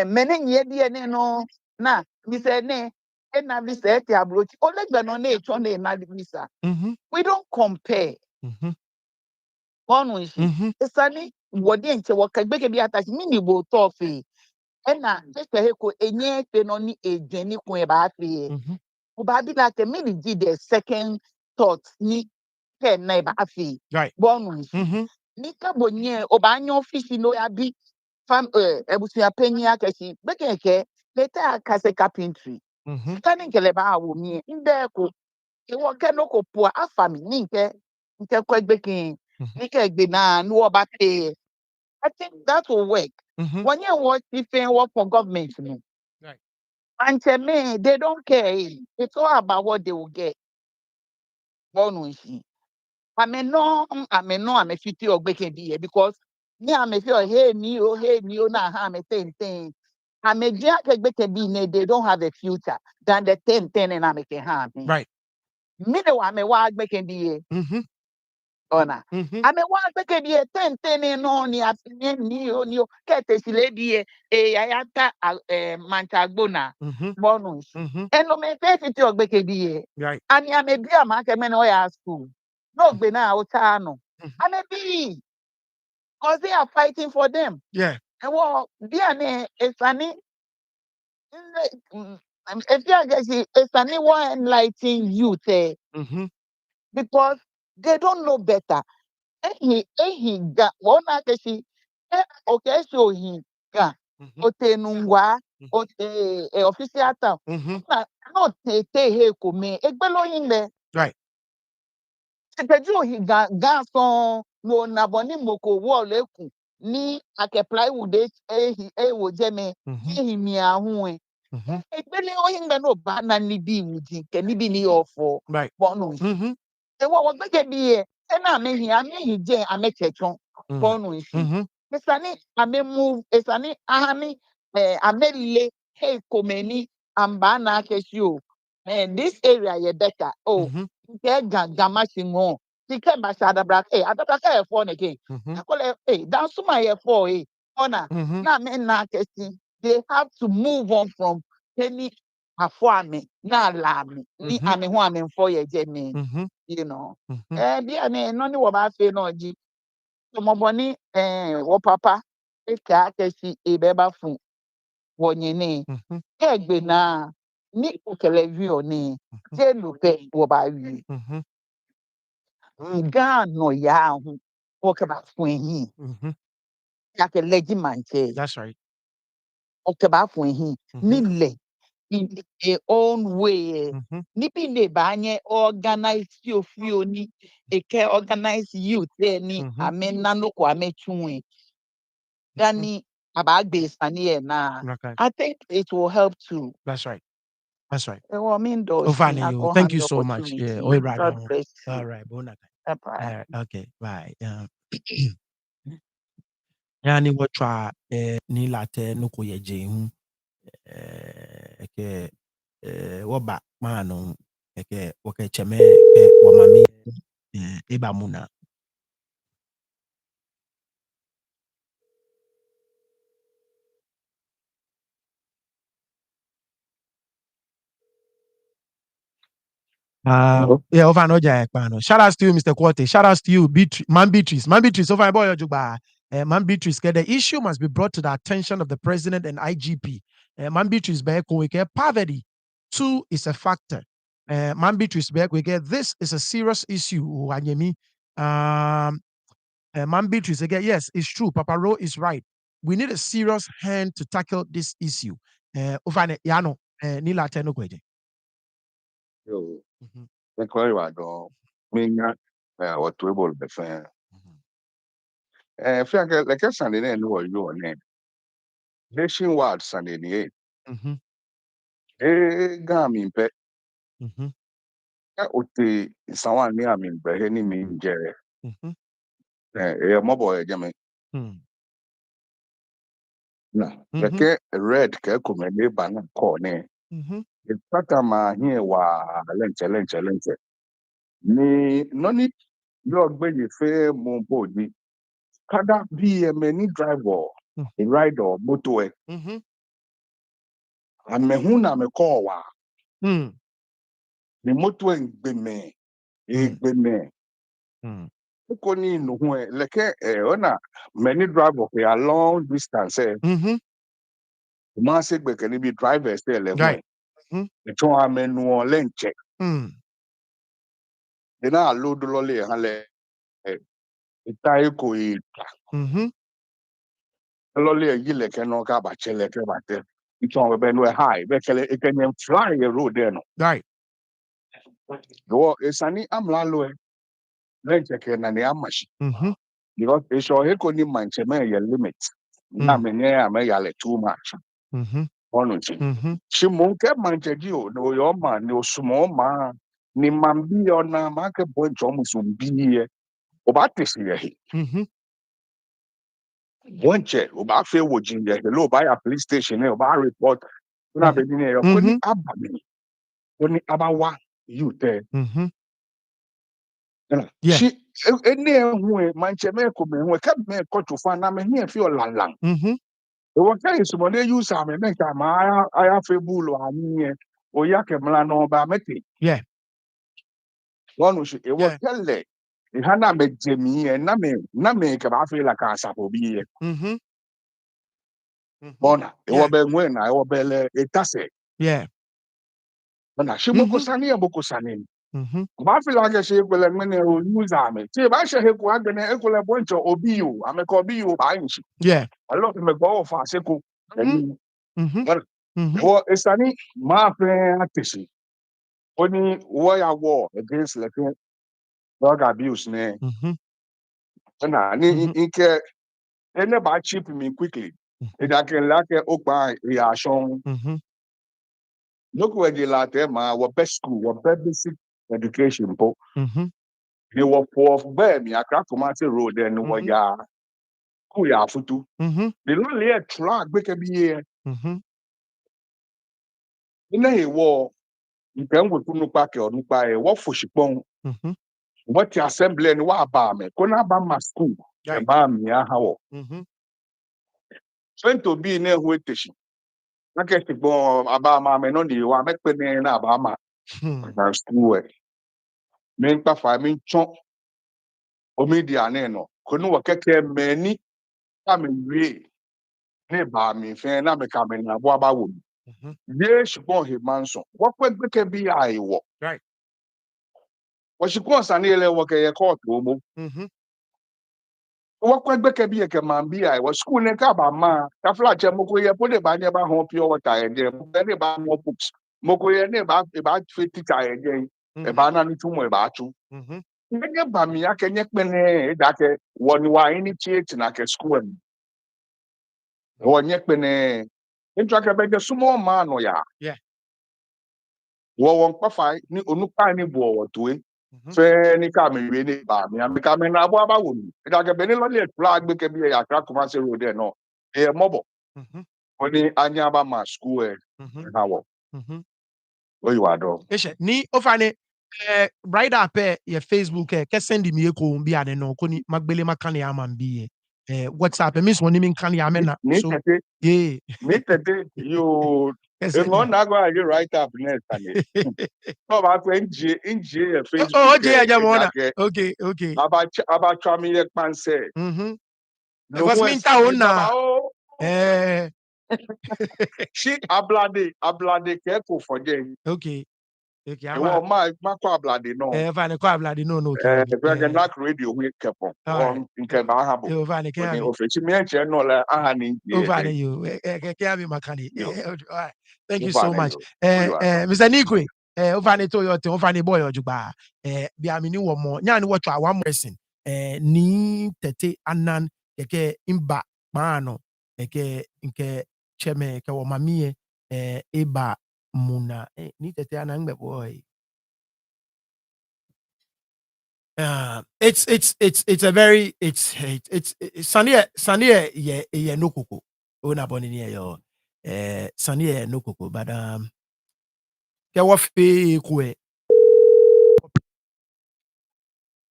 mene nye bi e no na mi se ne na bi se ti abrochi olegbe no na echo na visa we don't compare one she esani wodi nche wokagbe ke bi attach mini bo tofe na just he ko enye pe no ni edwani kun e ba fe o ba bi like mini gi the second thought ni ke na e ba fe Right. one she ni ka bonye o ba anya office no ya bi fam ebusia penyi akashi bekeke leta akase carpentry kani nkele ba awo mi nde ko iwo ke no ko po afami ni nke kwa gbekin ni ke gbe na no ba pay I think that will work when you work different work for government me Right. and to me they don't care it's all about what they will get one she I'm a 50 or breaking be because me I'm a feel hey me oh na ha me ten. I'm a jack be they don't have a future than the 10 and I make a hand. Right. Me the one me wag making be ona. I'm a wag making be 10 no ni ni kete si lady ayata mantagbona bonus. And no me 50 or breaking be Right. and I'm a dear man can oya school. No be na otano. I'm a be because they are fighting for them. Yeah. And well, DNA is an if you guys it's an enlightened youth because they don't know better. He got one actually okay so he got otenungwa official town. Not te he come egbelo yin Right. Teju hi ga so no na boni moko wall eku ni ake plywood wo jeme hi mi ahun egbele oyin gbe no ba na ni bi wudi ke ni bi ni ofo Right. bonu e wo gbege bi e na me hi je amechechon bonu isi esani ame move esani ahani amele hey komeni amba na keshi o this area ye better nke gama singo tike basada brak adabrak e for again akole dan suma ye for ona na me na kesi they have to move on from any Afuame, na lami, ni ame ho ame mfo ye jemi, you know. Bia ne no ni wo ba fe no ji. So mo boni wo papa e ka kesi e beba fu wo nyene. Egbe na ni television ni je lu pe wo ba wi. Ga no ya hu wo ka ba fu ehin. Ya ke leji manche. That's right. O ka ba fu ehin. Ni le in a own way. Nipi ne banye organize fio ni eke organize youth ni amena no ko amechunwe. Dani abagbe sani na. Okay. I think it will help too. That's right. That's right. Well, I mean, Thank you so much. Yeah. God bless you. All right. Bye. Okay. Bye. Yani what try ni late no ko ye hu ke woba mano ke woke cheme ke wamami eba muna. Yeah, over no jai pano. Shout out to you, Mr. Quote. Shout out to you, Beatrice. Man Beatrice, over boy Jugba. Man Beatrice, the issue must be brought to the attention of the president and IGP. Man Beatrice, poverty too is a factor. Man Beatrice, this is a serious issue. Wanyemi. Man Beatrice, again, yes, it's true. Papa Ro is right. We need a serious hand to tackle this issue. Over yano nila teno kweje. Yo, the Korea do minga what we bol the fan. Feel like a Sunday night no you name. Nationwide Sunday night. Gami pe. Ote sawan ni amin be ni min jere. Mo boy jame. Na, like red ke kumele bana ko ne. Pata ma here wa lenche. Ni noni yo gbe fe mo bodi. Kada be a many driver, a rider, motorway. And me huna me call wa. The motorway be me. Be me. Koni no hwe like ona many driver for a long distance man say be can be drivers there le hwe the ton amenu lenche de na load lole han le itai ko yi lole yi le ke no ka ba chele ke ba te iton be no high be kele e can fly a road there no right go esani amla lo lenche ke na ne amashi because e show he ko ni manche me ye limit na me ne am ya le too much ono chi chi mo ke manche di o no yo ma ni o sumo ma ni mambi ona ma ke bo jomu sumbi ye o ba tesi ye he bonche o ba fe wo jinje lo ba ya police station o ba report na be ni e ko ni abami ko ni abawa you there chi ene hu manche me ko me hu ka me ko to fa na me ni e fi o lanlan o ka yi sumo le use am me ka ma aya fe bulo ani e o ya ke mla no ba meti yeah one shi e wo telle e hana me jemi e na me ka ba fe la ka sa po bi e bona e wo be nwe na e wo be le etase yeah bona shi boko sani e boko sani ba fe la ke shi gbele nme ne o use am ti ba she he ko agene e ko le boncho obi o ame ko obi o ba yin shi yeah a lot me go fa se ko well, it's any my friend atisi. Only warrior war against like drug abuse ne. And inke any about cheap me quickly. It I can like open reaction. Look where the latte ma what best school, what basic education po. They were for baby I can't come out the road and what ya kuya futu. They don't lay a track we can be here. In a war, you can go to no park or no buy what for shipong. What your assembly and what about me? Kona ba ma school. Ba mi aha wo. So to be in a waitation. I get to go about my men on the one, make penny and Abama. That's school. Men pa mean chunk or media neno. Couldn't work at many. I'm in way. Never me, fan, I'm a coming. What about wood? Yes, born his manson. What could be I walk? Right. What she wants an early work a court room. What could be a man be I was school and cabama. The flat Mokoya put it by never home pure water and then about more books. Mokoya never about 50 again. A banana to my batu. Never me, I can yet that one why initiate like a school. One yet penny. Interact about the small man or ya. Yeah. Wọ́n pàfà ní onúpá ní bu ọ̀wọ̀ tó é fẹ́ ní ká mi ìwé ní ìbá mi àmì ká mi ní abọ́ abáwò mi ìdàgẹ̀bẹ̀ ní lọ́lẹ̀ ìtura agbẹ́kẹ̀ bí ẹ̀yà àkàrà kò máa ṣe rò dẹ̀ náà ẹ̀yẹ mọ́bọ̀ wọ́n ní anya bá máa skul ẹ̀ náà wọ̀ ó yìí wà dọ̀. Ẹ̀ṣẹ̀ ní ó fa ni bright up yẹ Facebook kẹsẹ́ndì mi yẹ kò ń bí àná náà kò ní magbélé makani àmà ń bí yẹ WhatsApp mi sọ ní mi nkani àmì náà so yé. Mi tètè yóò èèmọ̀ náà gbọ́ àyè right up next time. No, but when NG Facebook. Oh, okay, okay, okay. About Chami Panse. Because me taona. She ablade careful for them. Okay. Okay. Well, my ablade no. Vane ko ablade no. Okay. Black radio we kept on in Kebahabo. Vane ke. Office me no la ahani. Vane you. Ke makani. Thank you so much. Mr. Nikwe. Ovane to your ovane boy ojuba. Bi amini wo mo. Nya ni watch one person. Ni tete anan keke imba maano. Eke nke cheme ke wo mamie eba muna ni tete anan ngbe boy. It's a very it's Sania ye no koko. Ona boni ni yo. Sania no koko but ke wo fe ku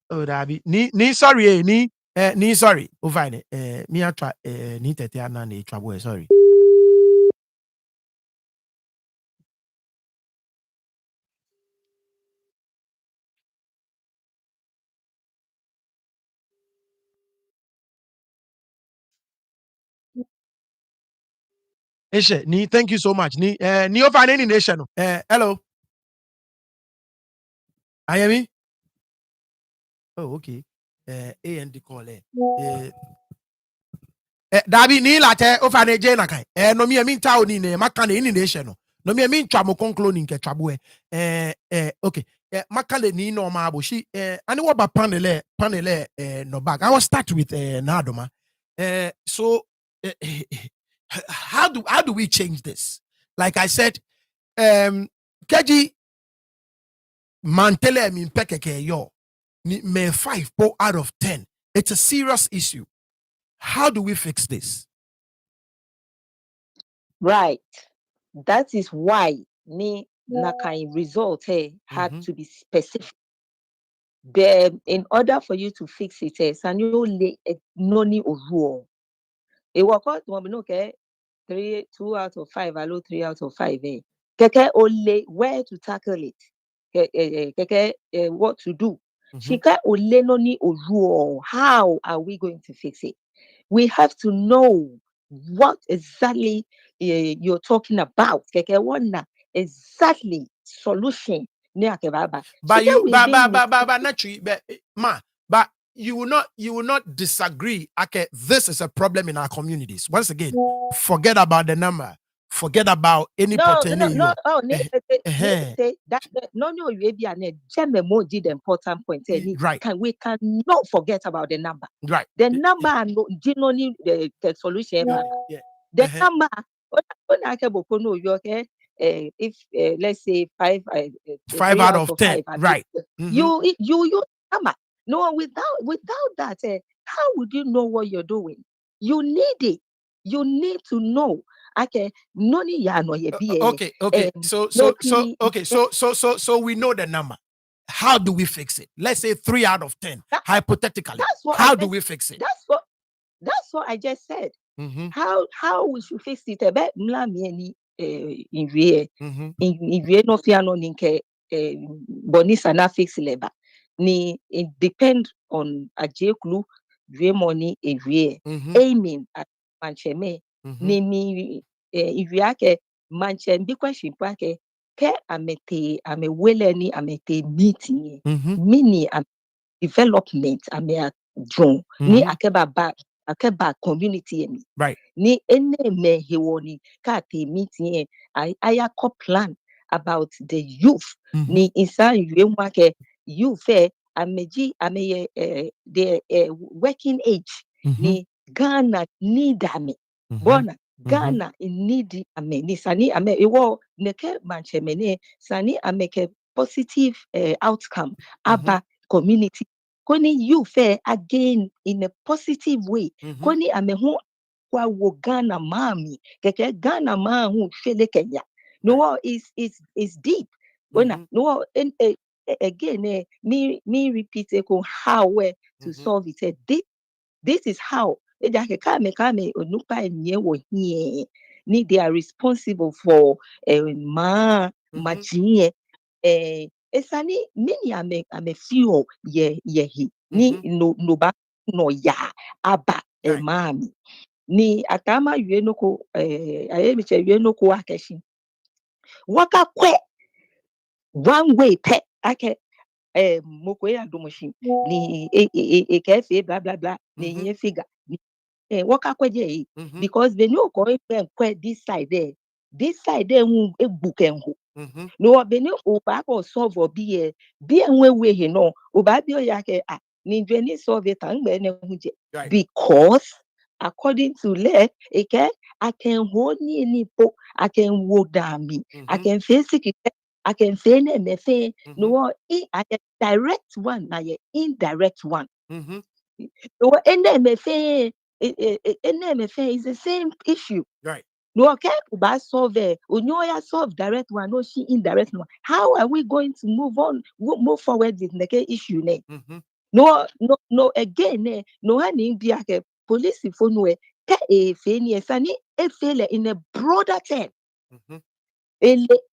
oh dabi ni sorry ni sorry o fine me atwa ni tete ana na etwa boy sorry Eshe ni thank you so much ni o fine ni nation no hello Ayemi oh okay and call dabi ni late o fine je na kai no me mi nta oni ne maka na ni nation no no me mi ntwa mo conclude nke twabo okay makale ni no ma aboshi ani wo ba panele no bag I will start with Nadoma so how do we change this like I said Keji mantele mi pekeke yo me 5 out of 10 it's a serious issue. How do we fix this? Right. That is why me Nakai result had to be specific. In order for you to fix it, Sanyo le noni oruo. It work out okay 2 out of 5, allo 3 out of 5. Keke ole where to tackle it. Keke what to do. Shika ole noni oruo. How are we going to fix it? We have to know what exactly you're talking about. Exactly solution. But you will not disagree. Okay, this is a problem in our communities. Once again, forget about the number. Forget about any no. Oh, no, did the important point. Right. We cannot forget about the number. Right. The number the solution. Yeah. The number. If let's say 5 out of 10, right? You number. No, without that, how would you know what you're doing? You need it. You need to know. Okay, okay. So we know the number. How do we fix it? Let's say 3 out of 10, hypothetically. How do we fix it? That's what I just said. How we should fix it? in vie no fia no ninke bonisa na fix leba ni it depend on ajeklu vie money in vie aiming at mancheme ni mi iviake manchen bi question pake ke ame wele ni amete meeting mini development ame John ni akeba community ni right ni ene me hewoni ka te meeting aya ko plan about the youth ni insan yue mwake youth ameji ameye the working age ni Ghana need ame bona Ghana need ame ni sani ame ewo neke manchemene sani ameke positive outcome aba community koni youth again in a positive way koni ame hu kwa wo Ghana mami keke Ghana ma hu fele Kenya no is deep bona no again me repeat how to solve it this is how kame onupa enye wo here ni they are responsible for majie esani many ame few ye ni no ba no ya aba mami ni atama yue no ko ayemiche yue no ko akeshi waka kwe one way pe ake moko ya domoshi ni kefe blah blah blah ni ye figure waka kwe je because they know ko kwe this side there hu egbukenhu no be ni o ba ko solve obi enwe we he no o ba bi o ya ke ni dweni solve it angbe ne hu je because according to le I can hold ni po I can hold me I can face it I can say me say no I can direct one na indirect one no me say is the same issue right no okay ba solve onyoya solve direct one no she indirect one how are we going to move forward with the issue ne no again no hani bia ke police phone we ka fe ni sani fele in a broader term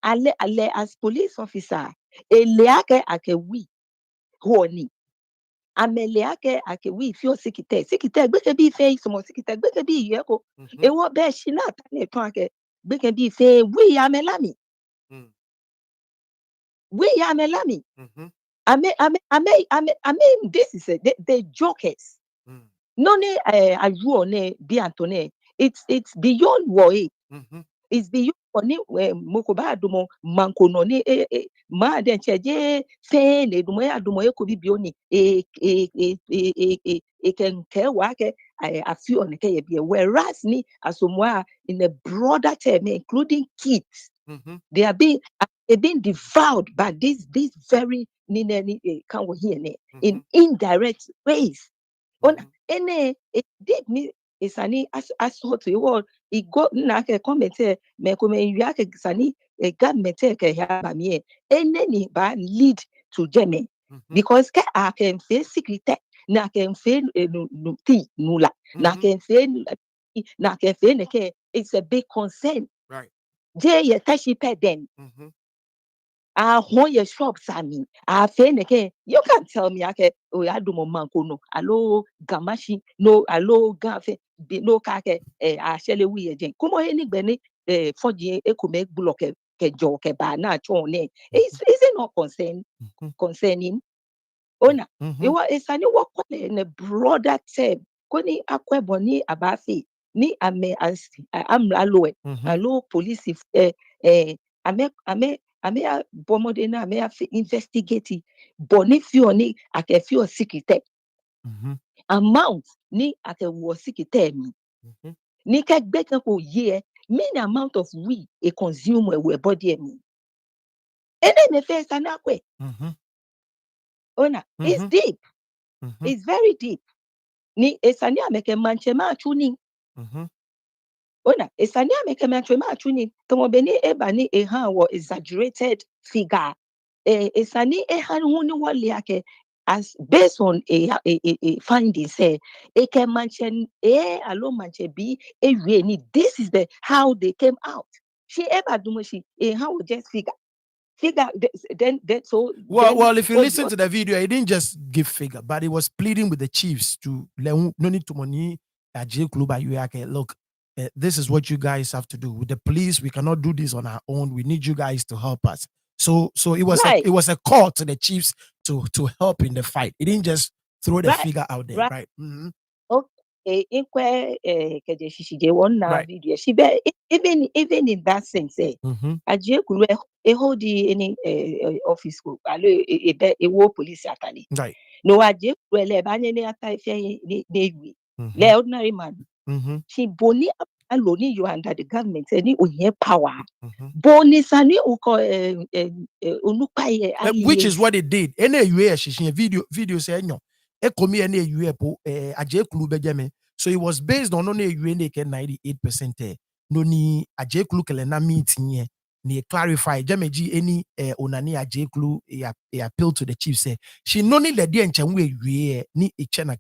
ale as police officer ele ake we honi amele ake we fio sikite gbeke bi fe somo sikite gbeke bi yeko ewo be shi na ta ne ton ake gbeke bi fe we amelami this is the jokers no ne aju ne bi antone it's beyond what it's beyond oni mokoba adumo mankono ni ma de cheje fe ne dumo ya dumo e ko bibi oni can care wa ke a few on ke ye whereas ni asomwa in a broader term including kids they are being devoured by this very can we hear in indirect ways ona ene it did me isani assault you it go na ke comment me ko me wi ake sani government ke ya ba mi ene ni ba lead to jeme because ke I can face secret na can face no ti nula na can face na can face it's a big concern right je ye tashi pe den your shops you can't tell me oh I do manko no alo gamashi no alo gafe no kake actually we again como any bene for the ekume block ke jo ke ba na chone is it not concerning ona you want is any work in a broader term koni akweboni abafi ni ame as am alo police ame bomode na ame investigate boni fi oni ake fi o sikite amount ni ake wo sikite mi ni ke gbe kan ko ye mean amount of we a consume we body mi ene me fe sana kwe ona it's deep it's very deep ni esani ameke manche ma chuni ona esani ameke manche ma chuni tomo beni ebani wo exaggerated figure esani huni wali ake as based on a finding say eke manche alo manche bi ewie ni this is the how they came out She ever do she how we just figure then so Well, if you oh, listen to the video, he didn't just give figure, but he was pleading with the chiefs to no need to money look, this is what you guys have to do with the police. We cannot do this on our own. We need you guys to help us. So it was right. it was a call to the chiefs to help in the fight. He didn't just throw the Right, figure out there, right? Mhm. Okay, she one Right. video. She be even in that sense, Mhm. Ajie kulu hold any office go alo e wo police atali. Right. No Ajie kulu le ba nye ne ata ife ne ewi. Le Mhm. ordinary man. Mhm. She boni aloni you under the government any onye power. Mhm. Boni sani uko onupa ye Which is alias. what it did. Any video say no. Ekomi any po aje kulu bejeme. So it was based on only UNA 98%. No ni aje kulu kele na meeting ni clarify jameji any onani aje kulu e appeal to the chief say she no ni ledi enchenwe ni eche na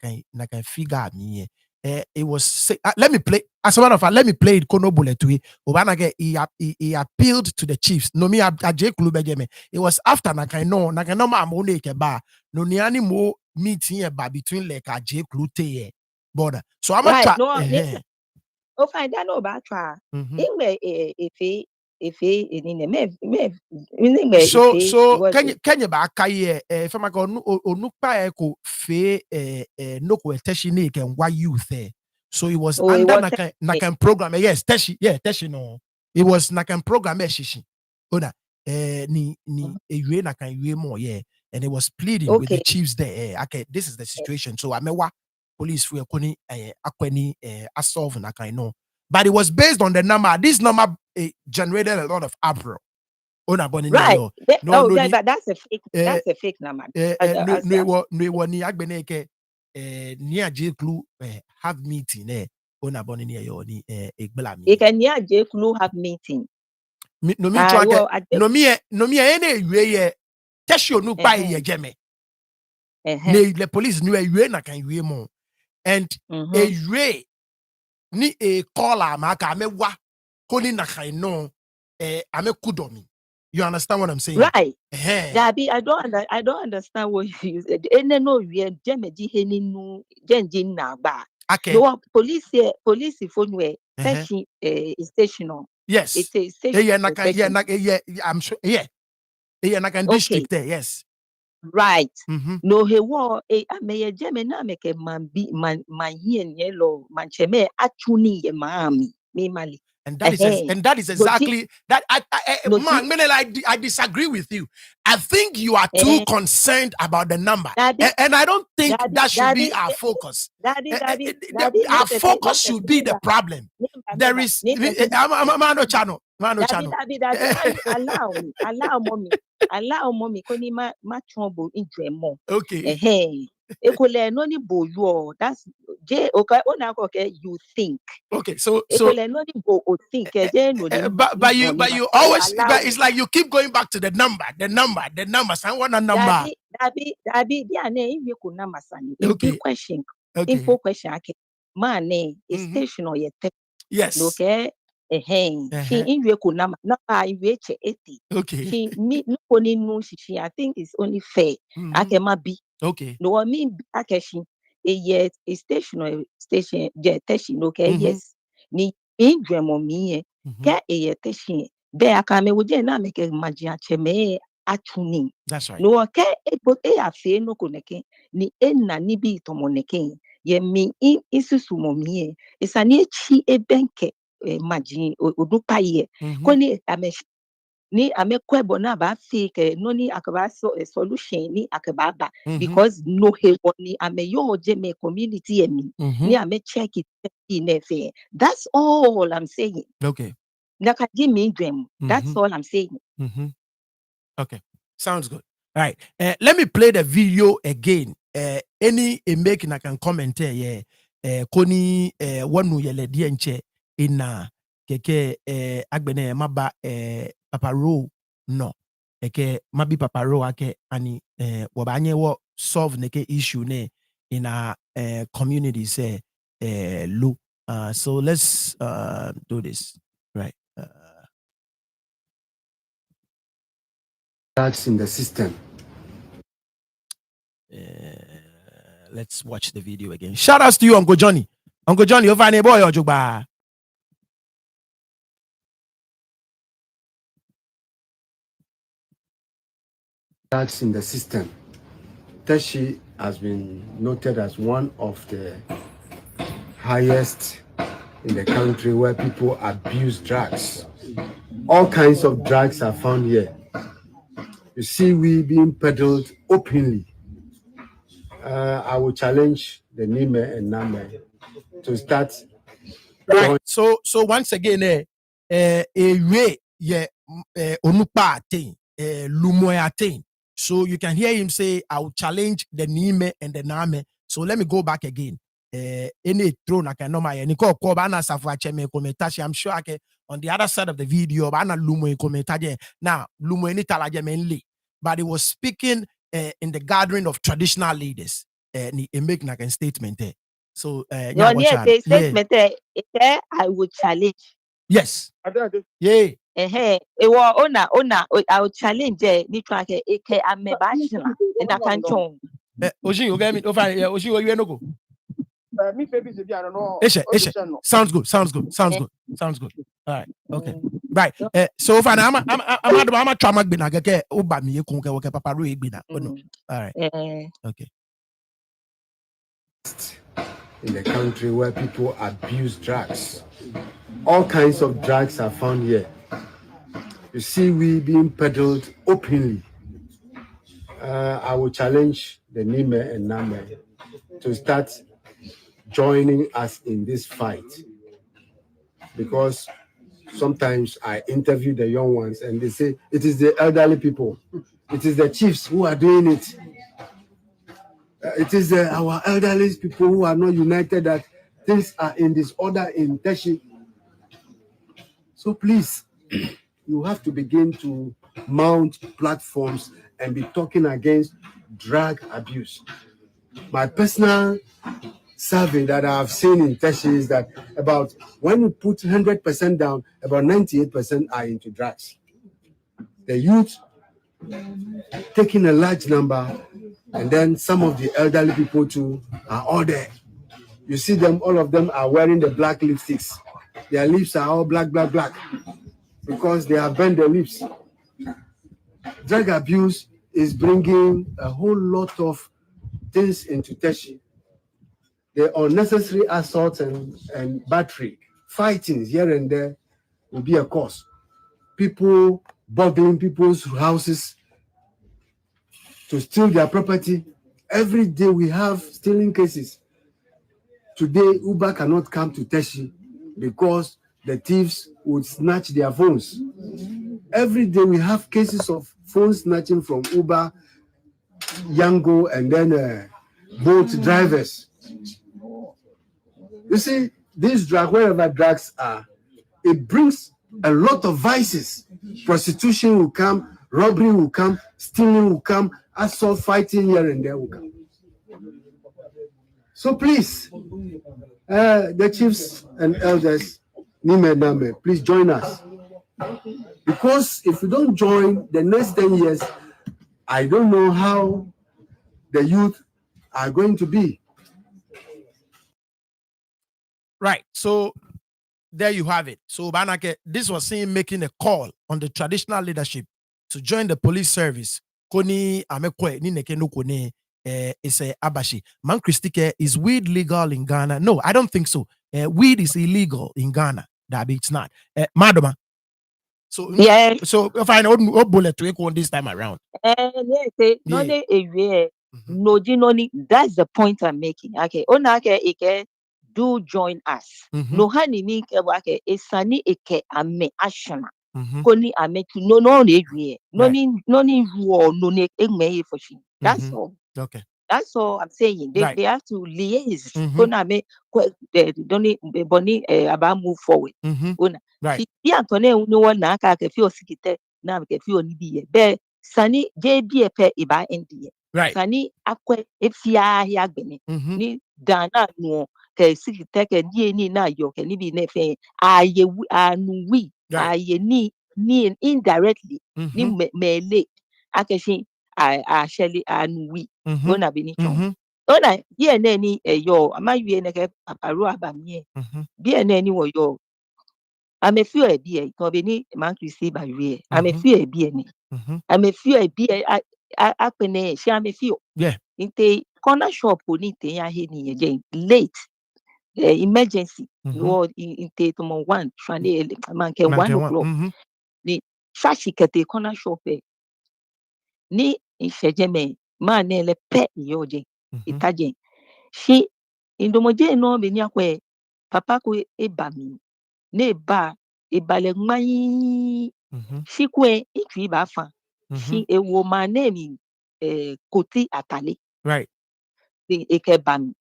kan figure me. It was let me play as a matter of fact, let me play it kono bullet to Obanage he appealed to the chiefs. No me aje kulu bejeme. It was after nakano ma amone keba no niani mo meeting ba between like aje klute border. So I'm Right, a no, o find that no ba twa. Ingbe efe enine me so what Kenya ba kai if I'm going onukpa ko fe no ko teshi ne ken wa youth so it was oh it under was nakan program yes teshi no it was nakan program shishi oda ni ewe nakan ewe more yeah and it was pleading with the okay. chiefs there okay this is the situation so amewa police for koni akweni asolve nakan no but it was based on the number this number generated a lot of uproar. Right. No ni But that's a fake number. no ni agbene ke ni aje klu have meeting ona boni ni yo ni egbela mi You can hear J. Kulu have meeting. no mi twa ke no mi ene ewie ye tesho nu pa ye geme ne the police nu ewie na kan ewie mo and ewie ni e call am aka amewa koni na kan no ame kudomi. You understand what I'm saying? Right. Gabi, I don't understand what you said. Ene no we jemeji heni nu genjin na ba. Okay. No police phone we station station. Yes. It's a station. I'm sure. Yeah. Nakan district there. Yes. Right. No he wo me jeme na me ke man hien yellow man cheme atuni ye mami me mali. And that is exactly that. I disagree with you. I think you are too concerned about the number, and I don't think that should be our focus. Our focus should be the problem. There is Mano Channel. Allow mommy koni ma trouble into more. Okay. Ekole no ni boyo. That's you think. Okay, so think but you always it's like you keep going back to the number. I want a number. Okay. Info question. Man, station or yet. Yes. Okay. She in number 80. Okay. She me no only no she I think it's only fair. I can be. Okay. No I mean akashi a station or station station okay yes. Ni in gremo me ke a station there aka me woje na make imagine cheme atuni. That's right. No ke but afe no koneke ni enna ni bi tomoneke ye mi isusu momie isani chi ebenke imagine odupa ye koni ni amekwebo na ba fake no ni akaba solution ni akaba ba because no he ni ameyo je me community emi ni ame check it in efe. That's all I'm saying. Okay. Naka give me dream. That's all I'm saying. Okay. Sounds good. All right. Let me play the video again. Any making I can comment here. Koni wanu yele dienche ina keke agbene maba papa ro no eke mabi papa ro ake ani wabanye wo solve neke issue ne in our communities low. So let's do this right. Drugs in the system. Let's watch the video again. Shout outs to you, Uncle Johnny. Uncle Johnny, over any boy or Juba. Drugs in the system. Teshi has been noted as one of the highest in the country where people abuse drugs. All kinds of drugs are found here. You see, we being peddled openly. I will challenge the Nime and Name to start. Right. So once again, onupa thing, lumoya thing. So you can hear him say, I will challenge the Nime and the Name. So let me go back again. Any throne I can know my I'm sure I can on the other side of the video, now lumo any talaje mainly, but he was speaking in the gathering of traditional leaders and he make like a statement there. So statement I would challenge. Yes. Yeah. It was I would challenge ni track eke amebashila and I can't chong. Oshi, you get me? Oshi, you no go. Sounds good. Sounds good. All right. Okay. Right. So far, I'm a trauma bina get uba mi kunke woke papa ru bina. Oh no. All right. Okay. In the country where people abuse drugs. All kinds of drugs are found here. You see, we being peddled openly. I will challenge the Nime and Name to start joining us in this fight, because sometimes I interview the young ones and they say it is the elderly people, it is the chiefs who are doing it. It is our elderly people who are not united that things are in disorder in Teshi. So please, you have to begin to mount platforms and be talking against drug abuse. My personal survey that I've seen in Teshi is that about when you put 100% down, about 98% are into drugs. The youth taking a large number, and then some of the elderly people too are all there. You see them, all of them are wearing the black lipsticks. Their lips are all black, because they have burned their lips. Drug abuse is bringing a whole lot of things into Teshi. The unnecessary assaults and battery, fighting here and there will be a cause. People burgling people's houses to steal their property. Every day we have stealing cases. Today, Uber cannot come to Teshi because the thieves would snatch their phones. Every day we have cases of phone snatching from Uber, Yango, and then boat drivers. You see, these drugs, wherever drugs are, it brings a lot of vices. Prostitution will come, robbery will come, stealing will come, assault, fighting here and there will come. So please, the chiefs and elders, Nime Name, please join us. Because if you don't join, the next 10 years, I don't know how the youth are going to be. Right. So there you have it. So Banake, this was him making a call on the traditional leadership to join the police service. Koni amekwe ni neke no kone is abashi. Man Christike, is weed legal in Ghana? No, I don't think so. Weed is illegal in Ghana. That it's not. Madama. So yeah. So if I know bullet to equal this time around. That's the point I'm making. Okay. Onake do join us. No hani ni ke wake esani eke ame ashana. Koni ame to no agree. No ni ruo no ne egme for she. That's all. Okay. That's all I'm saying. They have to liaise. Kona ame they don't boni about move forward. Right. Fi Antone no one na aka ke fi osikite na ke fi oni biye. Be sani JB pe iba ndie. Right. Sani akwe efia ya gbeni. Ni dana no ke sikite ke ni na yo ke ni bi na fe aye anu wi aye ni indirectly ni mele Akashi I Shelly and we Mhm. Ona Bini Chong. Mhm. Ona, ye nani yo, ama you neke paparu abamye. Mhm. Be nani wo yo. I'm a few a beer, Kobini, man to see by way. I'm a Mhm. few a beer. Mhm. I'm a few a beer. I can share me few. Yeah. In the corner shop, who need the ahini again late. Emergency. Mhm. No, in the tomorrow 1, Shani, man can 1 Manke one. o'clock. Mhm. Ni shashi kete corner shop. Ni ishejeme, man, le pet yoje. Mhm. Itaje. She indomoje no benyakwe. Papa ko ebami. Ne ba ebale mai. Mhm. She kwe itwi ba fa. Mhm. She a woman name koti atale. Right. The ekebami.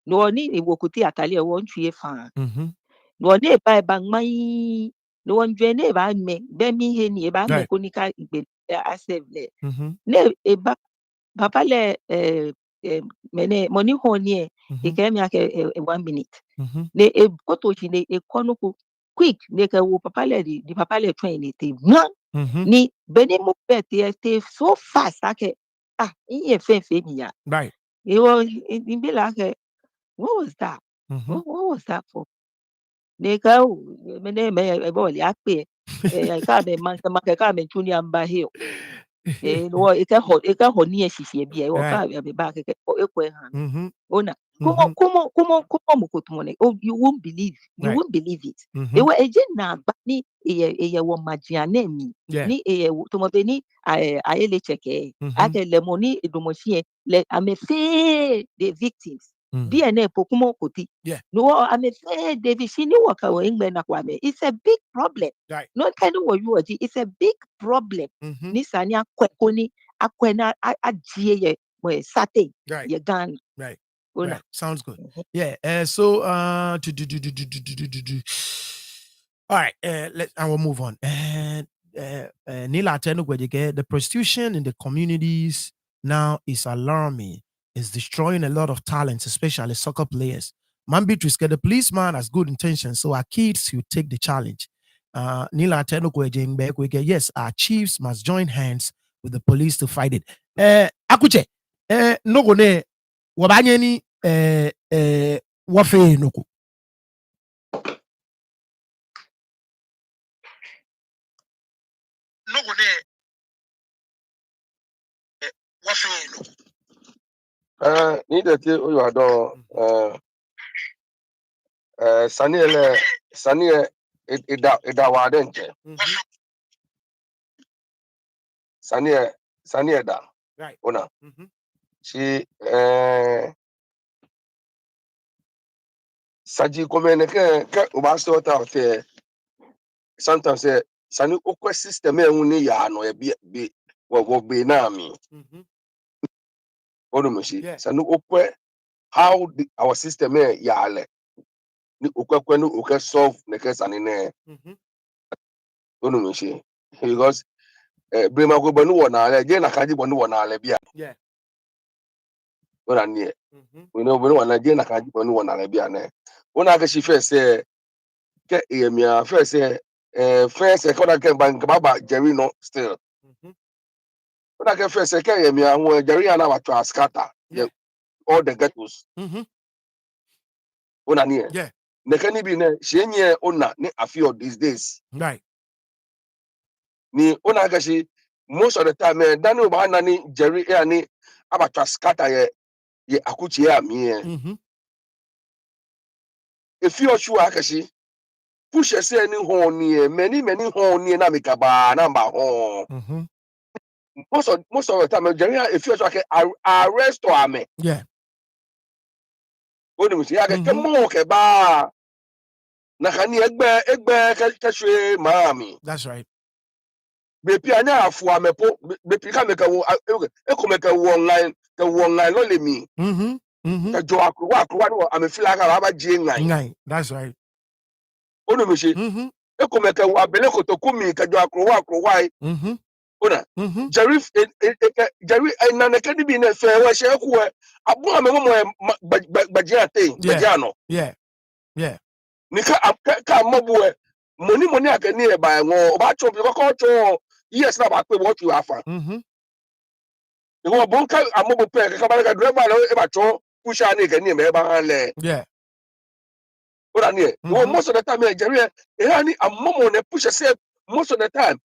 No ni e wo koti atale e won twie fa. Mhm. No ne ba ba mai. No one dwe ne ba me. Be mi he ni e ba me Right. konika igbe asevle. Mhm. Ne e ba papa le mene money honye e Mhm. ke mi ake 1 minute. Mhm. Ne e koto chi ne e kono quick ne ke wo papa le di papa le train ni te Mhm. ni beni mu te so fast ake iye fe mi ya. Right. It was in be like what was that? Mhm. What was that for? Ne ka me ne me e bo le ape ka me man ka me tuni amba hill. No e ka ho ni esisi bi e wo Right. ka be ba ke e ko han. Mhm. Ona Mhm. kumo mukutumone. Oh, you won't believe. You Right. won't believe it. Mhm. Ewa eje na agba ni eye wo magiane mi. Yeah. Ni eye to mo be ni ayele cheke. Mhm. Ake le moni edomoshie le amefe the victims. Mm. DNA pokumo koti. Yeah. No amefe the vicini waka wo ingbe na kwame. It's a big problem. Right. No kind of what you are. It's a big problem. Mhm. Ni sani akwekoni akwena ajie ye we sate Right. ye gan. Right. Una. Right. Sounds good. Yeah. So all right. I will move on. Nila Tenugwedike, the prostitution in the communities now is alarming. It's destroying a lot of talents, especially soccer players. Mambi Triske, the policeman has good intentions, so our kids should take the challenge. Nila Tenugwedike, yes, our chiefs must join hands with the police to fight it. Akuche, no go ne wabanyeni wafe nuku. No go ne wafe nuku. Ni dete oyo ado sani ida wade nche. Sani eda. Right. Ona. Mhm. She saji komene ke ubasi wata ote sometimes sani okwe system ni ya no e bi wo be na mi. Mhm. Onu mushi. Yeah. Sani okwe how our system ya ale. Ni okwe no okwe solve ne ke sani ne. Mhm. Onu mushi. Because brema go banu wona ale je na kaji banu wona ale bia. Yeah. Ona nie. Mhm. We know banu wona je na kaji banu wona ale bia ne. Ona ga shi first ke emia first first ko da ke bank baba Jerry no still. Mhm. Ona ke first ke emia ho Jerry ana wa to scatter Yeah. all the ghettos. Mhm. Ona nie. Yeah. Ne kan bi ne hyenye ona ne afio these days. Right. Ni ona ga shi most of the time Daniel ba na ni Jerry ani abatwa scatter ye akuchi ya mi Mhm. if you sure akashi push say ni ho ni many ho ni na mikaba na ba ho Mhm. most of the time Jerry if you sure arrest or ame Yeah. oni musi ya ke Mhm. mo ke ba na kan ni egbe ka hwe maami That's right. be pi anya afu amepo be pi ka me ka wo e ko me ka wo online lo le mi Mhm. Mhm. ka jo akwa no amefila ka ba je ngan Ngai. That's right. oni musi Mhm. e ko me ka wo abele ko to kumi ka jo akwa Mhm. ona Mhm. Jerry na na kadi bi na fe wa she ku abu ame mo Yeah. bagia no Yeah. Yeah. ni ka mabu moni akani e ba ngo ba cho bi ko cho yes na ba pe what you afa Mhm. Wo bonka amobo pe ka ba ka driver no e ba cho push ani ke ni me ba le. Yeah. Ora ni. Wo most of the time Nigeria e ani amomo ne push say most of the time.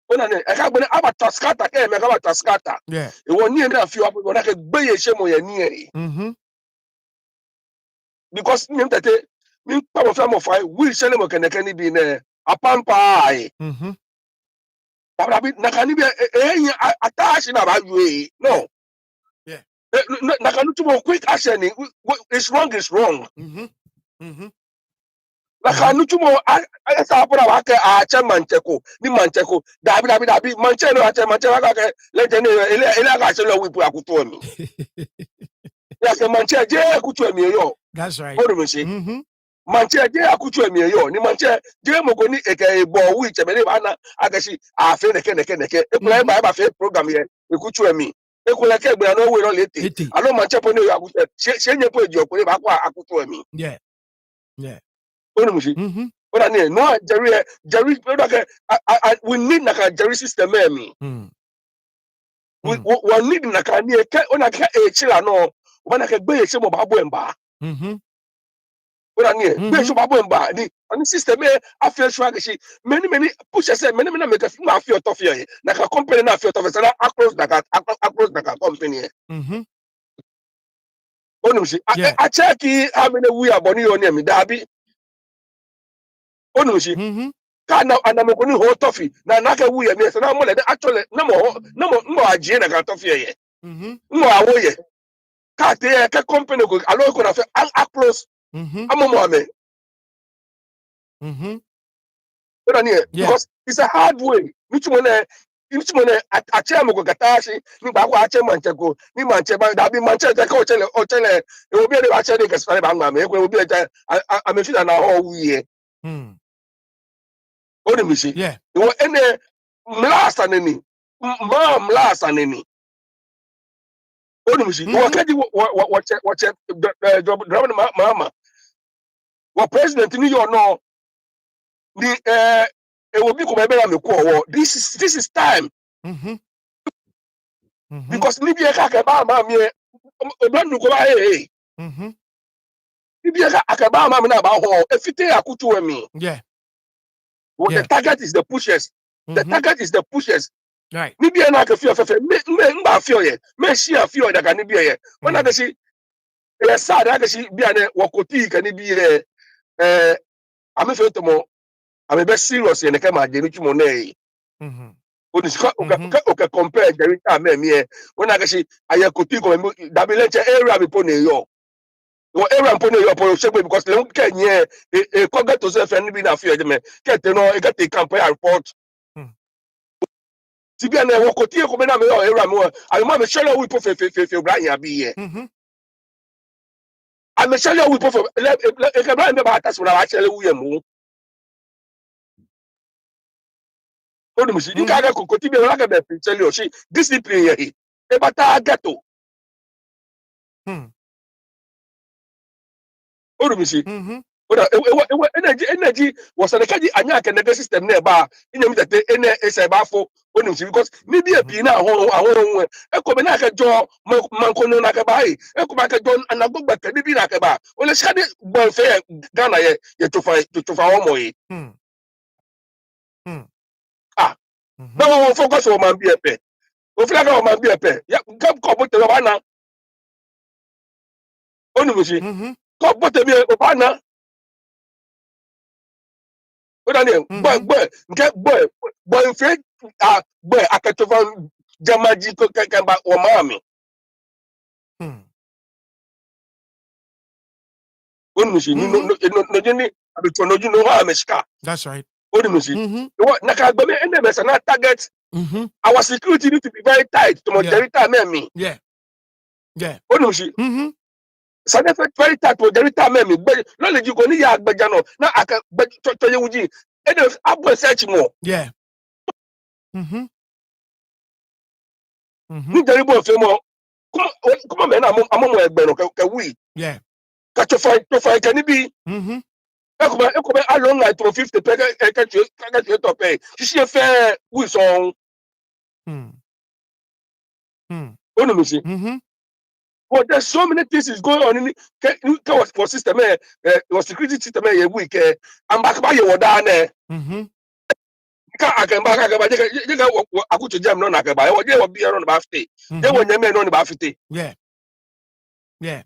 Ora ni e ka gbe aba taskata ke me ka ba taskata. Yeah. E wo ni na fi apo na ke gbe ye she mo ye ni e. Because ni mtete mi pa mo fa mo fa we shele mo keneke ni bi ne apampa ai. Bi nakani bi atashi na ba yue. No. Yeah. Nakanu tumo quick action is wrong is wrong. Nakanu tumo asa apura wa ke ache mancheko ni mancheko dabi manche no ache manche wa ke leje ni ele ga se lo wipu akuto mi. Ya ke manche je akuto mi yo. That's right. Odo mi se. Manche je akuto mi yo ni manche je mo go ni eke ebo wi chebele ba na agashi afi neke ekula ba fe program ye ekuto mi ekula ke gbe no we no lete alo manche po ni yo akuto se nye po eji okure ba kwa akuto mi. Yeah. Yeah. Odo mi se. Oda ni no Jerry oda ke we need naka Jerry system me. We need naka ni ke ona ke chila no wana ke gbe se mo ba bo emba. Oda ni gbe se ba bo emba ni ani system e afia sure ke shi many push say many make na afia to fia na ka company na afia to fia na across naka company. Onu shi a check how many we aboni yo ni mi dabi. Onu shi kana anamokoni ho tofi na naka wu ye me se na mo le actually na mo ajie na ka tofi ye. Mo awoye ka te ke company go alo ko na fe close amomo ame. Because it's a hard way. Which one ache mo go gatashi ni ba kwa ache manchego ni manche ba da bi manche te ko chele e obi e ba che de ke sare ba ngwa me e ko obi e amefi na ho wu ye. Odi mi si. Yeah. Wo ene mlasa neni. Mlasa neni. Odi mi si. Wo kedi wo che drama mama. Wo president ni yo no ni e will be come me ko. This is time. Because Libya ka ba ma mi e brand ko ba hey. Libya ka ba ma mi na ba ho. E fite akutu mi. Yeah. Well, the target is the pushers. The target is the pushers. Right. Libya na ka fio fefe me mba fio ye. Me share fio da ka Libya ye. When I see e sa da ka si bia ne wakoti ka ni bi ye ame fe to mo ame be serious ye ne ka ma je ni tumo na yi. Oni ska o ka compare the time me e when I see ayakoti ko da bi leche area bi po ne yo. Wo area po ne yo po shegbe because le nke nye e ko get to se fe ni bi na fio je me ke te no e get the campaign report. Ti bi na wakoti ko me na me yo area mo ayo ma me share we po fe Brian bi ye. I'm a shelly we prefer a brand about us when I actually we move. What do you see? You can't continue like a tell you, she discipline here. But I get to. What do you see? Energy was an energy and I can system nearby in the is about for because maybe a pina a combinaka jaw mancono nakabai a comaca don and a book back a bibi nakaba. Well, let's have it well fair Ghana yet to fight to Faomo. No focus on my BFP. O flag on my BFP. Yeah, come put the Havana. Only come put the Havana. What are you? Boy, in fact, boy, I can to Jamaji can back or mammy. Only no, Jenny, I be to know you know I'm a scar. That's right. Only what Nakabame and them as an target. Our security need to be very tight to Margarita me. Yeah. Yeah. Only so that's very tight for Margarita me. But not you go near Bajano. Now I can but to you and if I will search more. Yeah. Ni terrible femo. Come on, man, I'm on my beno. Can we? Yeah. Catch a fight, can it be? Ekome along like 250 catch you to pay. She see a fair we song. But there's so many things is going on in the for system was security system week I'm back by your dane I can back you go I go to jam no na ka ba they will be around about 50 they will name no about 50 yeah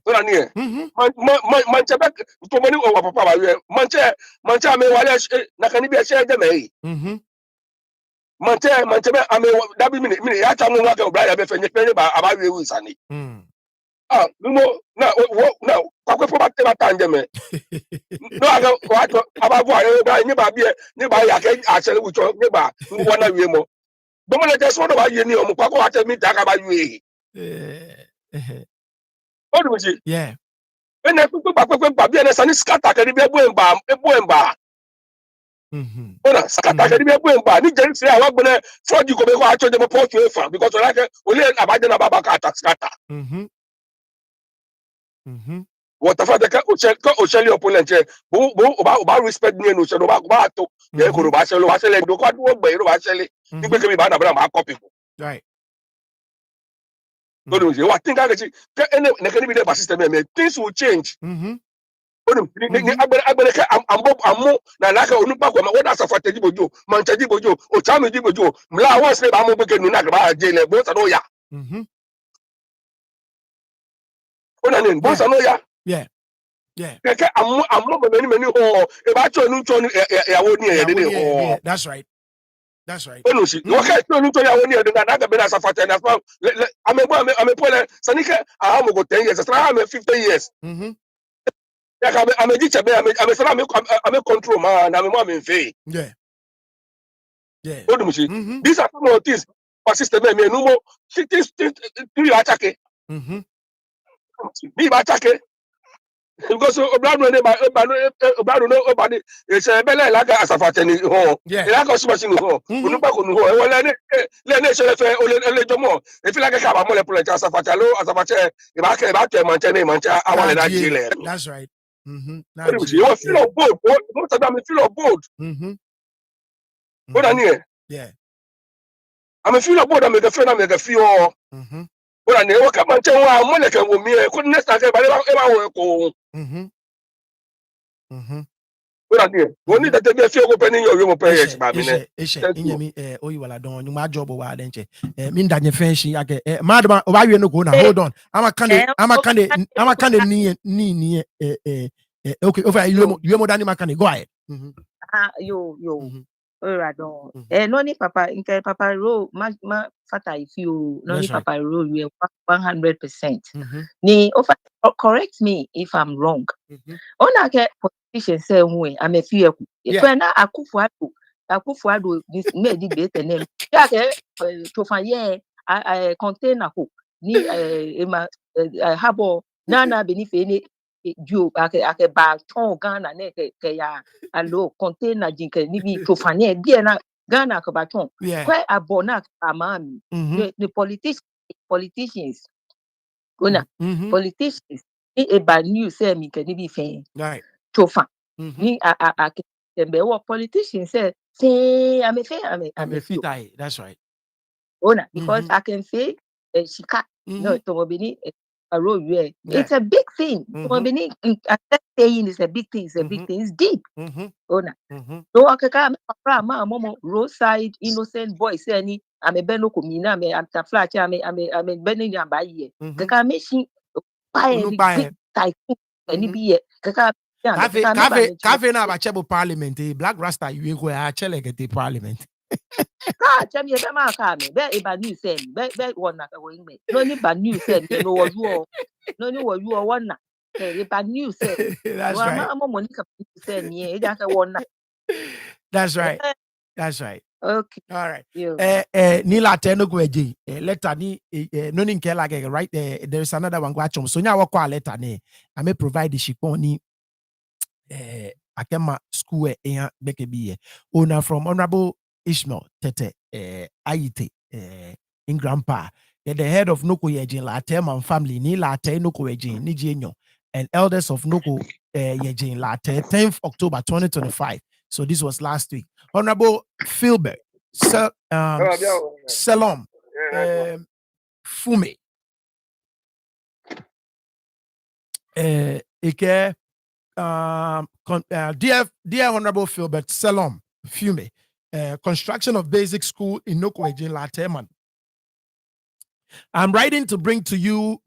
so na near man chaba to many over papa ba manche me wale na kan bi share dem manche ame that be minute ya cha no na ka bra ya be fenye ba about we usani no kwakwe for back time me no aga what about boy ni ba bie ni ba ya ke actually with ni ba wana wie mo do mo le just what about you ni o mo kwakwe wa tell me ta ka ba wie o do ji yeah when na kwakwe ba bie na sani scatter ka ni be emba ona scatter ka ni be emba ni je say awa gbona fraud ko be ko acho de mo port we fa because like only abaje na baba ka attack scatter what the father ka o shele opponent bo ba respect ni no shele ba to ye ko ba shele do ko do gbe ro ba shele ni pe ke bi ba na bra ma copy right so do you what think I get na can be the system me things will change ni agbere ka ammo na la ka onu pa ko ma what as afate di bojo man chaji bojo o cha me di bojo mla wa se ba mo pe ke nu na ka ba je le bo sa no ya ona ni bo sa no ya yeah keke ammo be many ho e ba cho nu cho ya wo ni e de ni ho that's right onu si wo ka cho nu cho ya wo ni e de na ka be na safate na fa ame pole sanike aha mo go 10 years sa ame 50 years ya ka ame di chebe ame sala ame control ma na me mo ame fe yeah onu si these are some of things for system me nu mo things you attack bi ba attack because obrano ne ba obrano no obani e se bele la ga asafate ni ho e la ko sumo sinu ho onu pa ko nu ho e wole ne se le fe le jomo e fi la ga ba mo le pro asafate lo asafate e ba to e manche awale na jile that's right you feel of bold most of them feel of bold what ani yeah I'm feel of bold I'm ga feel what ani wo ka manche wa mo le ka wo mi e ko next time ba wo ko what ani wo ni that be feel go penny your mo pay yes ba mi ne inyemi oyi wala don you ma job wa denche mi ndanye fenshi ake madam o ba we no go na hold on ama kande ni okay over you mo dani makane go ahead yo Radon. No ni papa nke papa ro ma fata if you no ni papa ro you 100%. Ni correct me if I'm wrong. Ona ke politician say we am a few if na akufuado this me di be tenem. Ya ke to fan ye container ho ni ema habo na benife ni ju ake ba ton Ghana ne ke ya alo container jinke ni bi to fane bi na Ghana ka ba ton kwa abona amami the politicians ona politicians ni e ba news say mi ke ni bi fe right to fan ni ake tembe wo politicians say ame fit that's right ona because I can say shika no to bini a road where it's a big thing. Saying it's a big thing. It's a big thing. It's deep. Ona. So I can mama roadside innocent boy say any I'm a beno kumina me I'm a flat I'm a bending and buy ye. Kaka machine buy tycoon any be kaka cafe na ba parliament black rasta you go a chele get the parliament tell me about my me be e ba news send be one na go in me no ni ba news send no was you no ni was you one na e ba news send that's right ma Monica send me e ja ka one na that's right okay all right yeah. Ni la teno go eji letter ni no ni nke like right there is another one go achom so nya wo letter ne I may provide the shipon ni akema school beke biye owner from Honorable Ishmael Tete Ayite in grandpa the head of Noko Yejin Latte man family ni Latte Noko Yejin ni Jenyo and elders of Noko Yejin Latte 10th October 2025 so this was last week. Honorable Philbert Salom Fume Ike dear Honorable Philbert Selom Fume, construction of basic school in Nokwejin Lateman. I'm writing to bring to your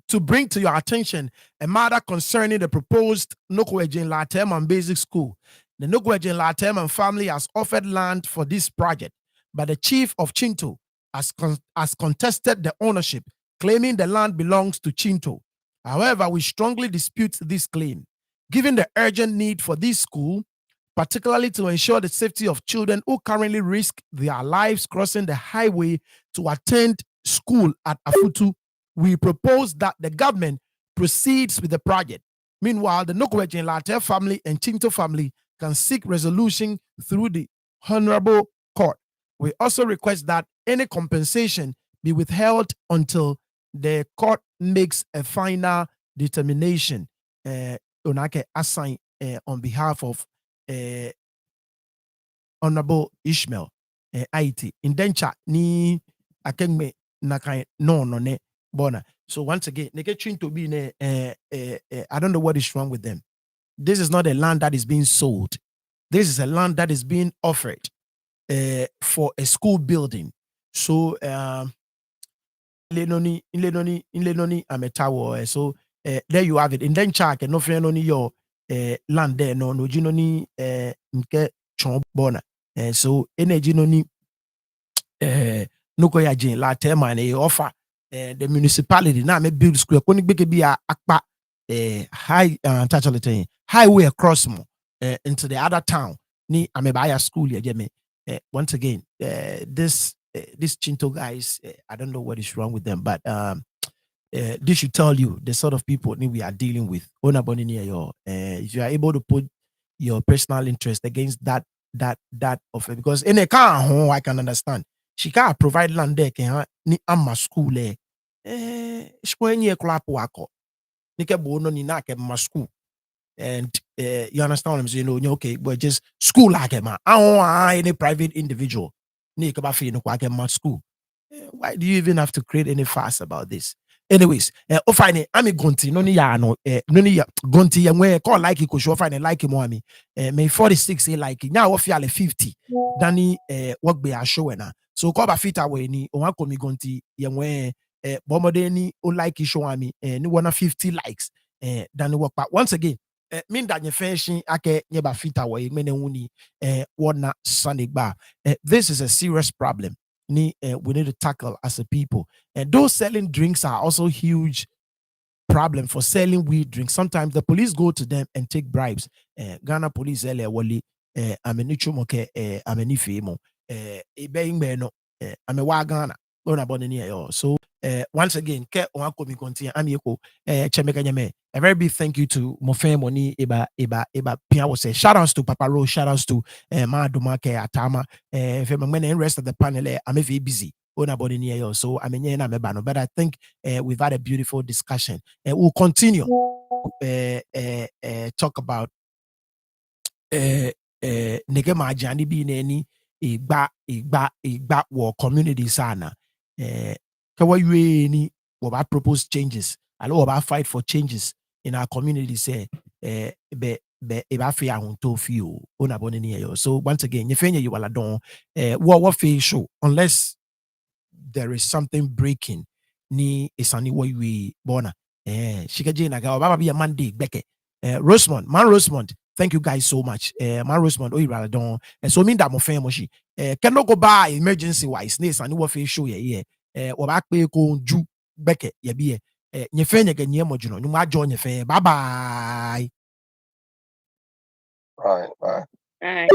attention a matter concerning the proposed Nokwejin Lateman basic school. The Nokwejin Lateman family has offered land for this project, but the chief of Chinto has contested the ownership, claiming the land belongs to Chinto. However, we strongly dispute this claim. Given the urgent need for this school, particularly to ensure the safety of children who currently risk their lives crossing the highway to attend school at Afutu, we propose that the government proceeds with the project. Meanwhile, the Nokwejin Latte family and Chinto family can seek resolution through the Honorable Court. We also request that any compensation be withheld until the court makes a final determination. Onake assign on behalf of Honorable Ishmael IT indenture ni Ga-Dangme nakai no ne bona. So once again, they get to be I don't know what is wrong with them. This is not a land that is being sold. This is a land that is being offered for a school building. So Lenoni ametawo. So there you have it. In then check no friend only your land there no jinoni nke chonbona. So energy noni no koya jin la tema na offer the municipality na me build school ko ni gbeke bi akpa high highway across mo into the other town ni amebaya school ya me once again this Chinto guys, I don't know what is wrong with them, but this should tell you the sort of people we are dealing with. If you are able to put your personal interest against that of it, because in a car home, I can understand. She can't provide land there, can ni amma school there. Shkwenye klapo wako. Nike bono ni na ke ma school. And you understand what I'm saying? No, okay, but just school like man. I don't want any private individual. School. Why do you even have to create any fuss about this? Anyways, fine. I'm a gonti. No ni ya no. No ni ya gonti. Ya mwe call like it. Show fine like him me. May 46 say like now. What feel 50? Dani work be a show na. So call ba fit away ni. Owa komi gonti. Ya mwe bomode ni o like it show me. Ni wana 50 likes. Dani work back once again. Mean that you finishing ake nyeba fita wa mene uni wana Sunday bar. This is a serious problem. We need to tackle as a people. And those selling drinks are also huge problem for selling weed drinks. Sometimes the police go to them and take bribes. Ghana police wali amenichumoke amenifemo ebeyingmeno amewa Ghana. So once again, a very big thank you to Mofe Moni Eba Pia was a shout outs to Papa Rose, shout outs to Madumake Atama, when the rest of the panel, I'm very busy. So I'm but I think we've had a beautiful discussion. We'll continue talk about Negema Jani being any igba war community sana. Ni about propose changes. I know about fight for changes in our community. Say so once again, you will don't what show unless there is something breaking. Ni isani we bona shikaji naga baba be a Monday beke Rosemont, thank you guys so much. Man Rosemont, rather don't so mean that my family cannot go by emergency wise. This and what face show ye or back pay ko ju beke ye be nye fe nye genye mo juno ma join ye fe bye bye. Bye. Right.